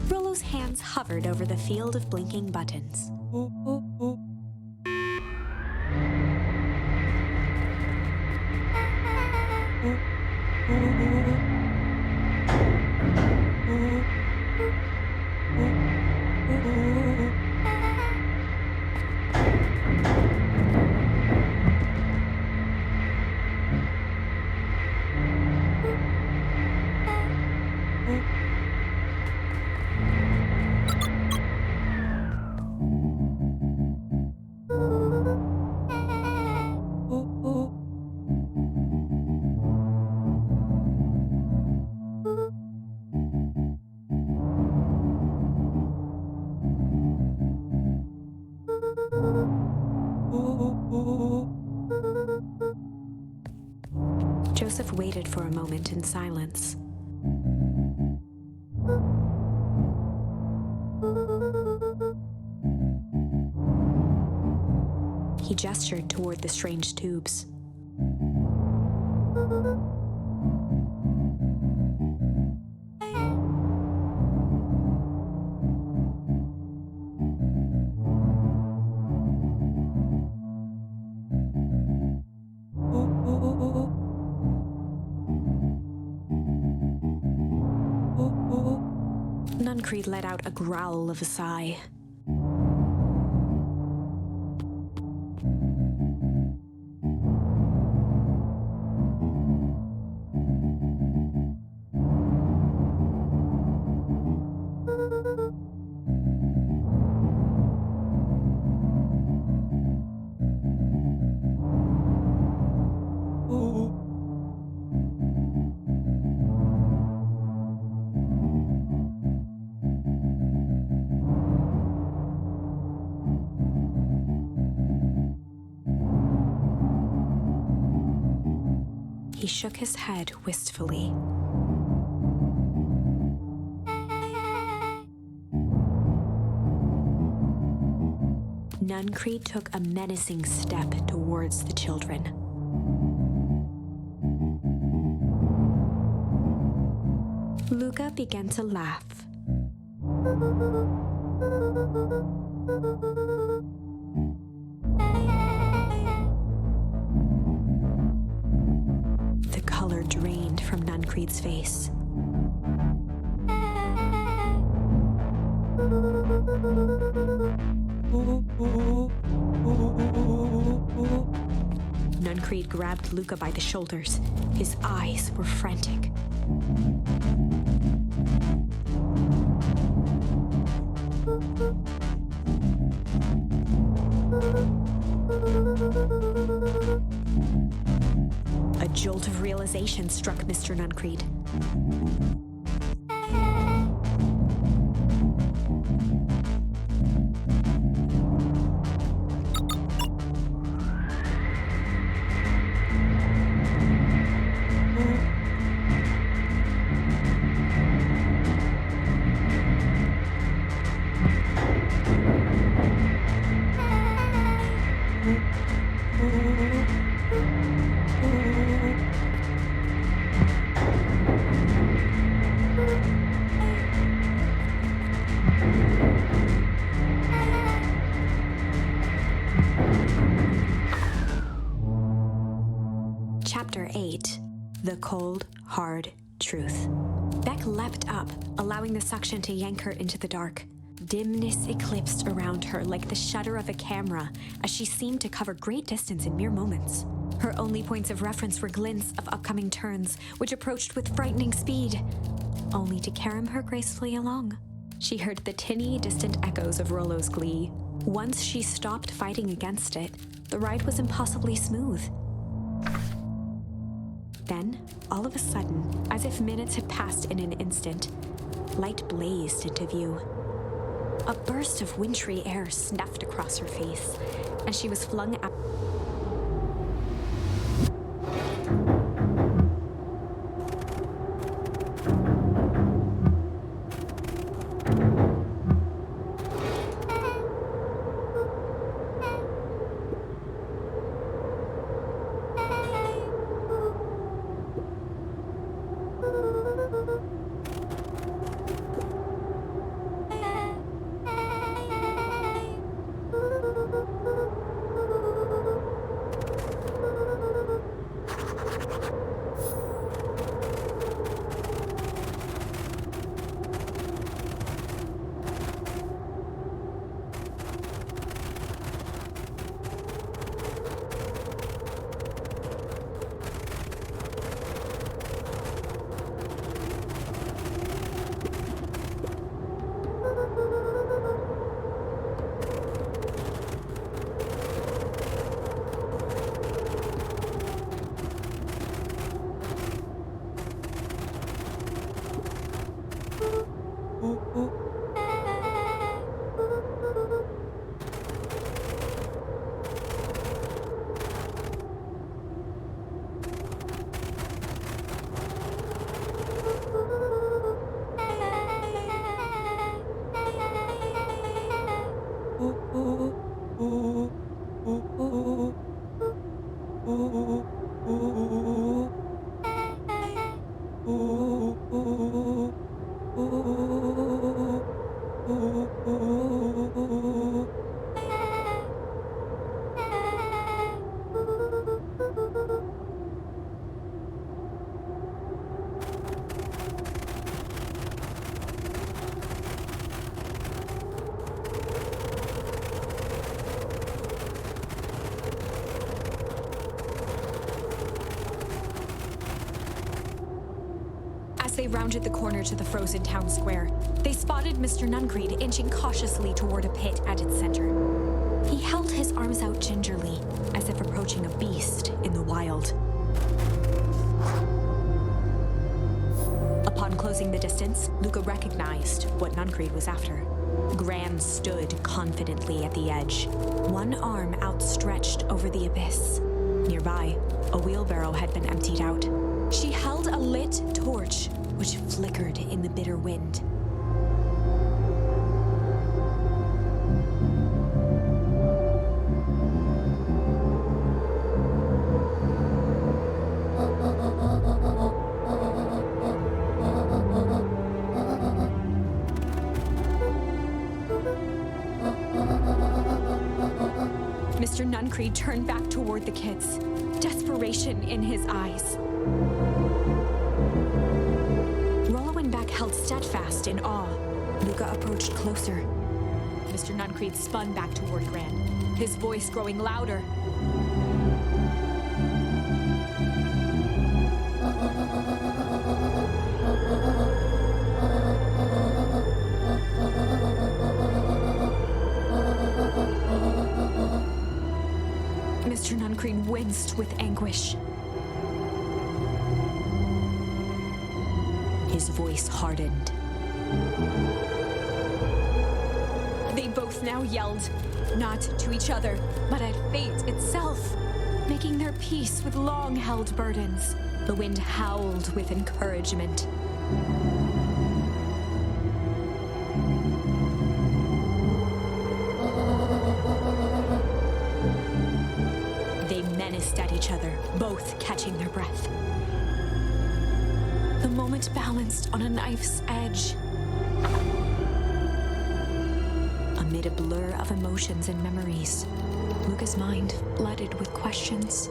Rollo's hands hovered over the field of blinking buttons. Joseph waited for a moment in silence. He gestured toward the strange tubes. Nuncreed let out a growl of a sigh. He shook his head wistfully. Nuncreed took a menacing step towards the children. Luca began to laugh. The color drained from Nuncreed's face. Nuncreed grabbed Luca by the shoulders. His eyes were frantic. A jolt of realization struck Mr. Nuncreed. Chapter 8. The Cold, Hard Truth. Beck leapt up, allowing the suction to yank her into the dark. Dimness eclipsed around her like the shutter of a camera as she seemed to cover great distance in mere moments. Her only points of reference were glints of upcoming turns, which approached with frightening speed, only to carom her gracefully along. She heard the tinny, distant echoes of Rollo's glee. Once she stopped fighting against it, the ride was impossibly smooth. Then, all of a sudden, as if minutes had passed in an instant, light blazed into view. A burst of wintry air snuffed across her face, and she was flung out. As they rounded the corner to the frozen town square, they spotted Mr. Nuncreed inching cautiously toward a pit at its center. He held his arms out gingerly, as if approaching a beast in the wild. Upon closing the distance, Luca recognized what Nuncreed was after. Gran stood confidently at the edge, one arm outstretched over the abyss. Nearby, a wheelbarrow had been emptied out. She held a lit torch, which flickered in the bitter wind. Mr. Nuncreed turned back toward the kids, desperation in his eyes. Rollo and Beck held steadfast in awe. Luca approached closer. Mr. Nuncreed spun back toward Gran, his voice growing louder. Mr. Nuncreed winced with anguish. His voice hardened. They both now yelled, not to each other, but at fate itself, making their peace with long-held burdens. The wind howled with encouragement. They menaced at each other, both catching their breath. The moment balanced on a knife's edge. Amid a blur of emotions and memories, Luca's mind flooded with questions.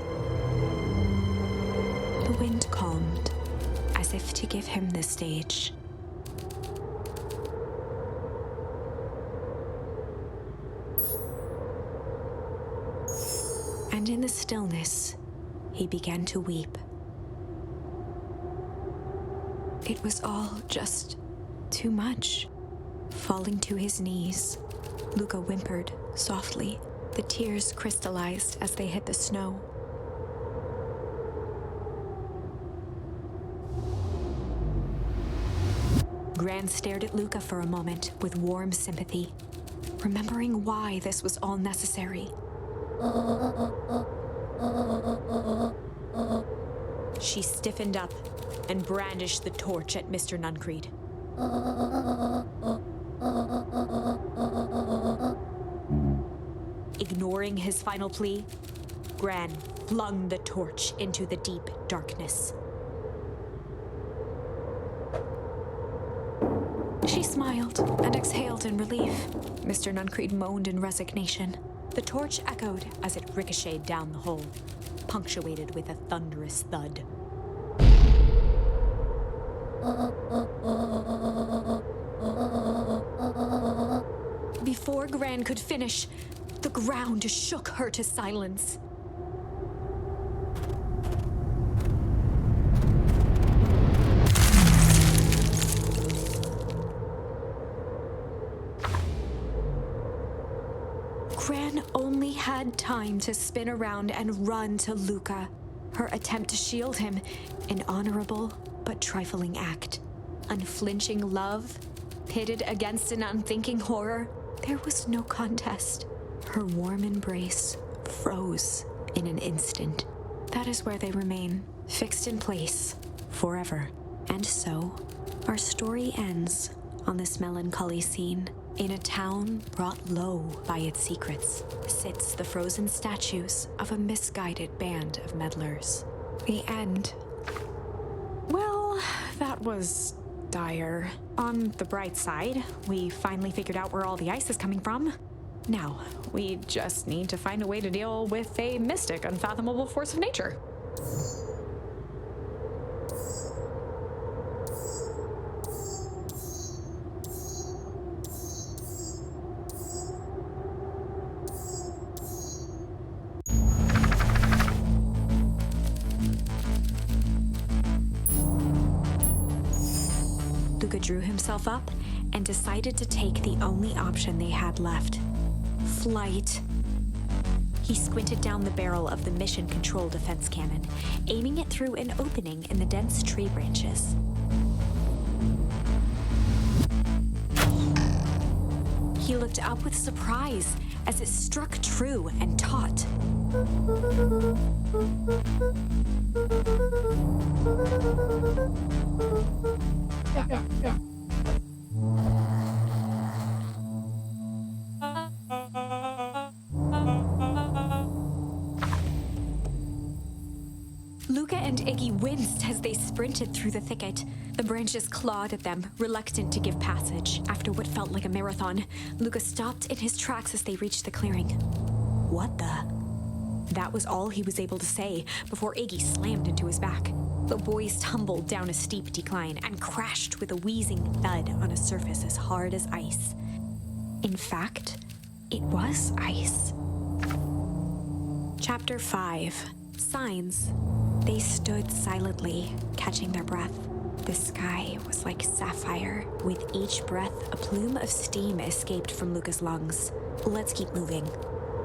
The wind calmed, as if to give him the stage. And in the stillness, he began to weep. It was all just too much. Falling to his knees, Luca whimpered softly. The tears crystallized as they hit the snow. Gran stared at Luca for a moment with warm sympathy, remembering why this was all necessary. She stiffened up and brandished the torch at Mr. Nuncreed. Ignoring his final plea, Gran flung the torch into the deep darkness. She smiled and exhaled in relief. Mr. Nuncreed moaned in resignation. The torch echoed as it ricocheted down the hole, punctuated with a thunderous thud. Before Gran could finish, the ground shook her to silence. Gran only had time to spin around and run to Luca. Her attempt to shield him, an honorable but trifling act. Unflinching love, pitted against an unthinking horror, there was no contest. Her warm embrace froze in an instant. That is where they remain, fixed in place, forever. And so, our story ends on this melancholy scene. In a town brought low by its secrets sits the frozen statues of a misguided band of meddlers. The end. Well, that was dire. On the bright side, we finally figured out where all the ice is coming from. Now, we just need to find a way to deal with a mystic, unfathomable force of nature. Luca drew himself up and decided to take the only option they had left: flight. He squinted down the barrel of the mission control defense cannon, aiming it through an opening in the dense tree branches. He looked up with surprise as it struck true and taut. Luca and Iggy winced as they sprinted through the thicket. The branches clawed at them, reluctant to give passage. After what felt like a marathon, Luca stopped in his tracks as they reached the clearing. What the? That was all he was able to say before Iggy slammed into his back. The boys tumbled down a steep decline and crashed with a wheezing thud on a surface as hard as ice. In fact, it was ice. Chapter 5. Signs. They stood silently, catching their breath. The sky was like sapphire. With each breath, a plume of steam escaped from Luca's lungs. Let's keep moving.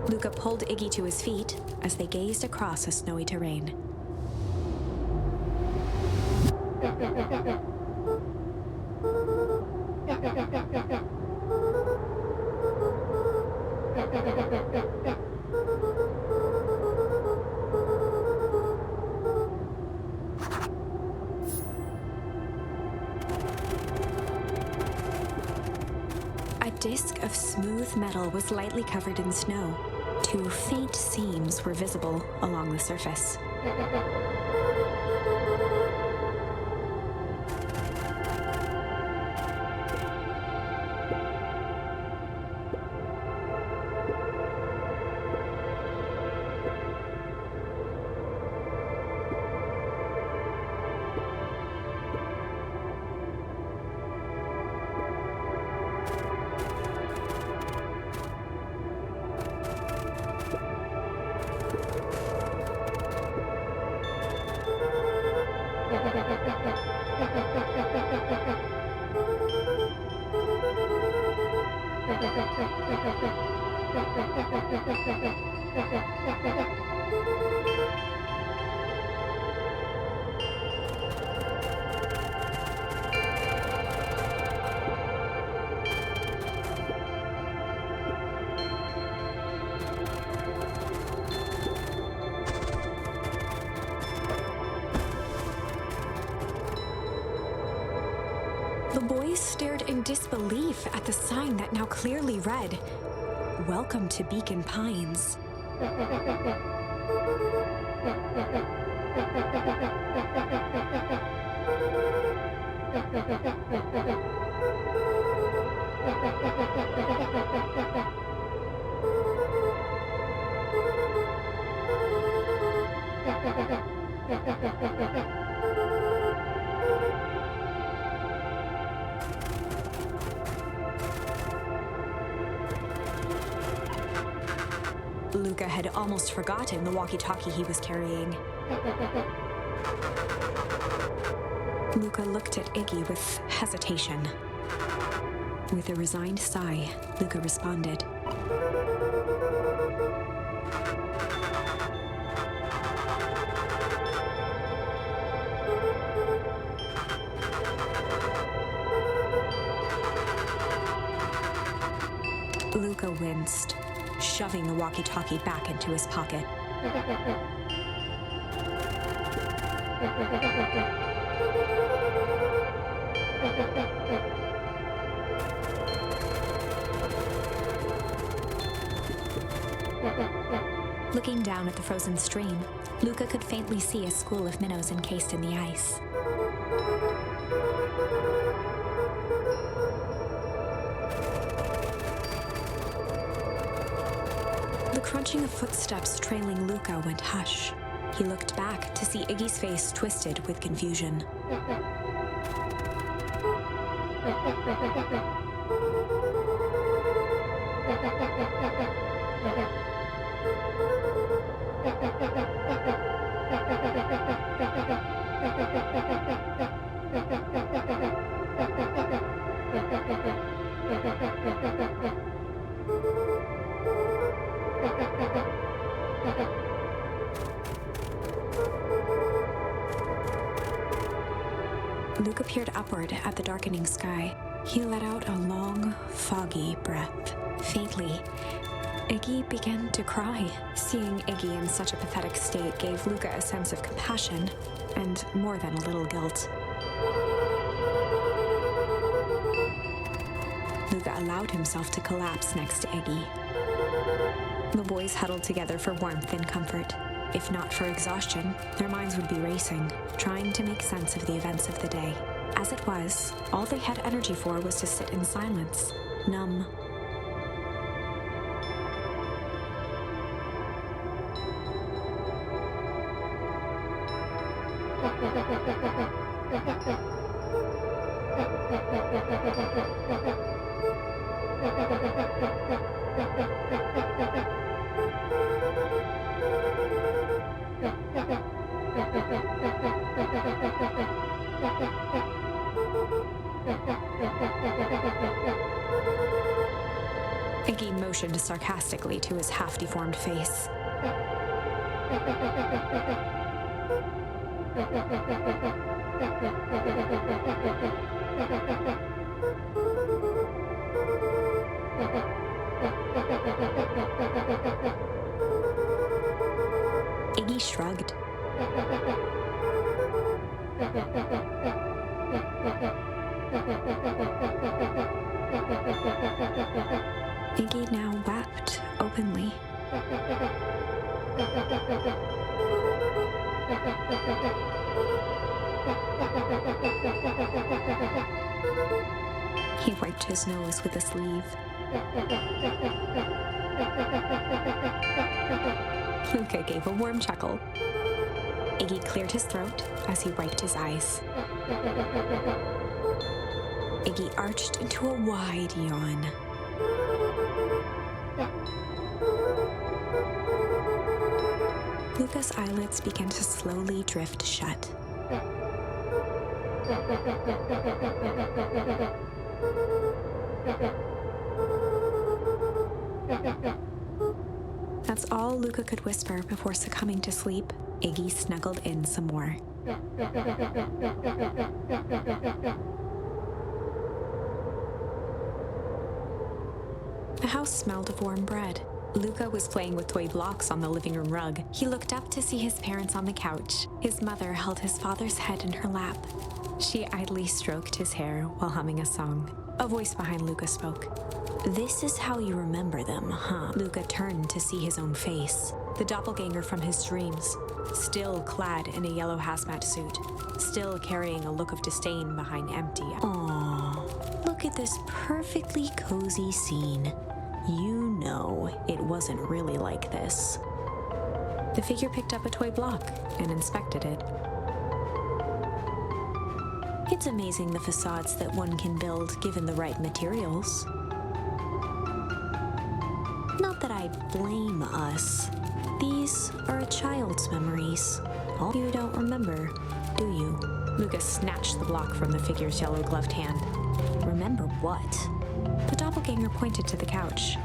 Luca pulled Iggy to his feet as they gazed across a snowy terrain. A disc of smooth metal was lightly covered in snow. Two faint seams were visible along the surface. The boys stared in disbelief at the sign that now clearly read, "Welcome to Beacon Pines." Luca had almost forgotten the walkie-talkie he was carrying. Luca looked at Iggy with hesitation. With a resigned sigh, Luca responded. Luca winced, shoving the walkie-talkie back into his pocket. Looking down at the frozen stream, Luca could faintly see a school of minnows encased in the ice. The crunching of footsteps trailing Luca went hush. He looked back to see Iggy's face twisted with confusion. Luca peered upward at the darkening sky. He let out a long, foggy breath. Faintly, Iggy began to cry. Seeing Iggy in such a pathetic state gave Luca a sense of compassion, and more than a little guilt. Luca allowed himself to collapse next to Iggy. The boys huddled together for warmth and comfort. If not for exhaustion, their minds would be racing, trying to make sense of the events of the day. As it was, all they had energy for was to sit in silence, numb. Iggy motioned sarcastically to his half-deformed face. Iggy shrugged. Iggy now wept openly. He wiped his nose with a sleeve. Luca gave a warm chuckle. Iggy cleared his throat as he wiped his eyes. Iggy arched into a wide yawn. Luca's eyelids began to slowly drift shut. That's all Luca could whisper before succumbing to sleep. Iggy snuggled in some more. The house smelled of warm bread. Luca was playing with toy blocks on the living room rug. He looked up to see his parents on the couch. His mother held his father's head in her lap. She idly stroked his hair while humming a song. A voice behind Luca spoke. "This is how you remember them, huh?" Luca turned to see his own face. The doppelganger from his dreams, still clad in a yellow hazmat suit, still carrying a look of disdain behind empty eyes. Aww, look at this perfectly cozy scene. You know it wasn't really like this. The figure picked up a toy block and inspected it. It's amazing the facades that one can build given the right materials. Not that I blame us. These are a child's memories. All you don't remember, do you? Lucas snatched the block from the figure's yellow-gloved hand. Remember what? The doppelganger pointed to the couch.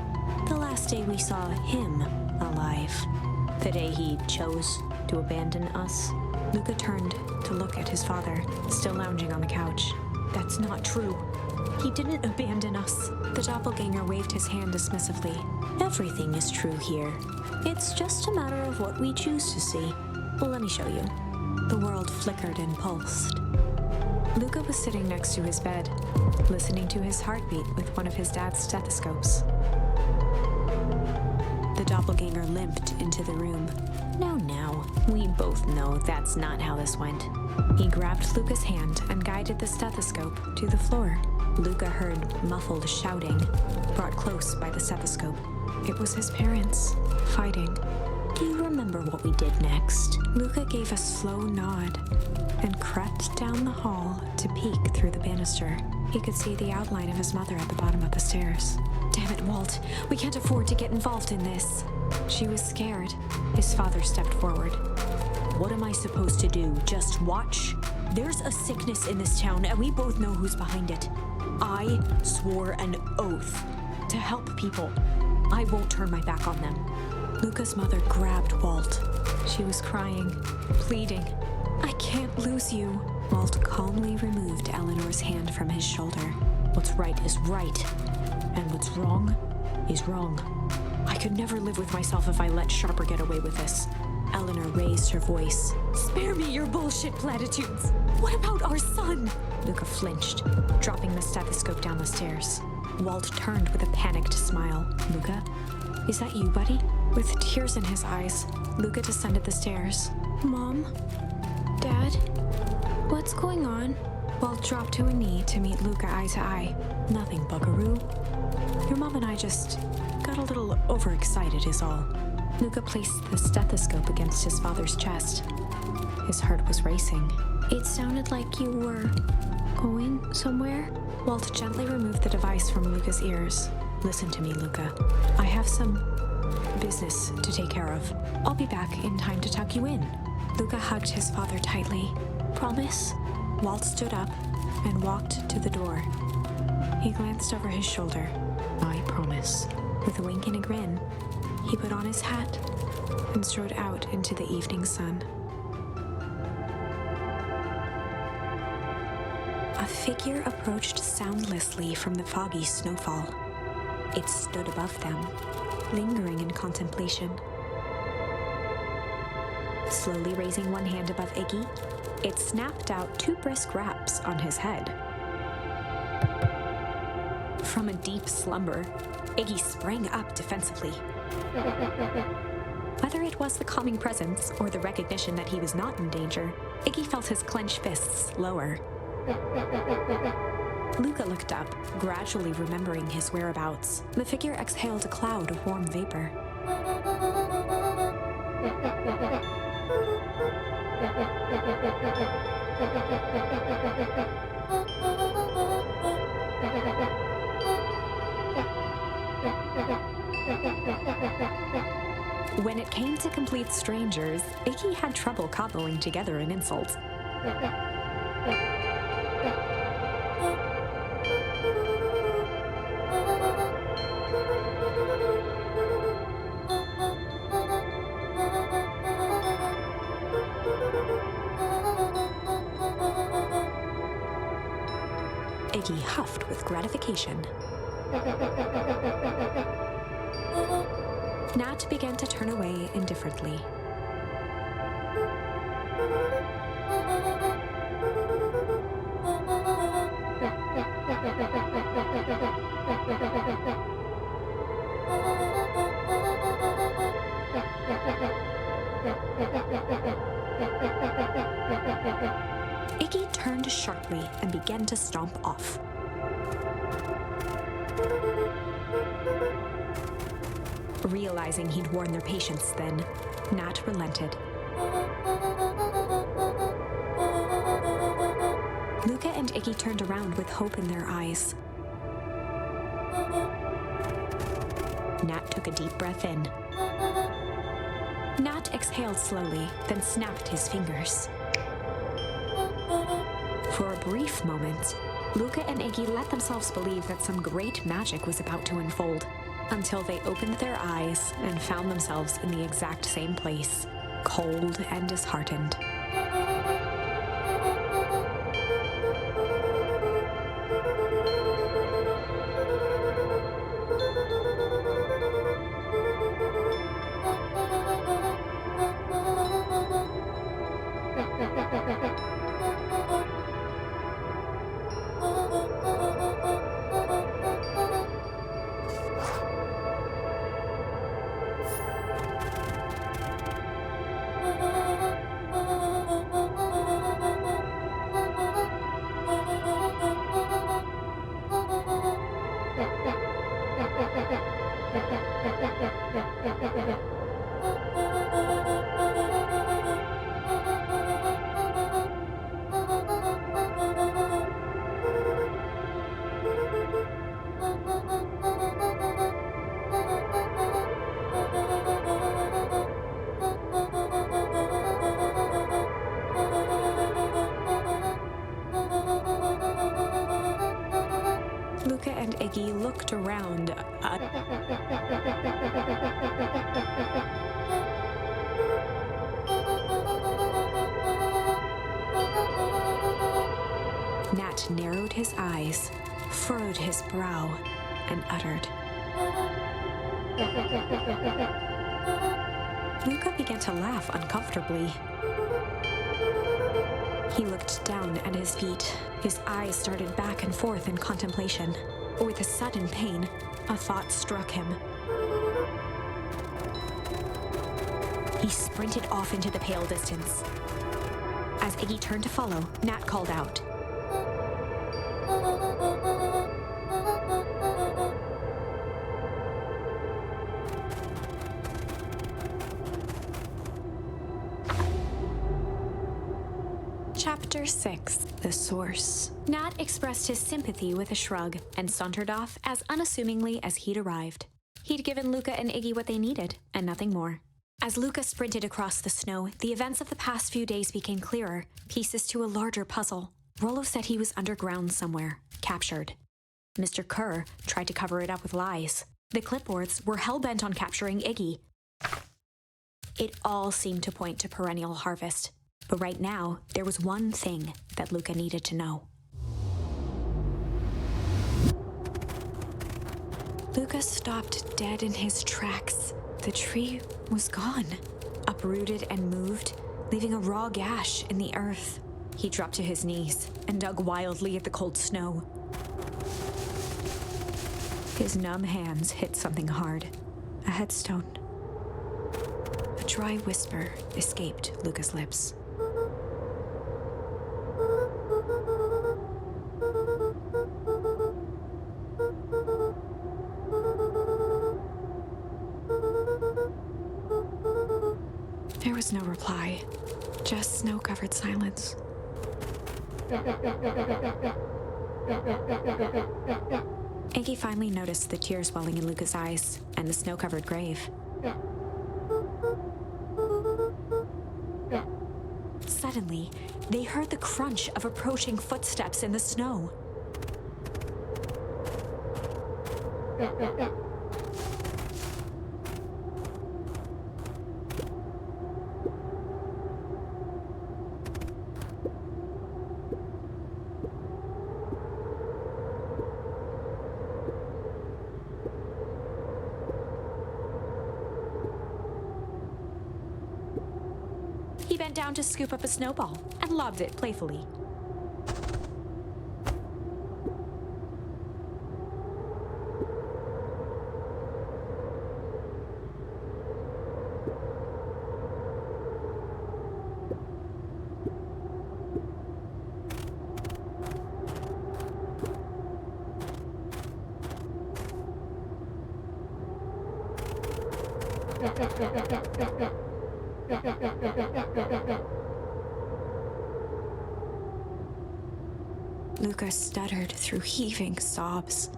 The last day we saw him alive. The day he chose to abandon us. Luca turned to look at his father, still lounging on the couch. That's not true. He didn't abandon us. The doppelganger waved his hand dismissively. Everything is true here. It's just a matter of what we choose to see. Well, let me show you. The world flickered and pulsed. Luca was sitting next to his bed, listening to his heartbeat with one of his dad's stethoscopes. The doppelganger limped into the room. No, we both know that's not how this went. He grabbed Luca's hand and guided the stethoscope to the floor. Luca heard muffled shouting, brought close by the stethoscope. It was his parents, fighting. Do you remember what we did next? Luca gave a slow nod and crept down the hall to peek through the banister. He could see the outline of his mother at the bottom of the stairs. Damn it, Walt. We can't afford to get involved in this. She was scared. His father stepped forward. What am I supposed to do? Just watch? There's a sickness in this town, and we both know who's behind it. I swore an oath to help people. I won't turn my back on them. Luca's mother grabbed Walt. She was crying, pleading. I can't lose you. Walt calmly removed Eleanor's hand from his shoulder. What's right is right, and what's wrong is wrong. I could never live with myself if I let Sharper get away with this. Eleanor raised her voice. Spare me your bullshit platitudes. What about our son? Luca flinched, dropping the stethoscope down the stairs. Walt turned with a panicked smile. Luca, is that you, buddy? With tears in his eyes, Luca descended the stairs. Mom? Dad? What's going on? Walt dropped to a knee to meet Luca eye to eye. Nothing, buckaroo. Your mom and I just got a little overexcited is all. Luca placed the stethoscope against his father's chest. His heart was racing. It sounded like you were going somewhere? Walt gently removed the device from Luca's ears. Listen to me, Luca. I have some business to take care of. I'll be back in time to tuck you in. Luca hugged his father tightly. Promise? Walt stood up and walked to the door. He glanced over his shoulder. I promise. With a wink and a grin, he put on his hat and strode out into the evening sun. A figure approached soundlessly from the foggy snowfall. It stood above them, lingering in contemplation. Slowly raising one hand above Iggy, it snapped out 2 brisk raps on his head. From a deep slumber, Iggy sprang up defensively. Whether it was the calming presence or the recognition that he was not in danger, Iggy felt his clenched fists lower. Luca looked up, gradually remembering his whereabouts. The figure exhaled a cloud of warm vapor. When it came to complete strangers, Iggy had trouble cobbling together an insult. Iggy huffed with gratification. Nat began to turn away indifferently. Iggy turned sharply and began to stomp off. Realizing he'd worn their patience then, Nat relented. Luca and Iggy turned around with hope in their eyes. Nat took a deep breath in. Nat exhaled slowly, then snapped his fingers. For a brief moment, Luca and Iggy let themselves believe that some great magic was about to unfold, until they opened their eyes and found themselves in the exact same place, cold and disheartened. Iggy looked around, Nat narrowed his eyes, furrowed his brow, and uttered. Luca began to laugh uncomfortably. He looked down at his feet. His eyes started back and forth in contemplation. With a sudden pain, a thought struck him. He sprinted off into the pale distance. As Iggy turned to follow, Nat called out. Chapter 6, The Source. Nat expressed his sympathy with a shrug and sauntered off as unassumingly as he'd arrived. He'd given Luca and Iggy what they needed, and nothing more. As Luca sprinted across the snow, the events of the past few days became clearer, pieces to a larger puzzle. Rollo said he was underground somewhere, captured. Mr. Kerr tried to cover it up with lies. The clipboards were hell-bent on capturing Iggy. It all seemed to point to perennial harvest. But right now, there was one thing that Luca needed to know. Luca stopped dead in his tracks. The tree was gone, uprooted and moved, leaving a raw gash in the earth. He dropped to his knees and dug wildly at the cold snow. His numb hands hit something hard, a headstone. A dry whisper escaped Luca's lips. There was no reply, just snow-covered silence. Iggy finally noticed the tears welling in Luca's eyes and the snow-covered grave. Suddenly, they heard the crunch of approaching footsteps in the snow. He bent down to scoop up a snowball and lobbed it playfully. Luca stuttered through heaving sobs.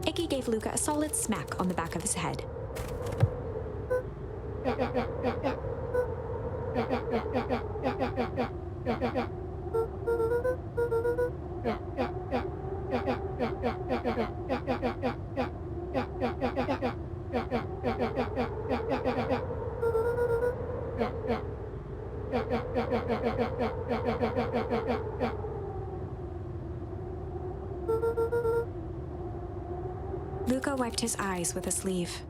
Iggy gave Luca a solid smack on the back of his head. Luca wiped his eyes with a sleeve.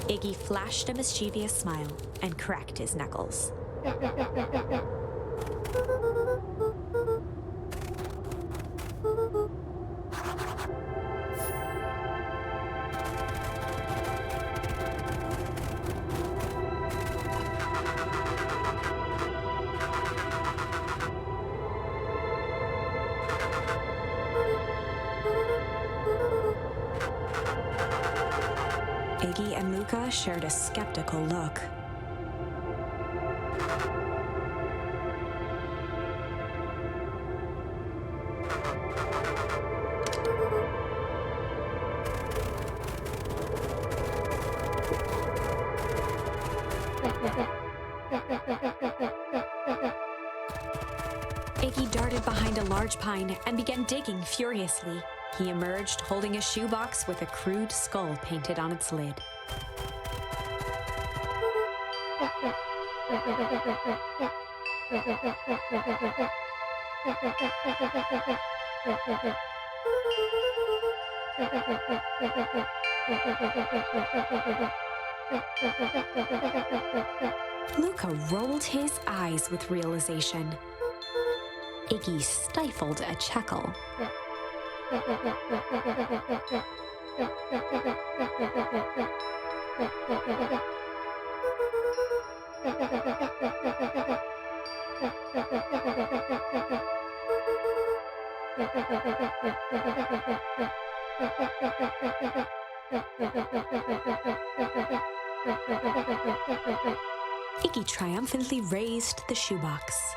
Iggy flashed a mischievous smile and cracked his knuckles. A Iggy and Luca shared a skeptical look. Iggy darted behind a large pine and began digging furiously. He emerged holding a shoebox with a crude skull painted on its lid. Luca rolled his eyes with realization. Iggy stifled a chuckle. Iggy triumphantly raised the shoebox.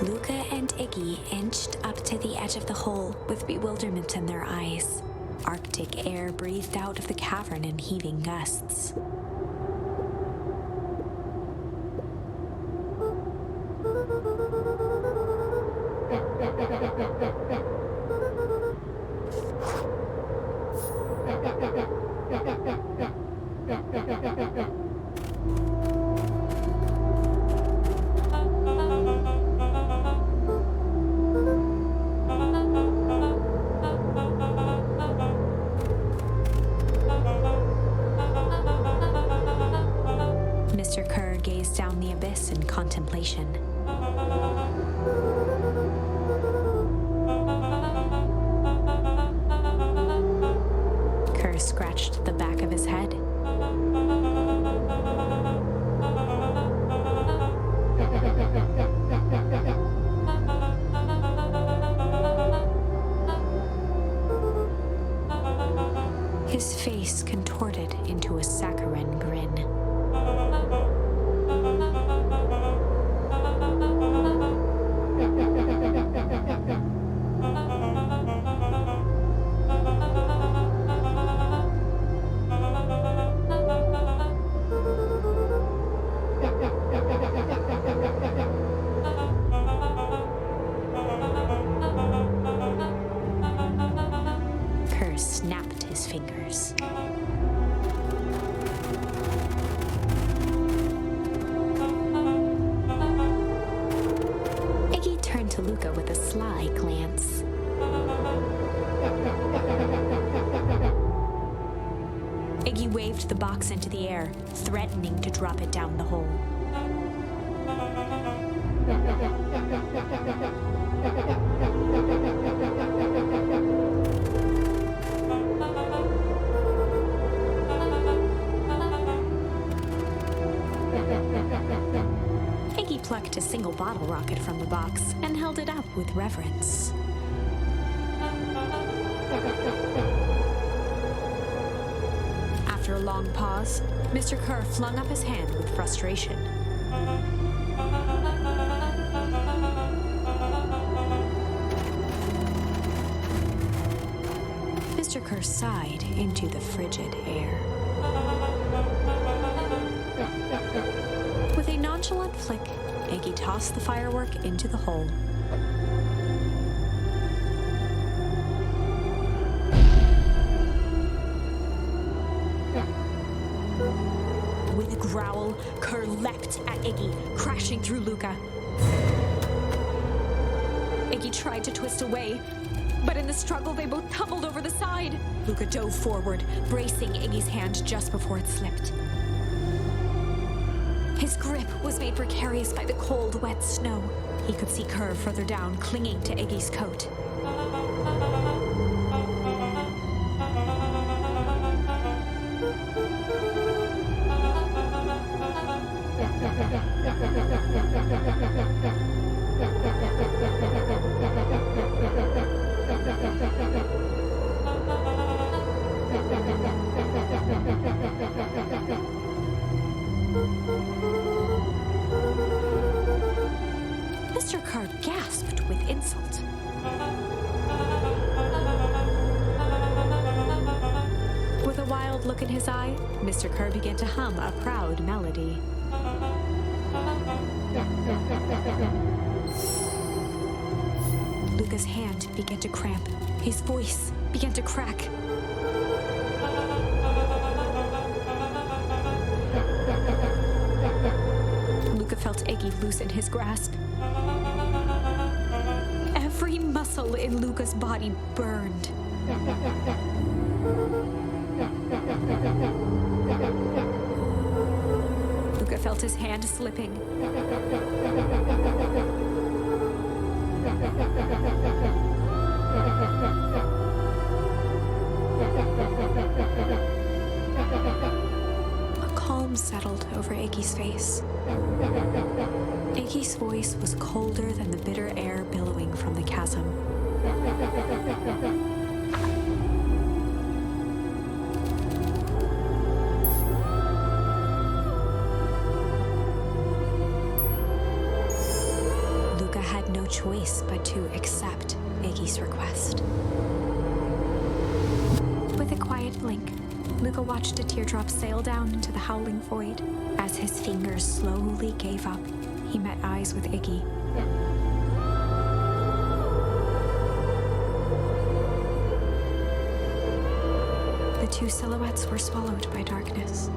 Luca and Iggy inched up to the edge of the hole with bewilderment in their eyes. Arctic air breathed out of the cavern in heaving gusts. Mr. Kerr gazed down the abyss in contemplation. Kerr scratched the back of his head. His face contorted into a saccharine grin. Kerr snapped his fingers. Iggy turned to Luca with a sly glance. Iggy waved the box into the air, threatening to drop it down the hole. Iggy plucked a single bottle rocket from the box and held it up with reverence. After a long pause, Mr. Kerr flung up his hand with frustration. Mr. Kerr other side into the frigid air. With a nonchalant flick, Iggy tossed the firework into the hole. With a growl, Kerr leapt at Iggy, crashing through Luca. Iggy tried to twist away, but in the struggle they both tumbled over the side. Luca dove forward, bracing Iggy's hand just before it slipped. His grip was made precarious by the cold, wet snow. He could see Kerr further down, clinging to Iggy's coat. Mr. Kerr gasped with insult. With a wild look in his eye, Mr. Kerr began to hum a proud melody. Luca's hand began to cramp. His voice began to crack. Luca felt Iggy loosen his grasp. Every muscle in Luca's body burned. Luca felt his hand slipping. A calm settled over Iggy's face. Iggy's voice was colder than the bitter air billowing from the chasm. Luca had no choice but to accept Iggy's request. With a quiet blink, Luca watched a teardrop sail down into the howling void. As his fingers slowly gave up, he met eyes with Iggy. The two silhouettes were swallowed by darkness.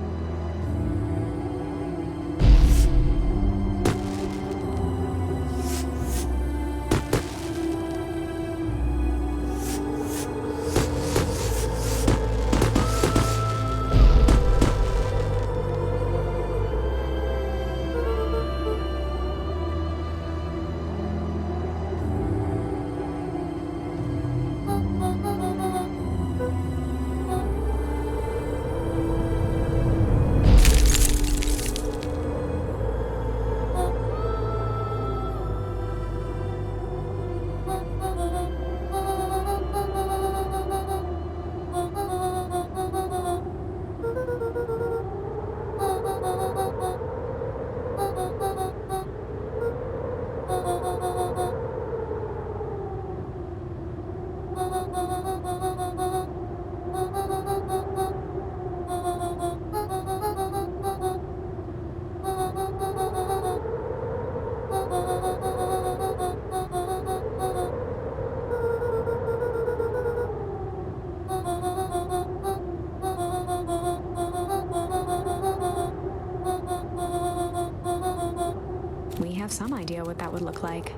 We have some idea what that would look like.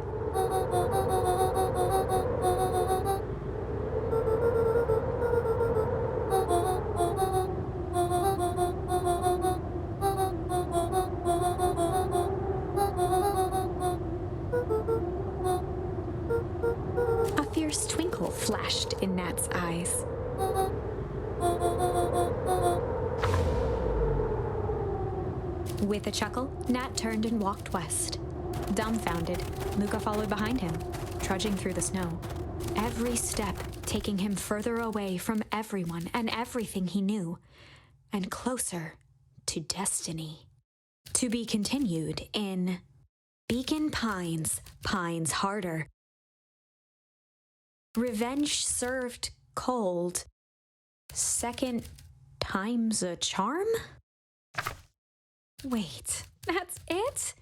A fierce twinkle flashed in Nat's eyes. With a chuckle, Nat turned and walked west. Dumbfounded, Luca followed behind him, trudging through the snow. Every step taking him further away from everyone and everything he knew, and closer to destiny. To be continued in Beacon Pines, Pines Harder. Revenge served cold Second time's a charm? Wait, that's it?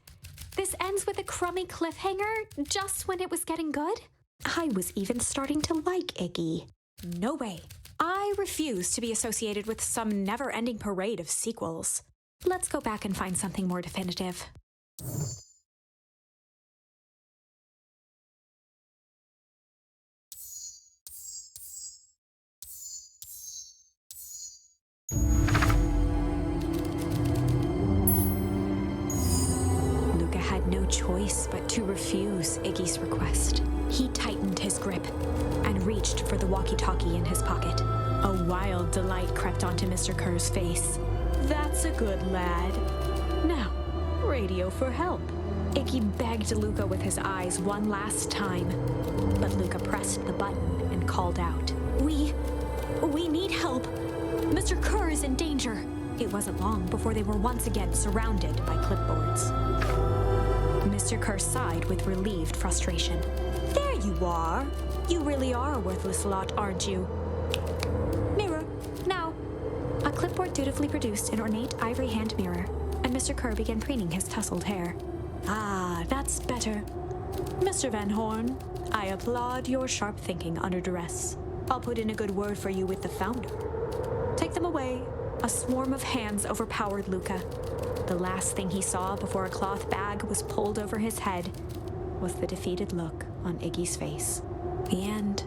This ends with a crummy cliffhanger just when it was getting good? I was even starting to like Iggy. No way. I refuse to be associated with some never-ending parade of sequels. Let's go back and find something more definitive. Luca had no choice but to refuse Iggy's request. He tightened his grip and reached for the walkie-talkie in his pocket. A wild delight crept onto Mr. Kerr's face. That's a good lad. Now, radio for help. Iggy begged Luca with his eyes one last time, but Luca pressed the button and called out. We need help. Mr. Kerr is in danger. It wasn't long before they were once again surrounded by clipboards. Mr. Kerr sighed with relieved frustration. There you are. You really are a worthless lot, aren't you? Mirror, now. A clipboard dutifully produced an ornate ivory hand mirror, and Mr. Kerr began preening his tousled hair. Ah, that's better. Mr. Van Horn, I applaud your sharp thinking under duress. I'll put in a good word for you with the founder. Take them away. A swarm of hands overpowered Luca. The last thing he saw before a cloth bag was pulled over his head was the defeated look on Iggy's face. The end.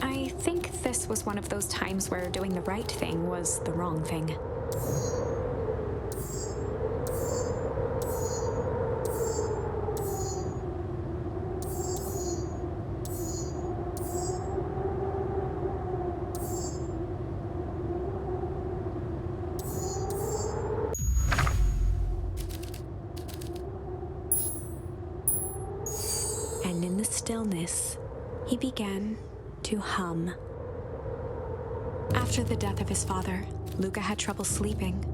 I think this was one of those times where doing the right thing was the wrong thing. And in the stillness, he began to hum. After the death of his father, Luca had trouble sleeping.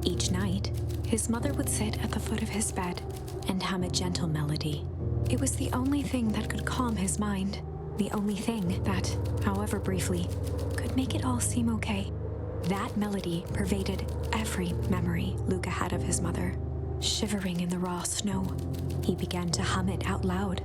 Each night, his mother would sit at the foot of his bed and hum a gentle melody. It was the only thing that could calm his mind, the only thing that, however briefly, could make it all seem okay. That melody pervaded every memory Luca had of his mother. Shivering in the raw snow, he began to hum it out loud.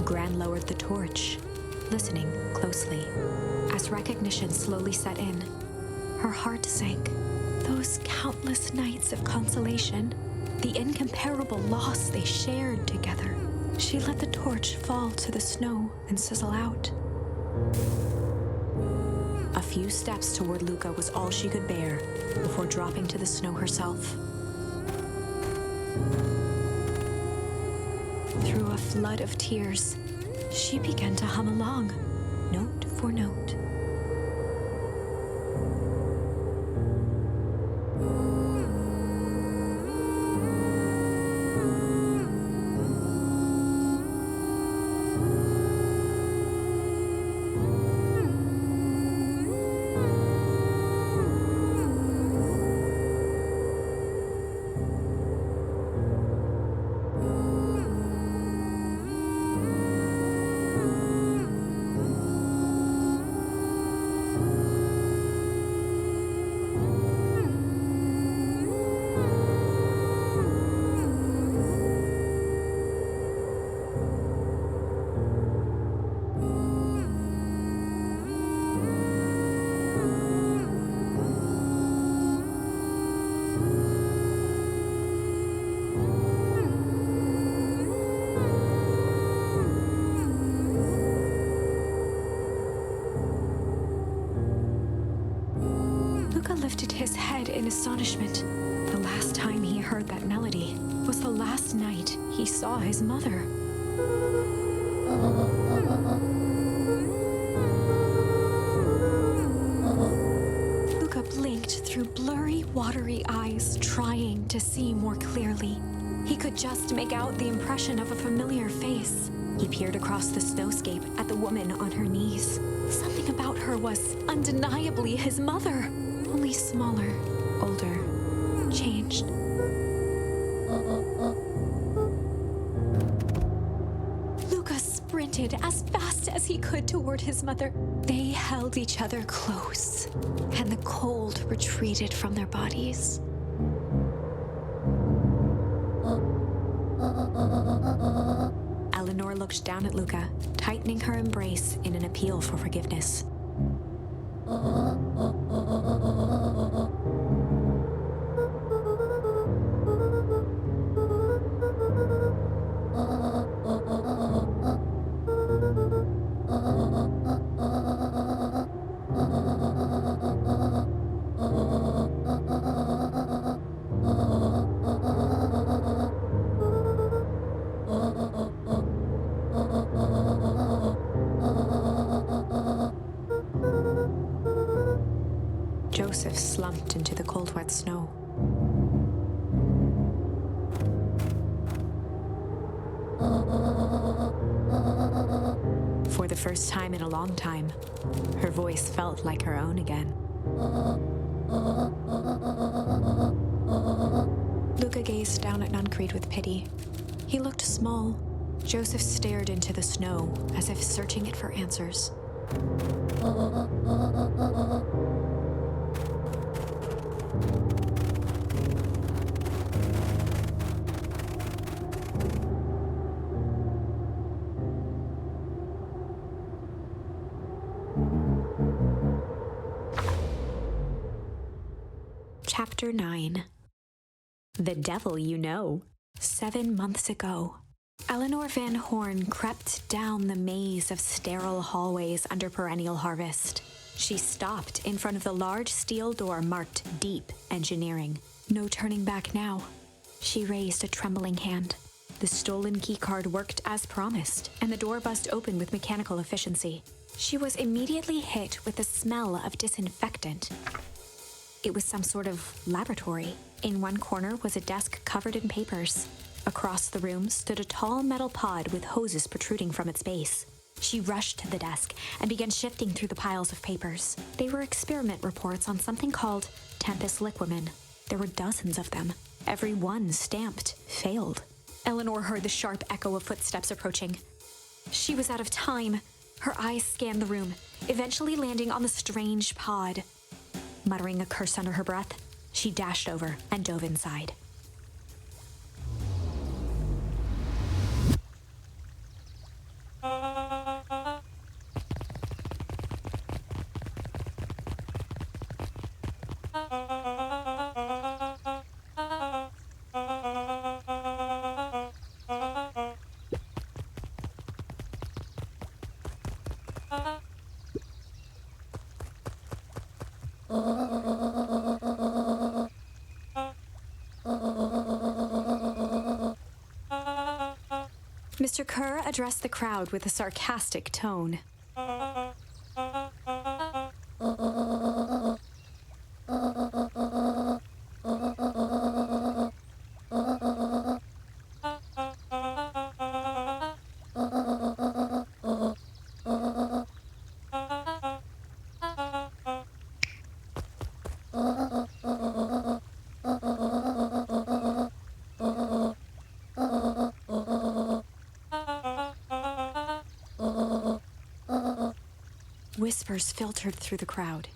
Gran lowered the torch, listening closely. As recognition slowly set in, her heart sank. Those countless nights of consolation, the incomparable loss they shared together. She let the torch fall to the snow and sizzle out. A few steps toward Luca was all she could bear before dropping to the snow herself. Through a flood of tears, she began to hum along, note for note. Luca lifted his head in astonishment. The last time he heard that melody was the last night he saw his mother. Luca blinked through blurry very watery eyes trying to see more clearly. He could just make out the impression of a familiar face. He peered across the snowscape at the woman on her knees. Something about her was undeniably his mother, only smaller, older, changed. Lucas sprinted as fast as he could toward his mother. They held each other close, and the cold retreated from their bodies. Eleanor looked down at Luca, tightening her embrace in an appeal for forgiveness. Joseph slumped into the cold, wet snow. For the first time in a long time, her voice felt like her own again. Luca gazed down at Nuncrete with pity. He looked small. Joseph stared into the snow as if searching it for answers. Chapter 9. The Devil You Know. 7 months ago, Eleanor Van Horn crept down the maze of sterile hallways under perennial harvest. She stopped in front of the large steel door marked Deep Engineering. No turning back now. She raised a trembling hand. The stolen keycard worked as promised, and the door buzzed open with mechanical efficiency. She was immediately hit with the smell of disinfectant. It was some sort of laboratory. In one corner was a desk covered in papers. Across the room stood a tall metal pod with hoses protruding from its base. She rushed to the desk and began shifting through the piles of papers. They were experiment reports on something called Tempus Liquamen. There were dozens of them. Every one stamped failed. Eleanor heard the sharp echo of footsteps approaching. She was out of time. Her eyes scanned the room, eventually landing on the strange pod. Muttering a curse under her breath, she dashed over and dove inside. Mr. Kerr addressed the crowd with a sarcastic tone. Whispers filtered through the crowd.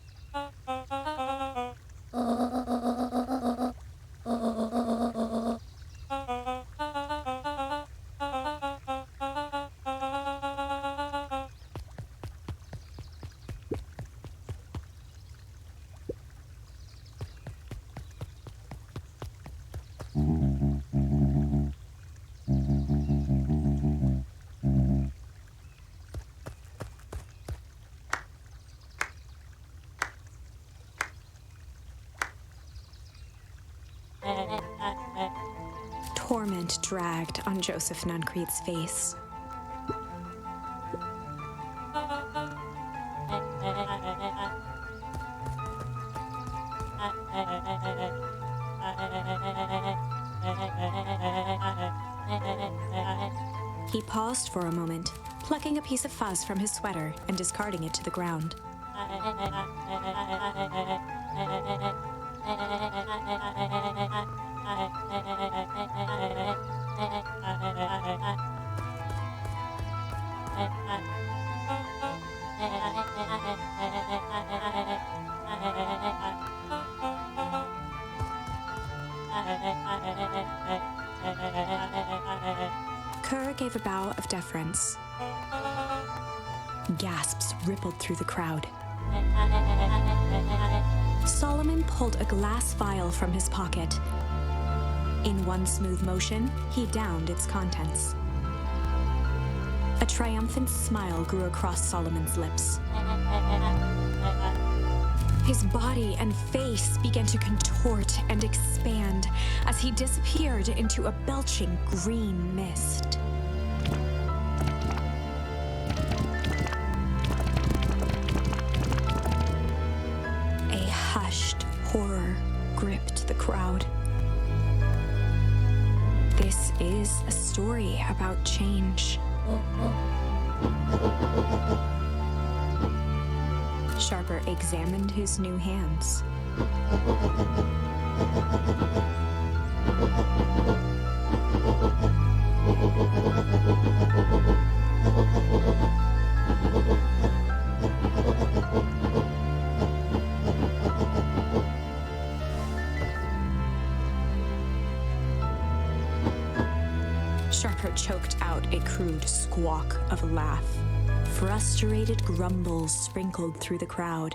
Torment dragged on Joseph Nuncrete's face. He paused for a moment, plucking a piece of fuzz from his sweater and discarding it to the ground. Kerr gave a bow of deference. Gasps rippled through the crowd. Solomon pulled a glass vial from his pocket. In one smooth motion, he downed its contents. A triumphant smile grew across Solomon's lips. His body and face began to contort and expand as he disappeared into a belching green mist. A hushed horror gripped the crowd. This is a story about change. Sharper examined his new hands. Sharper choked out a crude squawk of a laugh. Frustrated grumbles sprinkled through the crowd.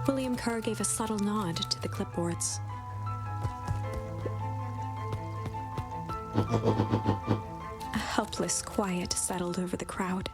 William Kerr gave a subtle nod to the clipboards. A helpless quiet settled over the crowd.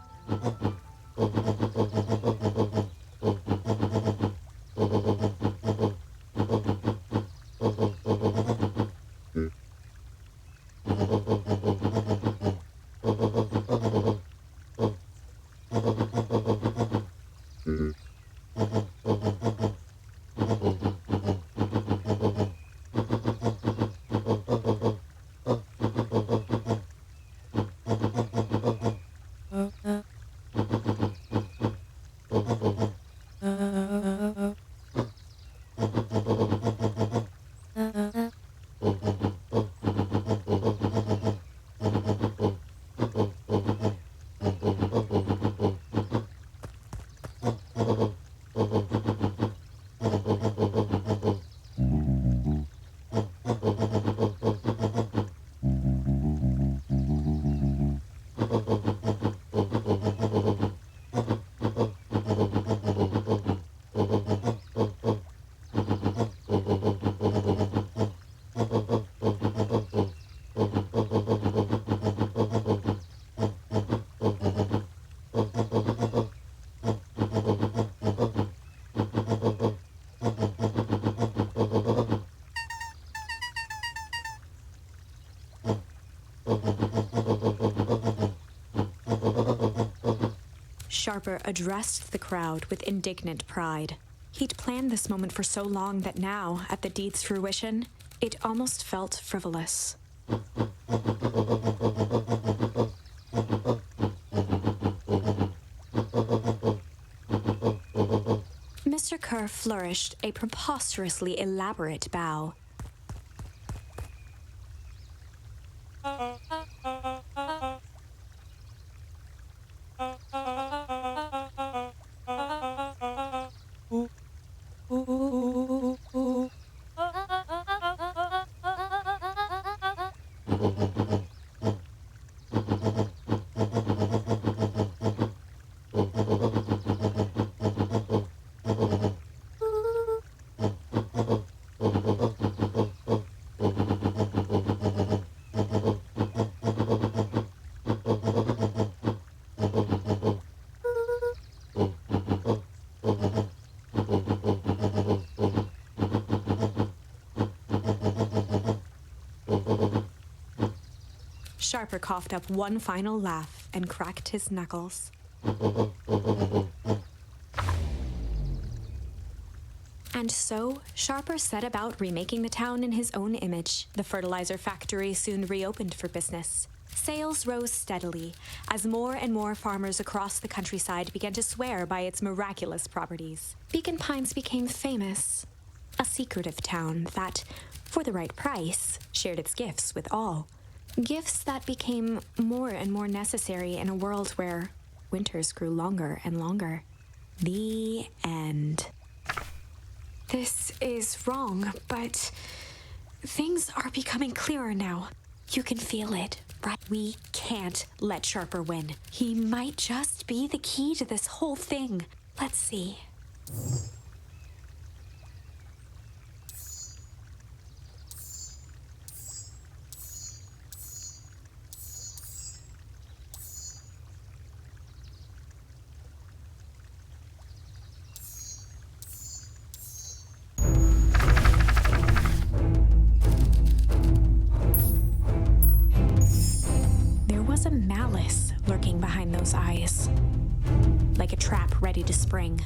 Sharper addressed the crowd with indignant pride. He'd planned this moment for so long that now, at the deed's fruition, it almost felt frivolous. Mr. Kerr flourished a preposterously elaborate bow. Sharper coughed up one final laugh and cracked his knuckles. And so, Sharper set about remaking the town in his own image. The fertilizer factory soon reopened for business. Sales rose steadily as more and more farmers across the countryside began to swear by its miraculous properties. Beacon Pines became famous, a secretive town that, for the right price, shared its gifts with all. Gifts that became more and more necessary in a world where winters grew longer and longer. The end. This is wrong, but things are becoming clearer now. You can feel it, right? We can't let Sharper win. He might just be the key to this whole thing. Let's see. There was a malice lurking behind those eyes, like a trap ready to spring.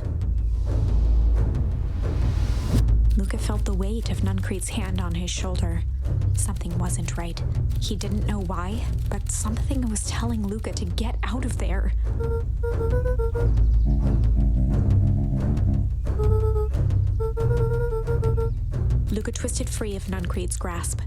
Luca felt the weight of Nuncrete's hand on his shoulder. Something wasn't right. He didn't know why, but something was telling Luca to get out of there. Luca twisted free of Nuncrete's grasp.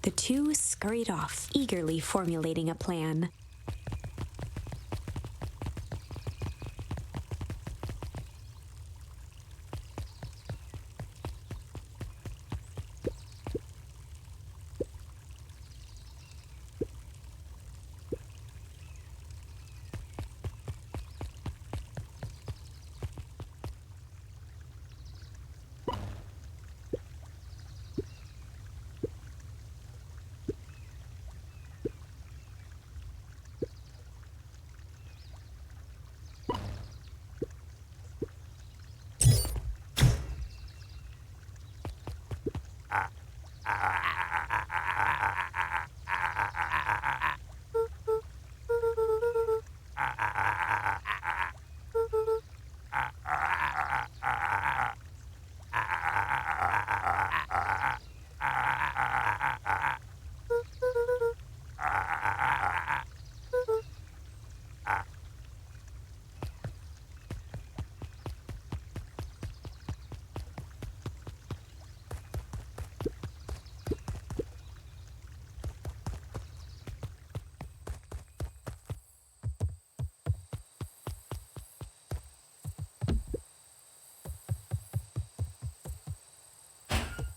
The two scurried off, eagerly formulating a plan.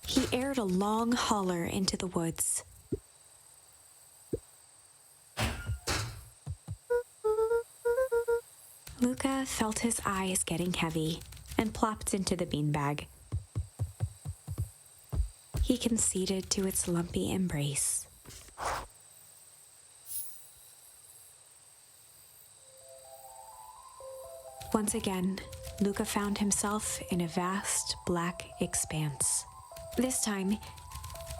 He aired a long holler into the woods. Luca felt his eyes getting heavy and plopped into the beanbag. He conceded to its lumpy embrace. Once again, Luca found himself in a vast black expanse. This time,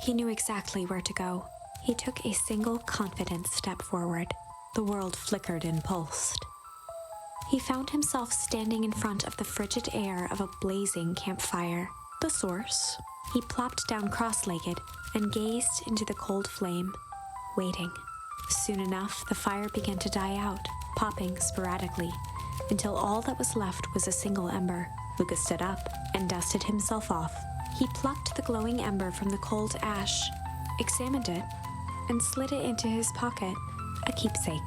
he knew exactly where to go. He took a single confident step forward. The world flickered and pulsed. He found himself standing in front of the frigid air of a blazing campfire. The source. He plopped down cross-legged and gazed into the cold flame, waiting. Soon enough, the fire began to die out, popping sporadically, until all that was left was a single ember. Luca stood up and dusted himself off. He plucked the glowing ember from the cold ash, examined it, and slid it into his pocket, a keepsake.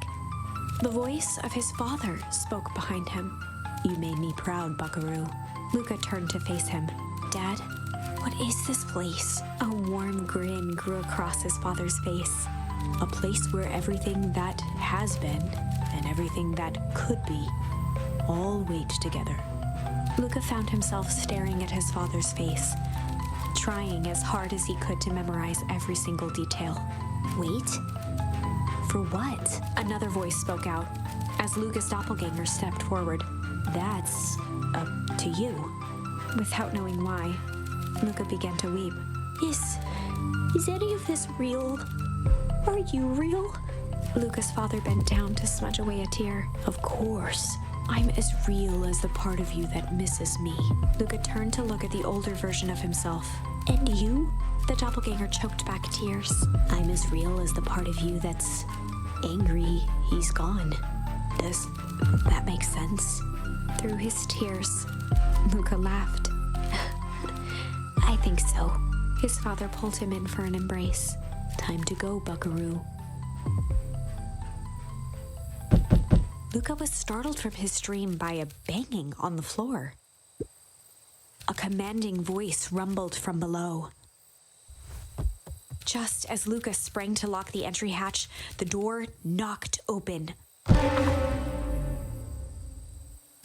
The voice of his father spoke behind him. "You made me proud, Buckaroo." Luca turned to face him. "Dad, what What is this place? A warm grin grew across his father's face. A place where everything that has been and everything that could be all wait together. Luca found himself staring at his father's face, trying as hard as he could to memorize every single detail. Wait? For what? Another voice spoke out as Luca's doppelganger stepped forward. That's up to you. Without knowing why, Luca began to weep. Is any of this real? Are you real? Luca's father bent down to smudge away a tear. Of course. I'm as real as the part of you that misses me. Luca turned to look at the older version of himself. And you? The doppelganger choked back tears. I'm as real as the part of you that's angry he's gone. Does that make sense? Through his tears, Luca laughed. I think so. His father pulled him in for an embrace. Time to go, buckaroo. Luca was startled from his dream by a banging on the floor. A commanding voice rumbled from below. Just as Luca sprang to lock the entry hatch, the door knocked open.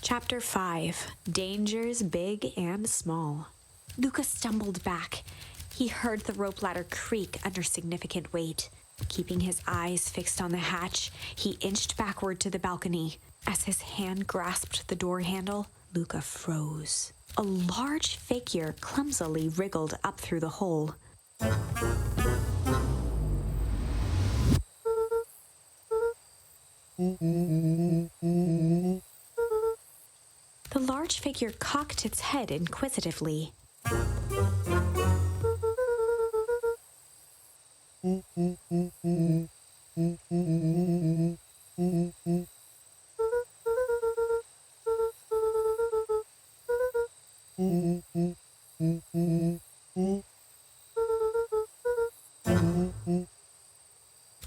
Chapter 5. Dangers Big and Small. Luca stumbled back. He heard the rope ladder creak under significant weight. Keeping his eyes fixed on the hatch, he inched backward to the balcony. As his hand grasped the door handle, Luca froze. A large figure clumsily wriggled up through the hole. The large figure cocked its head inquisitively.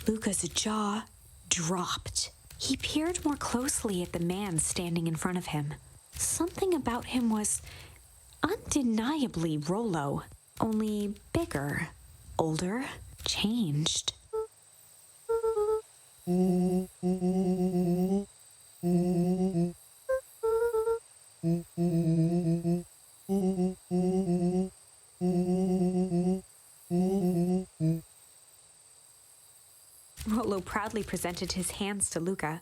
Luca's jaw dropped. He peered more closely at the man standing in front of him. Something about him was undeniably Rollo, only bigger, older, changed. Rollo proudly presented his hands to Luca.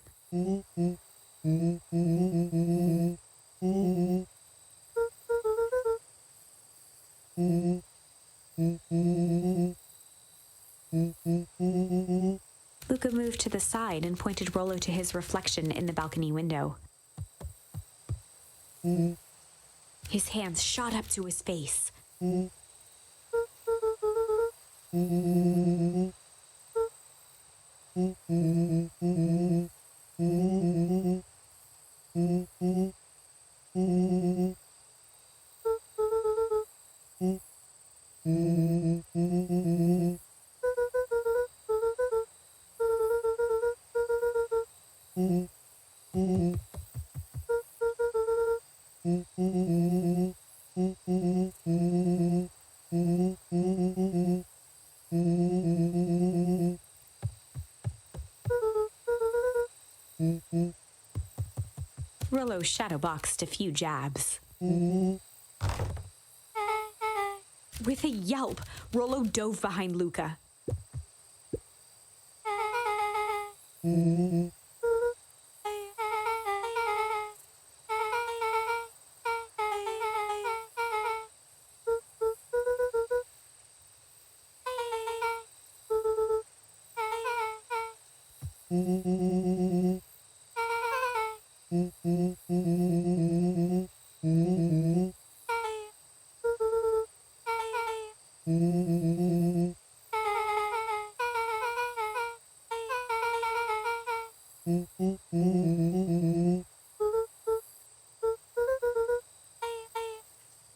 Luca moved to the side and pointed Rollo to his reflection in the balcony window. His hands shot up to his face. Rollo shadowboxed a few jabs. With a yelp, Rollo dove behind Luca.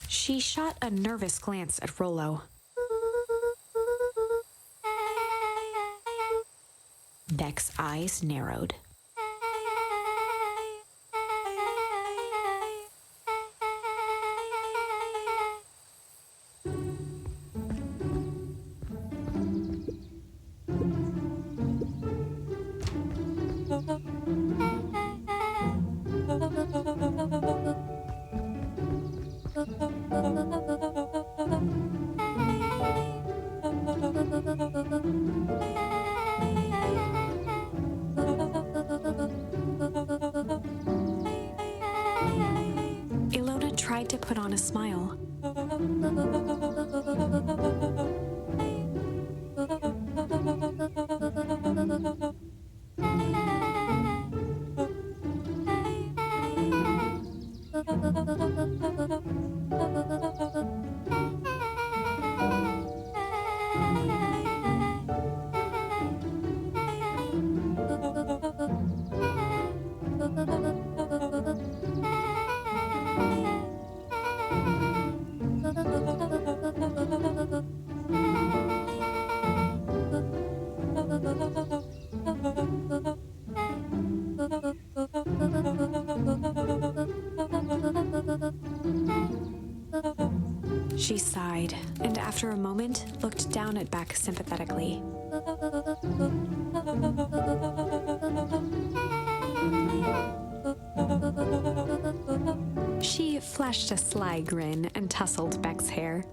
She shot a nervous glance at Rollo. Beck's eyes narrowed. tried to put on a smile. She sighed, and after a moment, looked down at Beck sympathetically. She flashed a sly grin and tousled Beck's hair.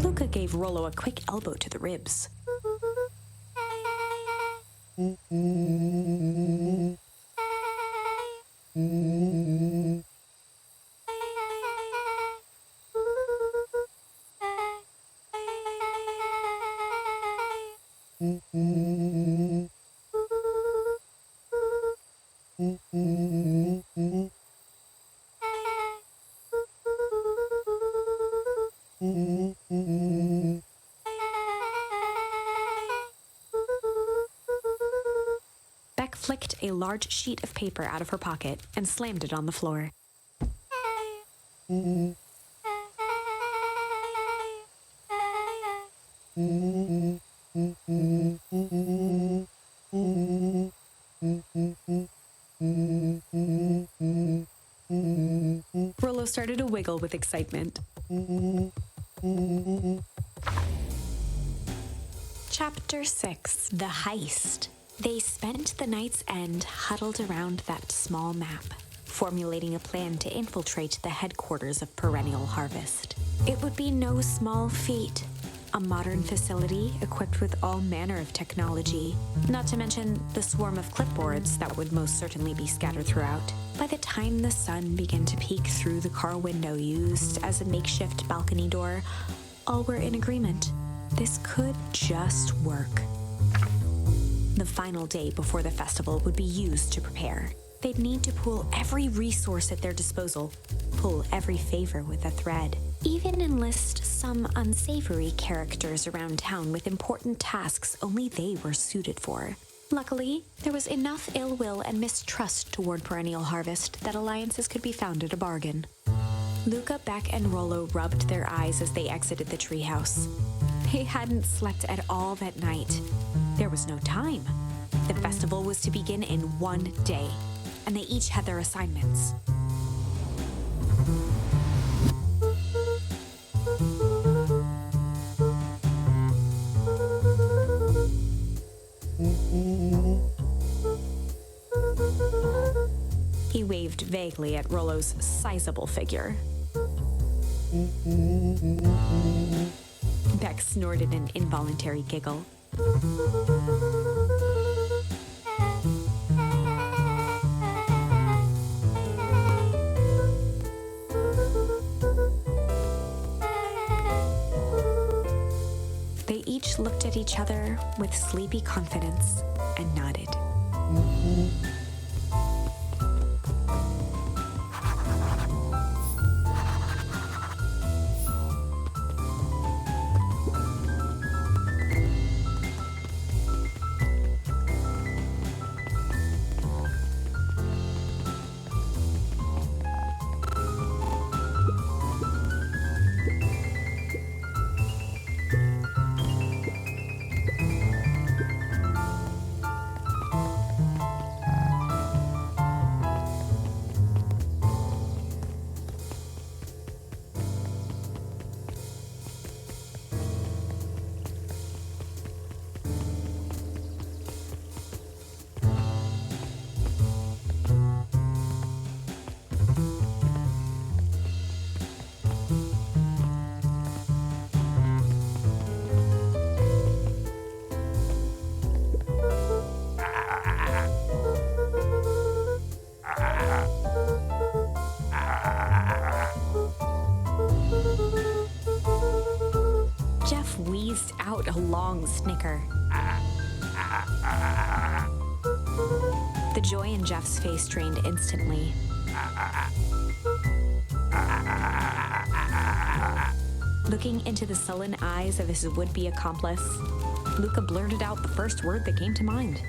Luca gave Rollo a quick elbow to the ribs. Beck flicked a large sheet of paper out of her pocket and slammed it on the floor. Rollo started to wiggle with excitement. Chapter 6, The Heist. They spent the night's end huddled around that small map, formulating a plan to infiltrate the headquarters of Perennial Harvest. It would be no small feat. A modern facility equipped with all manner of technology, not to mention the swarm of clipboards that would most certainly be scattered throughout. By the time the sun began to peek through the car window used as a makeshift balcony door, all were in agreement. This could just work. The final day before the festival would be used to prepare. They'd need to pool every resource at their disposal, pull every favor with a thread, even enlist some unsavory characters around town with important tasks only they were suited for. Luckily, there was enough ill will and mistrust toward Perennial Harvest that alliances could be found at a bargain. Luca, Beck, and Rollo rubbed their eyes as they exited the treehouse. They hadn't slept at all that night. There was no time. The festival was to begin in one day, and they each had their assignments. He waved vaguely at Rollo's sizable figure. Beck snorted an involuntary giggle. They each looked at each other with sleepy confidence and nodded. Jeff wheezed out a long snicker. The joy in Jeff's face drained instantly. Looking into the sullen eyes of his would-be accomplice, Luca blurted out the first word that came to mind.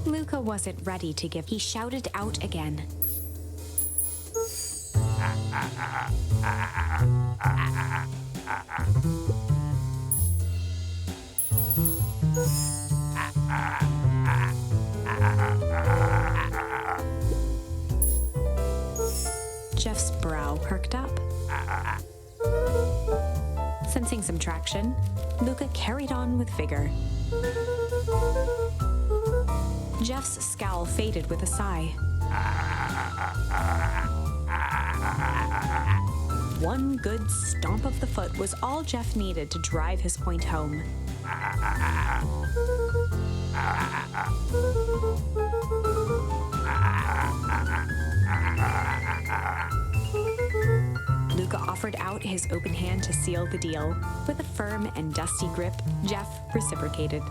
Luca wasn't ready to give. He shouted out again. Jeff's brow perked up. Sensing some traction, Luca carried on with vigor. Jeff's scowl faded with a sigh. One good stomp of the foot was all Jeff needed to drive his point home. Luca offered out his open hand to seal the deal. With a firm and dusty grip, Jeff reciprocated.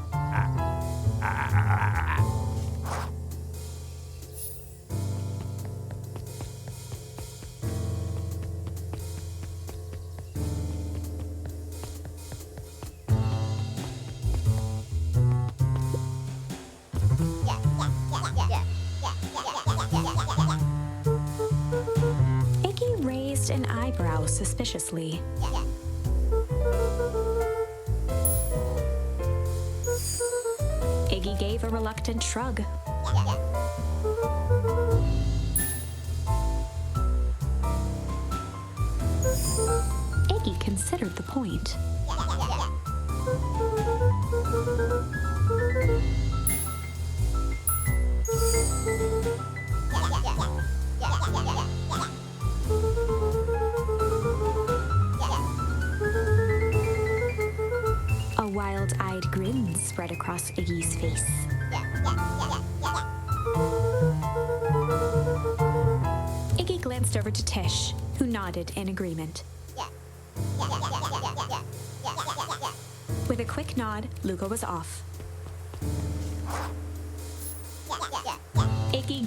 Iggy raised an eyebrow suspiciously. Iggy gave a reluctant shrug. Iggy considered the point. A wild-eyed grin spread across Iggy's face. Iggy glanced over to Tish, who nodded in agreement. With a quick nod, Luca was off.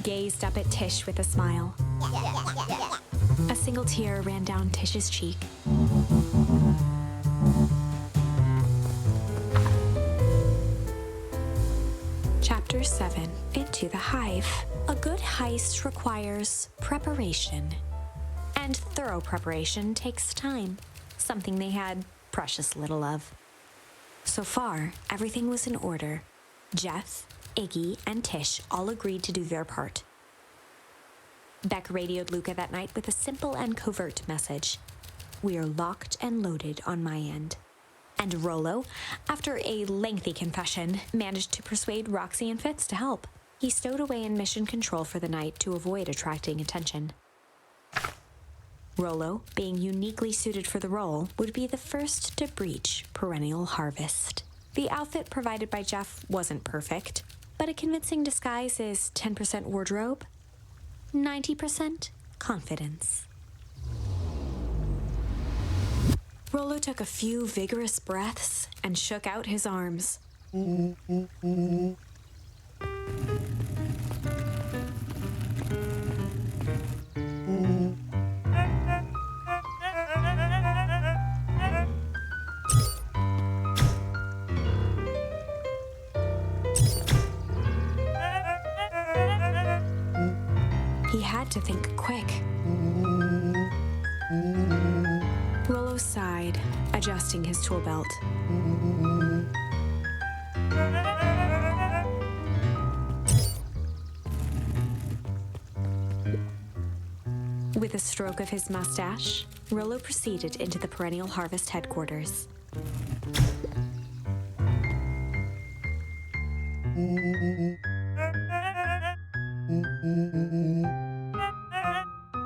gazed up at Tish with a smile. A single tear ran down Tish's cheek. Chapter 7. Into the Hive. A good heist requires preparation. And thorough preparation takes time, something they had precious little of. So far, everything was in order. Jeff, Iggy, and Tish all agreed to do their part. Beck radioed Luca that night with a simple and covert message. "We're locked and loaded on my end." And Rollo, after a lengthy confession, managed to persuade Roxy and Fitz to help. He stowed away in mission control for the night to avoid attracting attention. Rollo, being uniquely suited for the role, would be the first to breach perennial harvest. The outfit provided by Jeff wasn't perfect, but a convincing disguise is 10% wardrobe, 90% confidence. Rollo took a few vigorous breaths and shook out his arms. He had to think quick. Rollo sighed, adjusting his tool belt. With a stroke of his mustache, Rollo proceeded into the Perennial Harvest headquarters.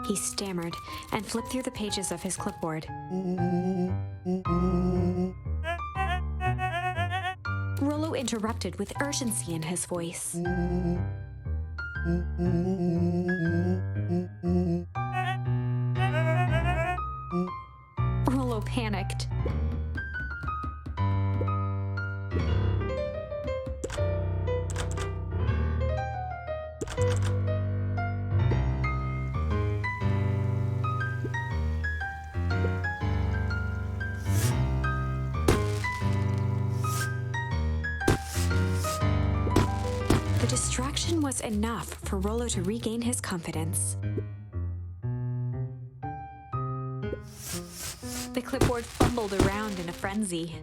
He stammered and flipped through the pages of his clipboard. Rollo interrupted with urgency in his voice. Rollo panicked. The distraction was enough for Rollo to regain his confidence. The clipboard fumbled around in a frenzy.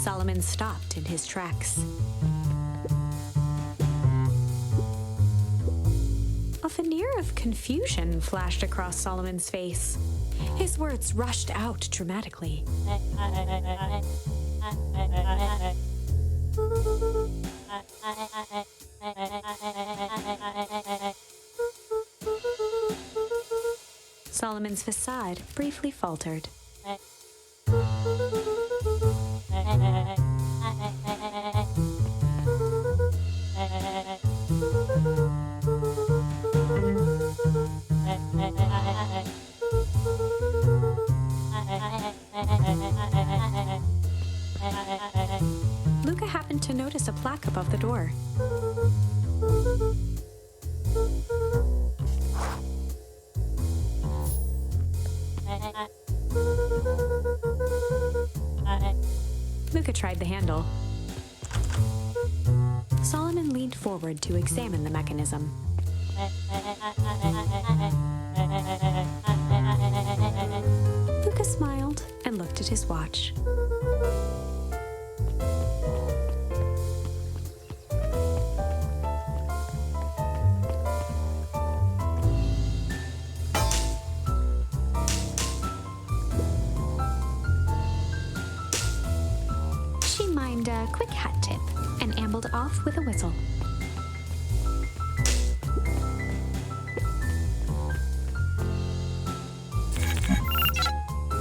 Solomon stopped in his tracks. A veneer of confusion flashed across Solomon's face. His words rushed out dramatically. Solomon's facade briefly faltered. Luca happened to notice a plaque above the door. Luca tried the handle. Solomon leaned forward to examine the mechanism. Luca smiled and looked at his watch. She mimed a quick hat tip and ambled off with a whistle.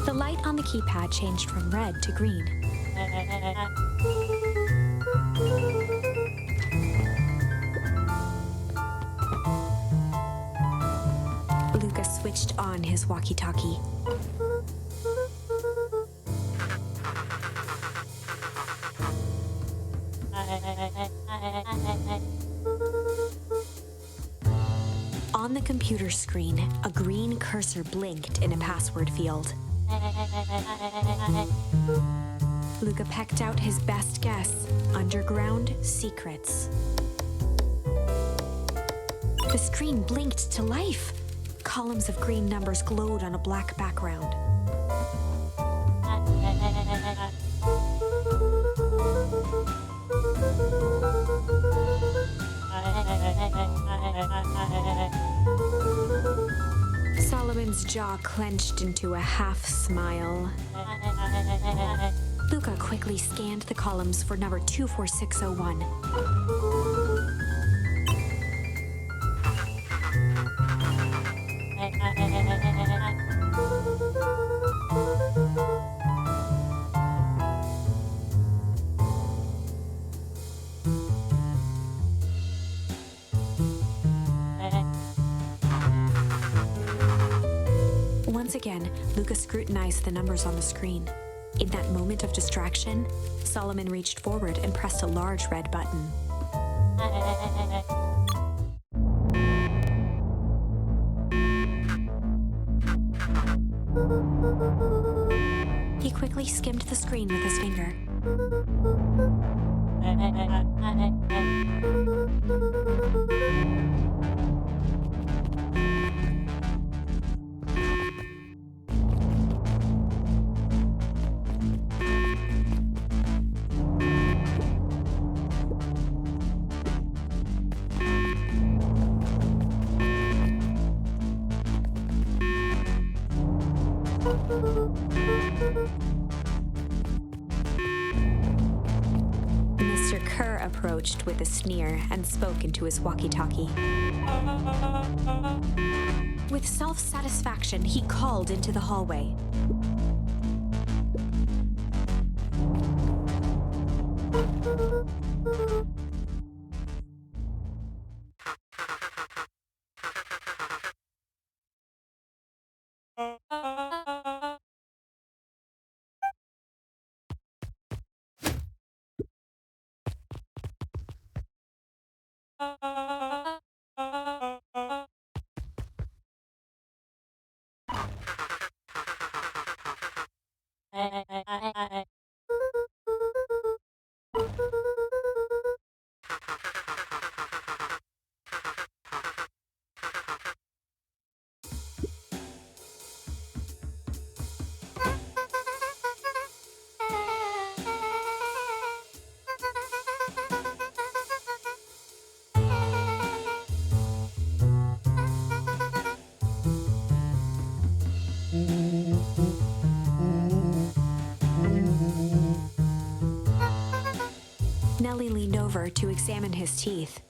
The light on the keypad changed from red to green. Luca switched on his walkie-talkie. On the computer screen, a green cursor blinked in a password field. Luca pecked out his best guess: underground secrets. The screen blinked to life. Columns of green numbers glowed on a black background. Solomon's jaw clenched into a half smile. Luca quickly scanned the columns for number 24601. Once again, Luca scrutinized the numbers on the screen. In that moment of distraction, Solomon reached forward and pressed a large red button. He quickly skimmed the screen with his finger. Mr. Kerr approached with a sneer and spoke into his walkie-talkie. With self-satisfaction, he called into the hallway. Nellie leaned over to examine his teeth.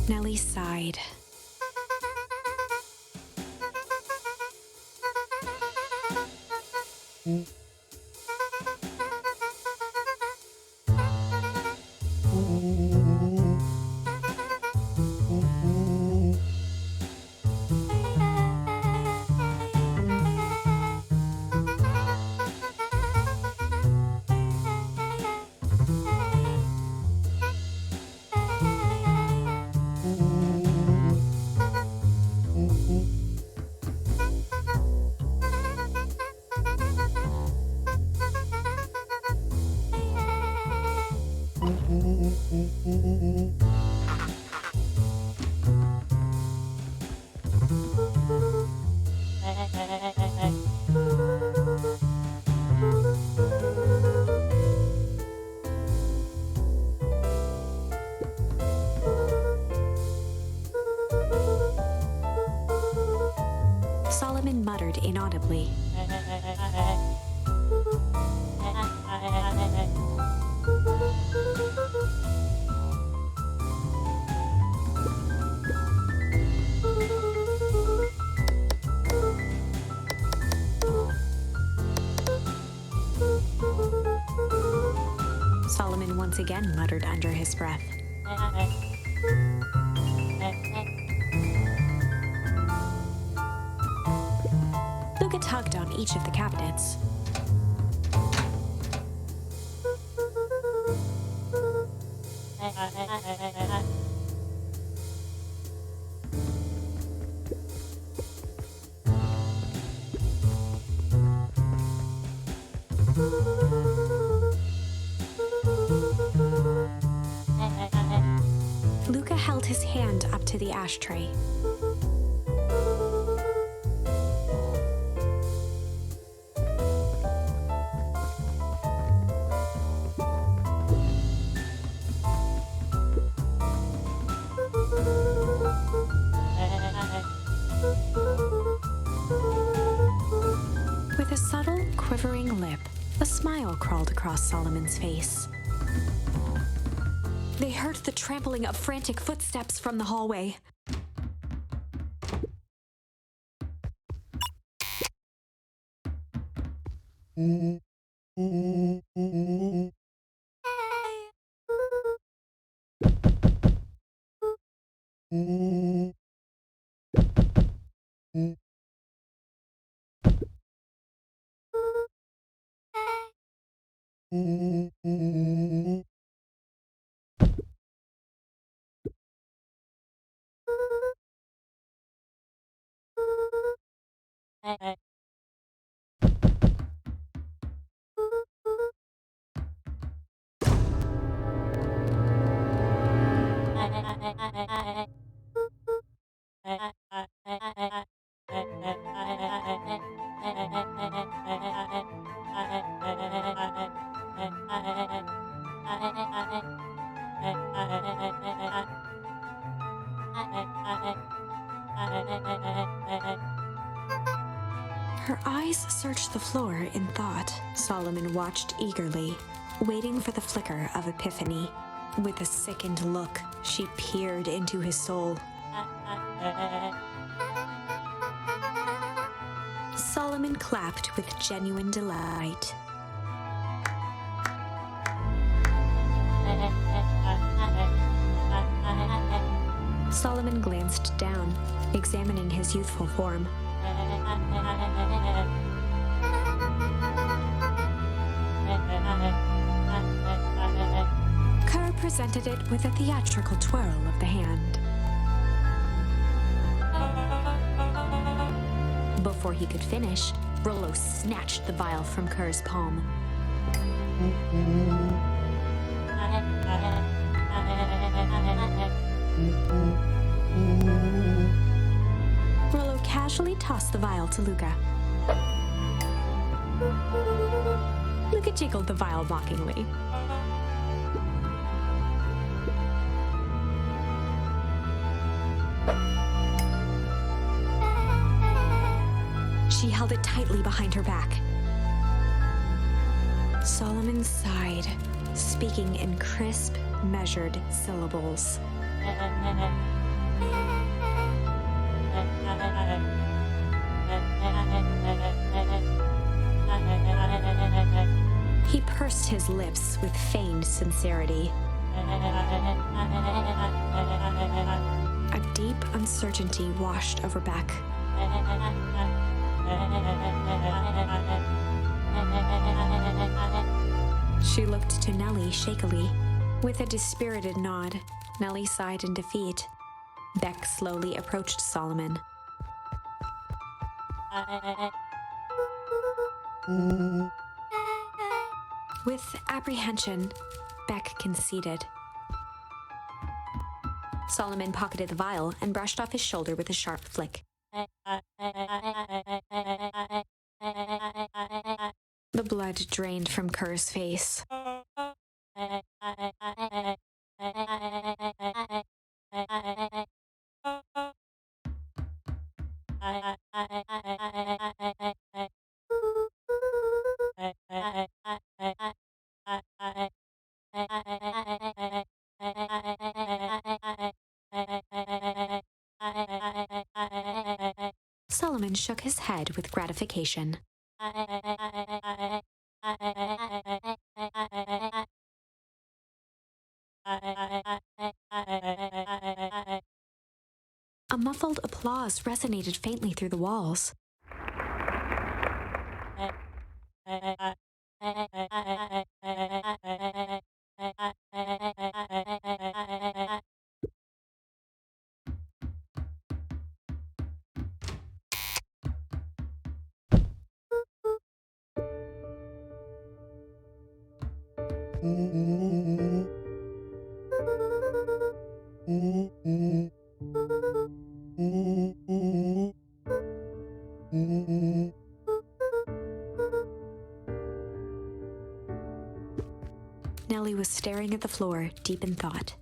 Nellie sighed. Solomon muttered inaudibly. Solomon once again muttered under his breath. Luca tugged on each of the cabinets. Luca held his hand up to the ashtray. With a subtle, quivering lip, a smile crawled across Solomon's face. They heard the trampling of frantic footsteps from the hallway. Her eyes searched the floor in thought. Solomon watched eagerly, waiting for the flicker of epiphany. With a sickened look, she peered into his soul. Solomon clapped with genuine delight. Solomon glanced down, examining his youthful form. Kerr presented it with a theatrical twirl of the hand. Before he could finish, Rollo snatched the vial from Kerr's palm. Rollo casually tossed the vial to Luca. Luca jiggled the vial mockingly. She held it tightly behind her back. Solomon sighed, speaking in crisp, measured syllables. He pursed his lips with feigned sincerity. A deep uncertainty washed over Beck. She looked to Nellie shakily. With a dispirited nod, Nellie sighed in defeat. Beck slowly approached Solomon. With apprehension, Beck conceded. Solomon pocketed the vial and brushed off his shoulder with a sharp flick. The blood drained from Kerr's face. Solomon shook his head with gratification. A muffled applause resonated faintly through the walls. Nellie was staring at the floor, deep in thought.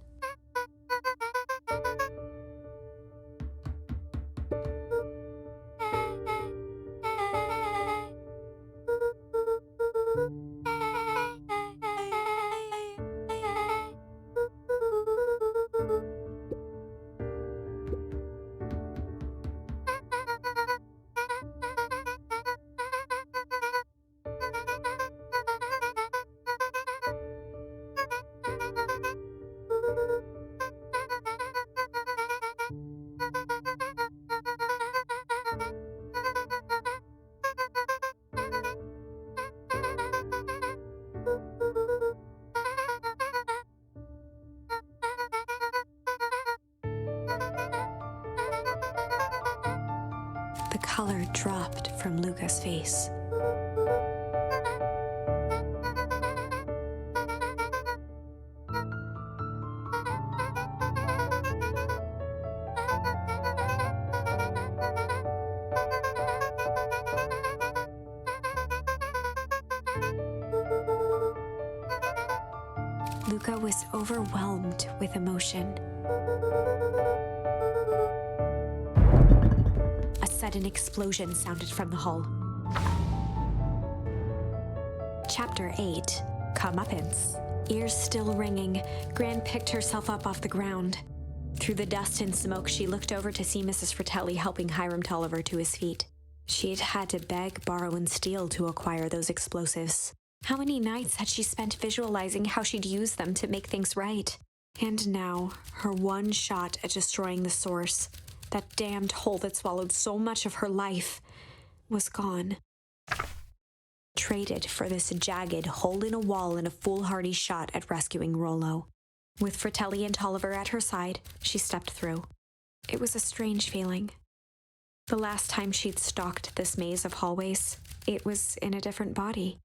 The color dropped from Luca's face. Luca was overwhelmed with emotion. A sudden explosion sounded from the hull. Chapter 8, Comeuppance. Ears still ringing, Gran picked herself up off the ground. Through the dust and smoke, she looked over to see Mrs. Fratelli helping Hiram Tolliver to his feet. She'd had to beg, borrow, and steal to acquire those explosives. How many nights had she spent visualizing how she'd use them to make things right? And now, her one shot at destroying the source, that damned hole that swallowed so much of her life, was gone. Traded for this jagged hole in a wall and a foolhardy shot at rescuing Rollo. With Fratelli and Tolliver at her side, she stepped through. It was a strange feeling. The last time she'd stalked this maze of hallways, it was in a different body.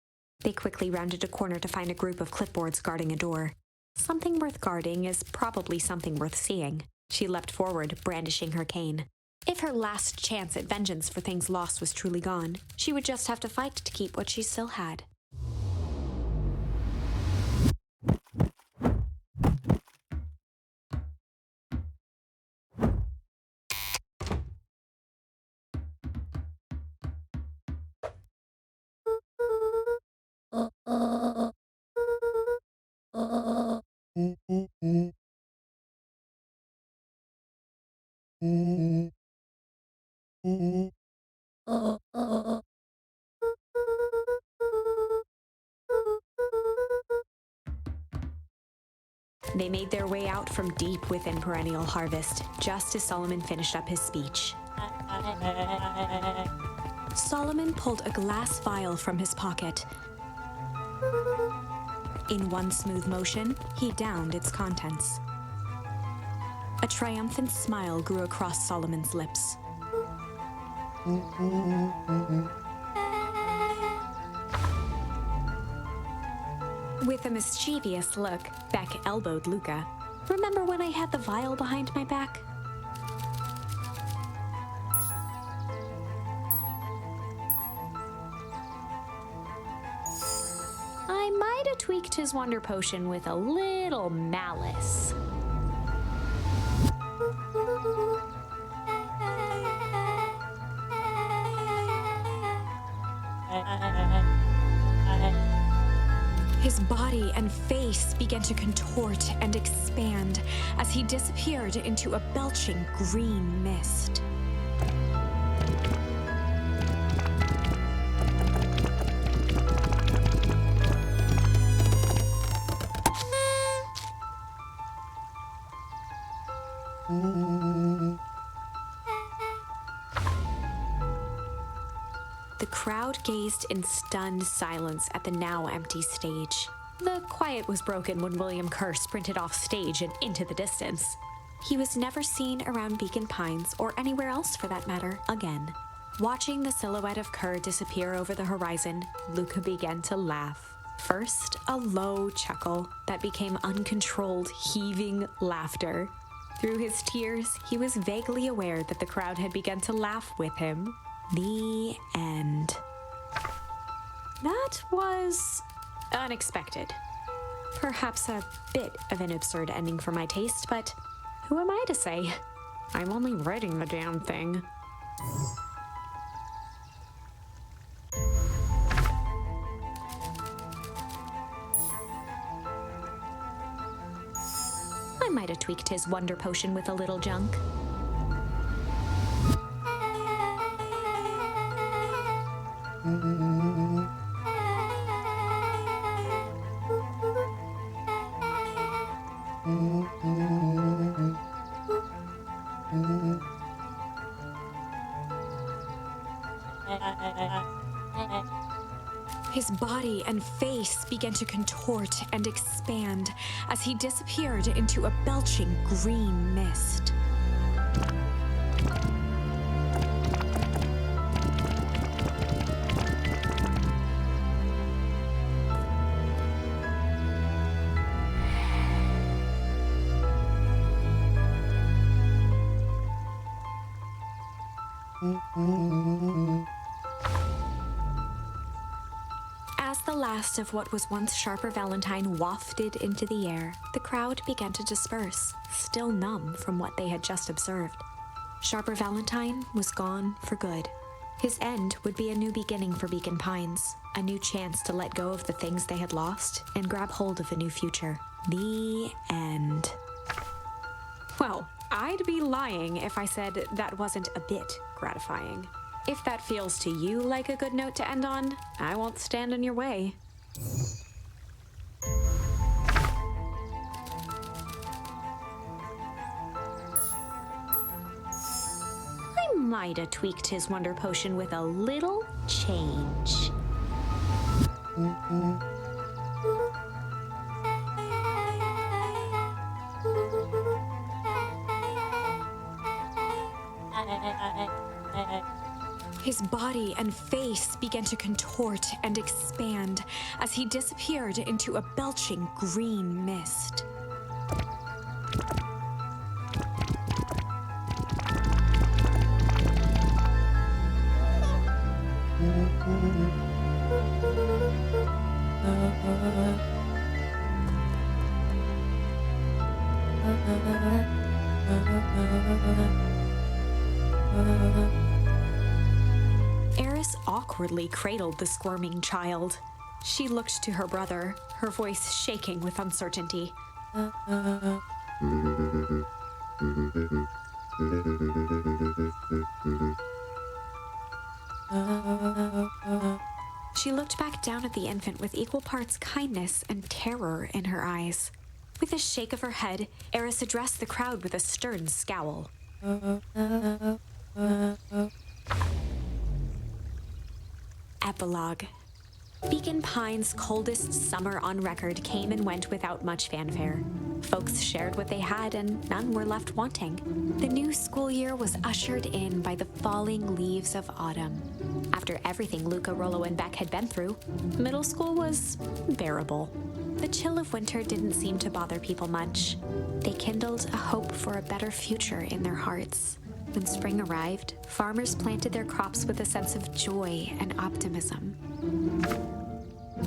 They quickly rounded a corner to find a group of clipboards guarding a door. Something worth guarding is probably something worth seeing. She leapt forward, brandishing her cane. If her last chance at vengeance for things lost was truly gone, she would just have to fight to keep what she still had. They made their way out from deep within Perennial Harvest, just as Solomon finished up his speech. Solomon pulled a glass vial from his pocket. In one smooth motion, he downed its contents. A triumphant smile grew across Solomon's lips. With a mischievous look, Beck elbowed Luca. "Remember when I had the vial behind my back?" I might have tweaked his wonder potion with a little malice. His body and face began to contort and expand as he disappeared into a belching green mist. The crowd gazed in stunned silence at the now empty stage. The quiet was broken when William Kerr sprinted off stage and into the distance. He was never seen around Beacon Pines, or anywhere else for that matter, again. Watching the silhouette of Kerr disappear over the horizon, Luca began to laugh. First, a low chuckle that became uncontrolled, heaving laughter. Through his tears, he was vaguely aware that the crowd had begun to laugh with him. The end. That was unexpected. Perhaps a bit of an absurd ending for my taste, but who am I to say? I'm only writing the damn thing. I might have tweaked his wonder potion with a little junk. His body and face began to contort and expand as he disappeared into a belching green mist. As the last of what was once Sharper Valentine wafted into the air, the crowd began to disperse, still numb from what they had just observed. Sharper Valentine was gone for good. His end would be a new beginning for Beacon Pines, a new chance to let go of the things they had lost and grab hold of a new future. The end. Well, I'd be lying if I said that wasn't a bit gratifying. If that feels to you like a good note to end on, I won't stand in your way. I might have tweaked his wonder potion with a little change. His body and face began to contort and expand as he disappeared into a belching green mist. Eris awkwardly cradled the squirming child. She looked to her brother, her voice shaking with uncertainty. She looked back down at the infant with equal parts kindness and terror in her eyes. With a shake of her head, Eris addressed the crowd with a stern scowl. Epilogue. Beacon Pines' coldest summer on record came and went without much fanfare. Folks shared what they had and none were left wanting. The new school year was ushered in by the falling leaves of autumn. After everything Luca, Rollo, and Beck had been through, middle school was bearable. The chill of winter didn't seem to bother people much. They kindled a hope for a better future in their hearts. When spring arrived, farmers planted their crops with a sense of joy and optimism.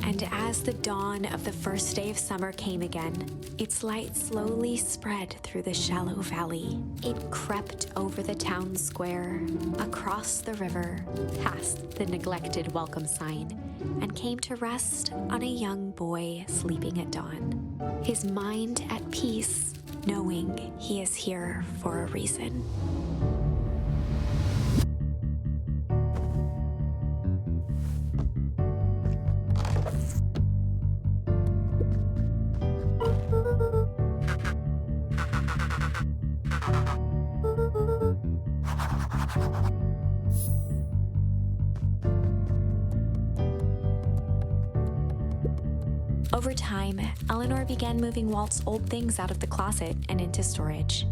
And as the dawn of the first day of summer came again, its light slowly spread through the shallow valley. It crept over the town square, across the river, past the neglected welcome sign, and came to rest on a young boy sleeping at dawn, his mind at peace, knowing he is here for a reason. Over time, Eleanor began moving Walt's old things out of the closet and into storage.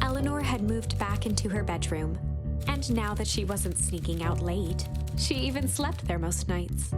Eleanor had moved back into her bedroom, and now that she wasn't sneaking out late, she even slept there most nights.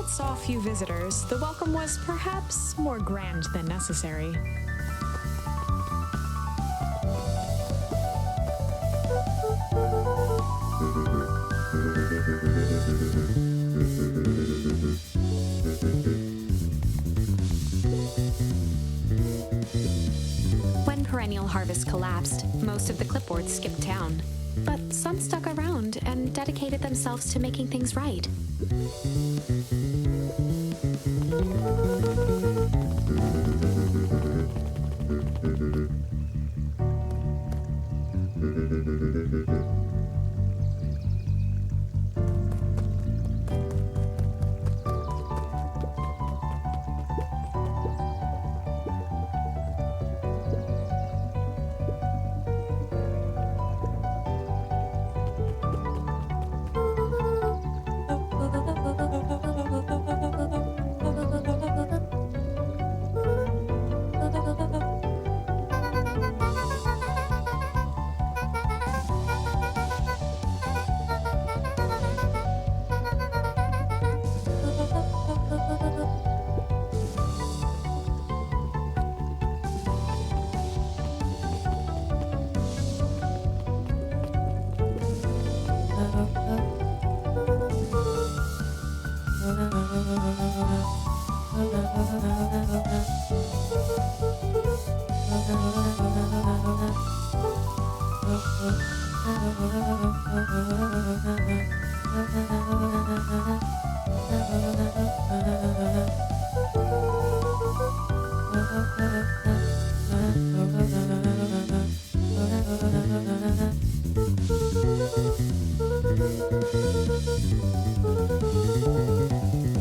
Saw few visitors, the welcome was perhaps more grand than necessary. When Perennial Harvest collapsed, most of the clipboards skipped town, but some stuck around and dedicated themselves to making things right.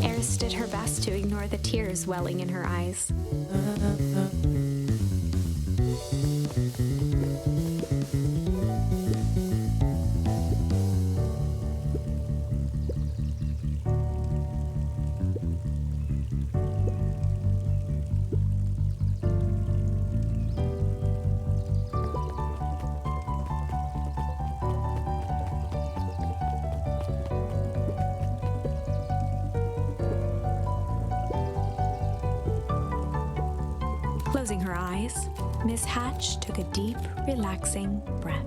Eris did her best to ignore the tears welling in her eyes. Closing her eyes, Miss Hatch took a deep, relaxing breath.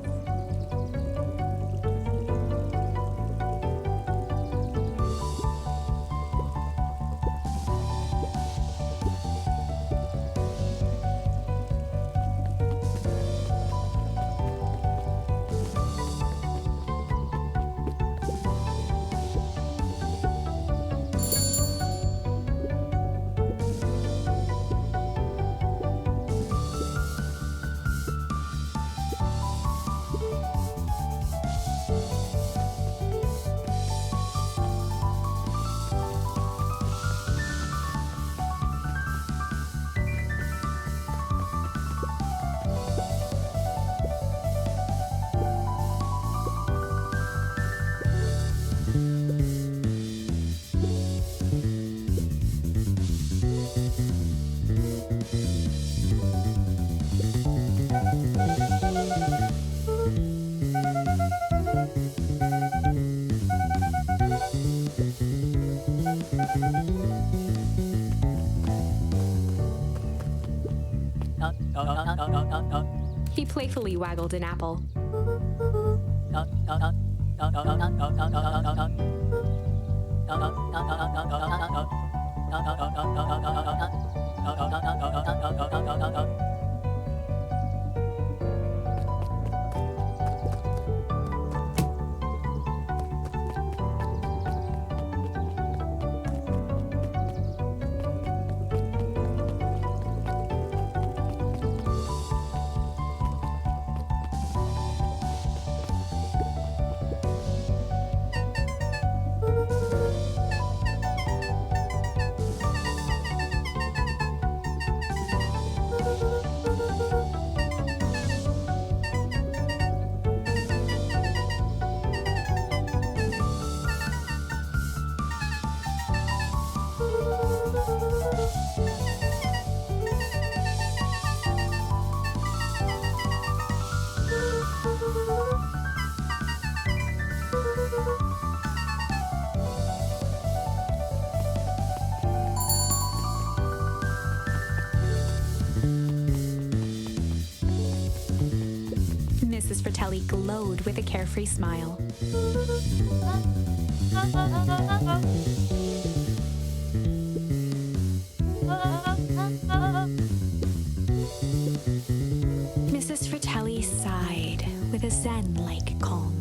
He playfully waggled an apple. Mrs. Fratelli glowed with a carefree smile. Mrs. Fratelli sighed with a zen-like calm.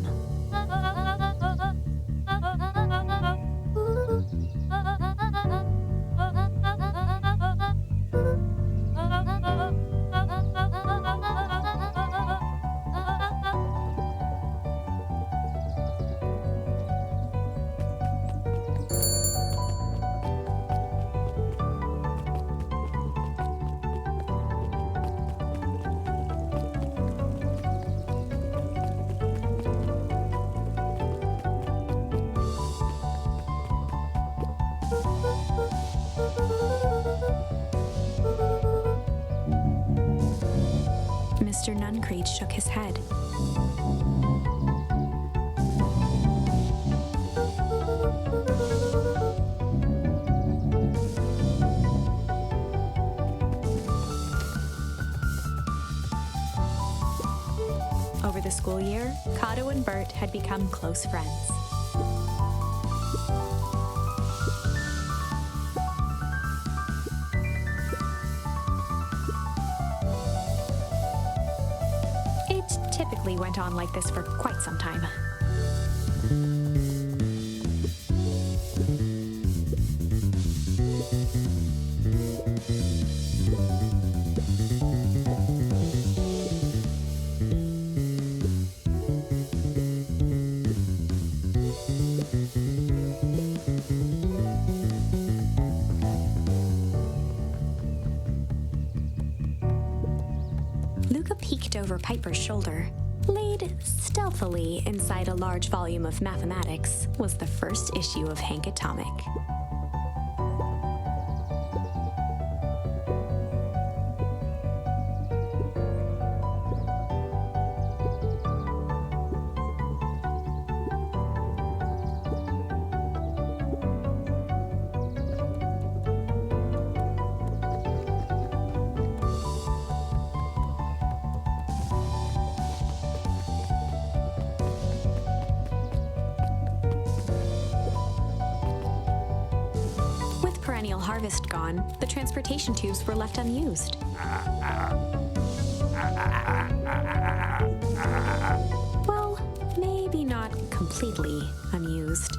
Mr. Nuncreed shook his head. Over the school year, Kato and Bert had become close friends. Typically went on like this for quite some time. Luca peeked over Piper's shoulder. Laid stealthily inside a large volume of mathematics was the first issue of Hank Atomic. Perennial harvest gone, the transportation tubes were left unused. Well, maybe not completely unused.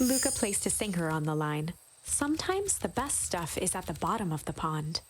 Luca placed a sinker on the line. Sometimes the best stuff is at the bottom of the pond.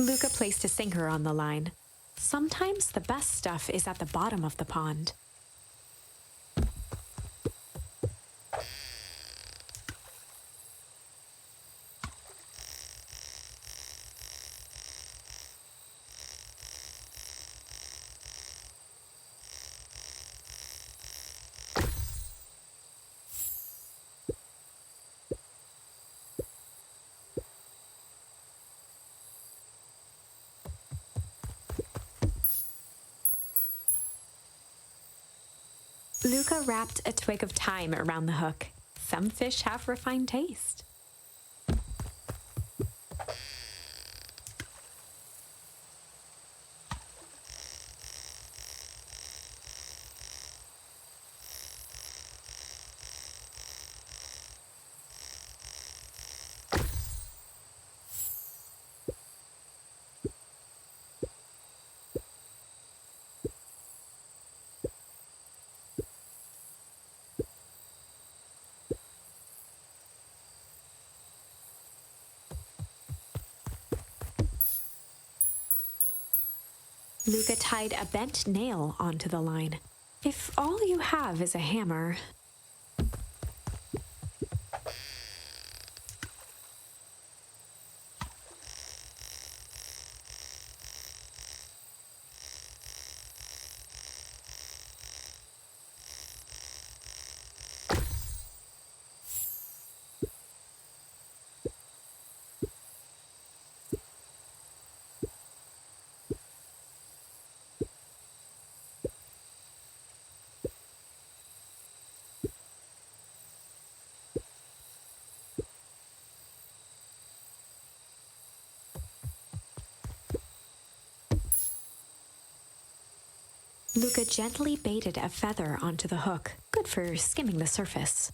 Luca placed a sinker on the line. Sometimes the best stuff is at the bottom of the pond. Luca wrapped a twig of thyme around the hook. Some fish have refined taste. Luca tied a bent nail onto the line. If all you have is a hammer, Luca gently baited a feather onto the hook, good for skimming the surface.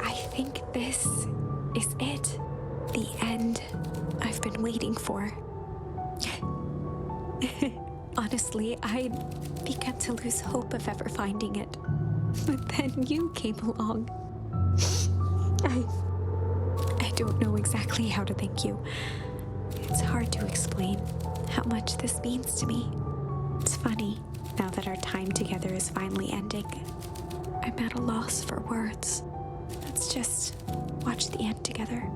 I think this is it. The end I've been waiting for. Honestly, I'd begun to lose hope of ever finding it. But then you came along. I don't know exactly how to thank you. It's hard to explain how much this means to me. It's funny, now that our time together is finally ending, I'm at a loss for words. Let's just watch the end together.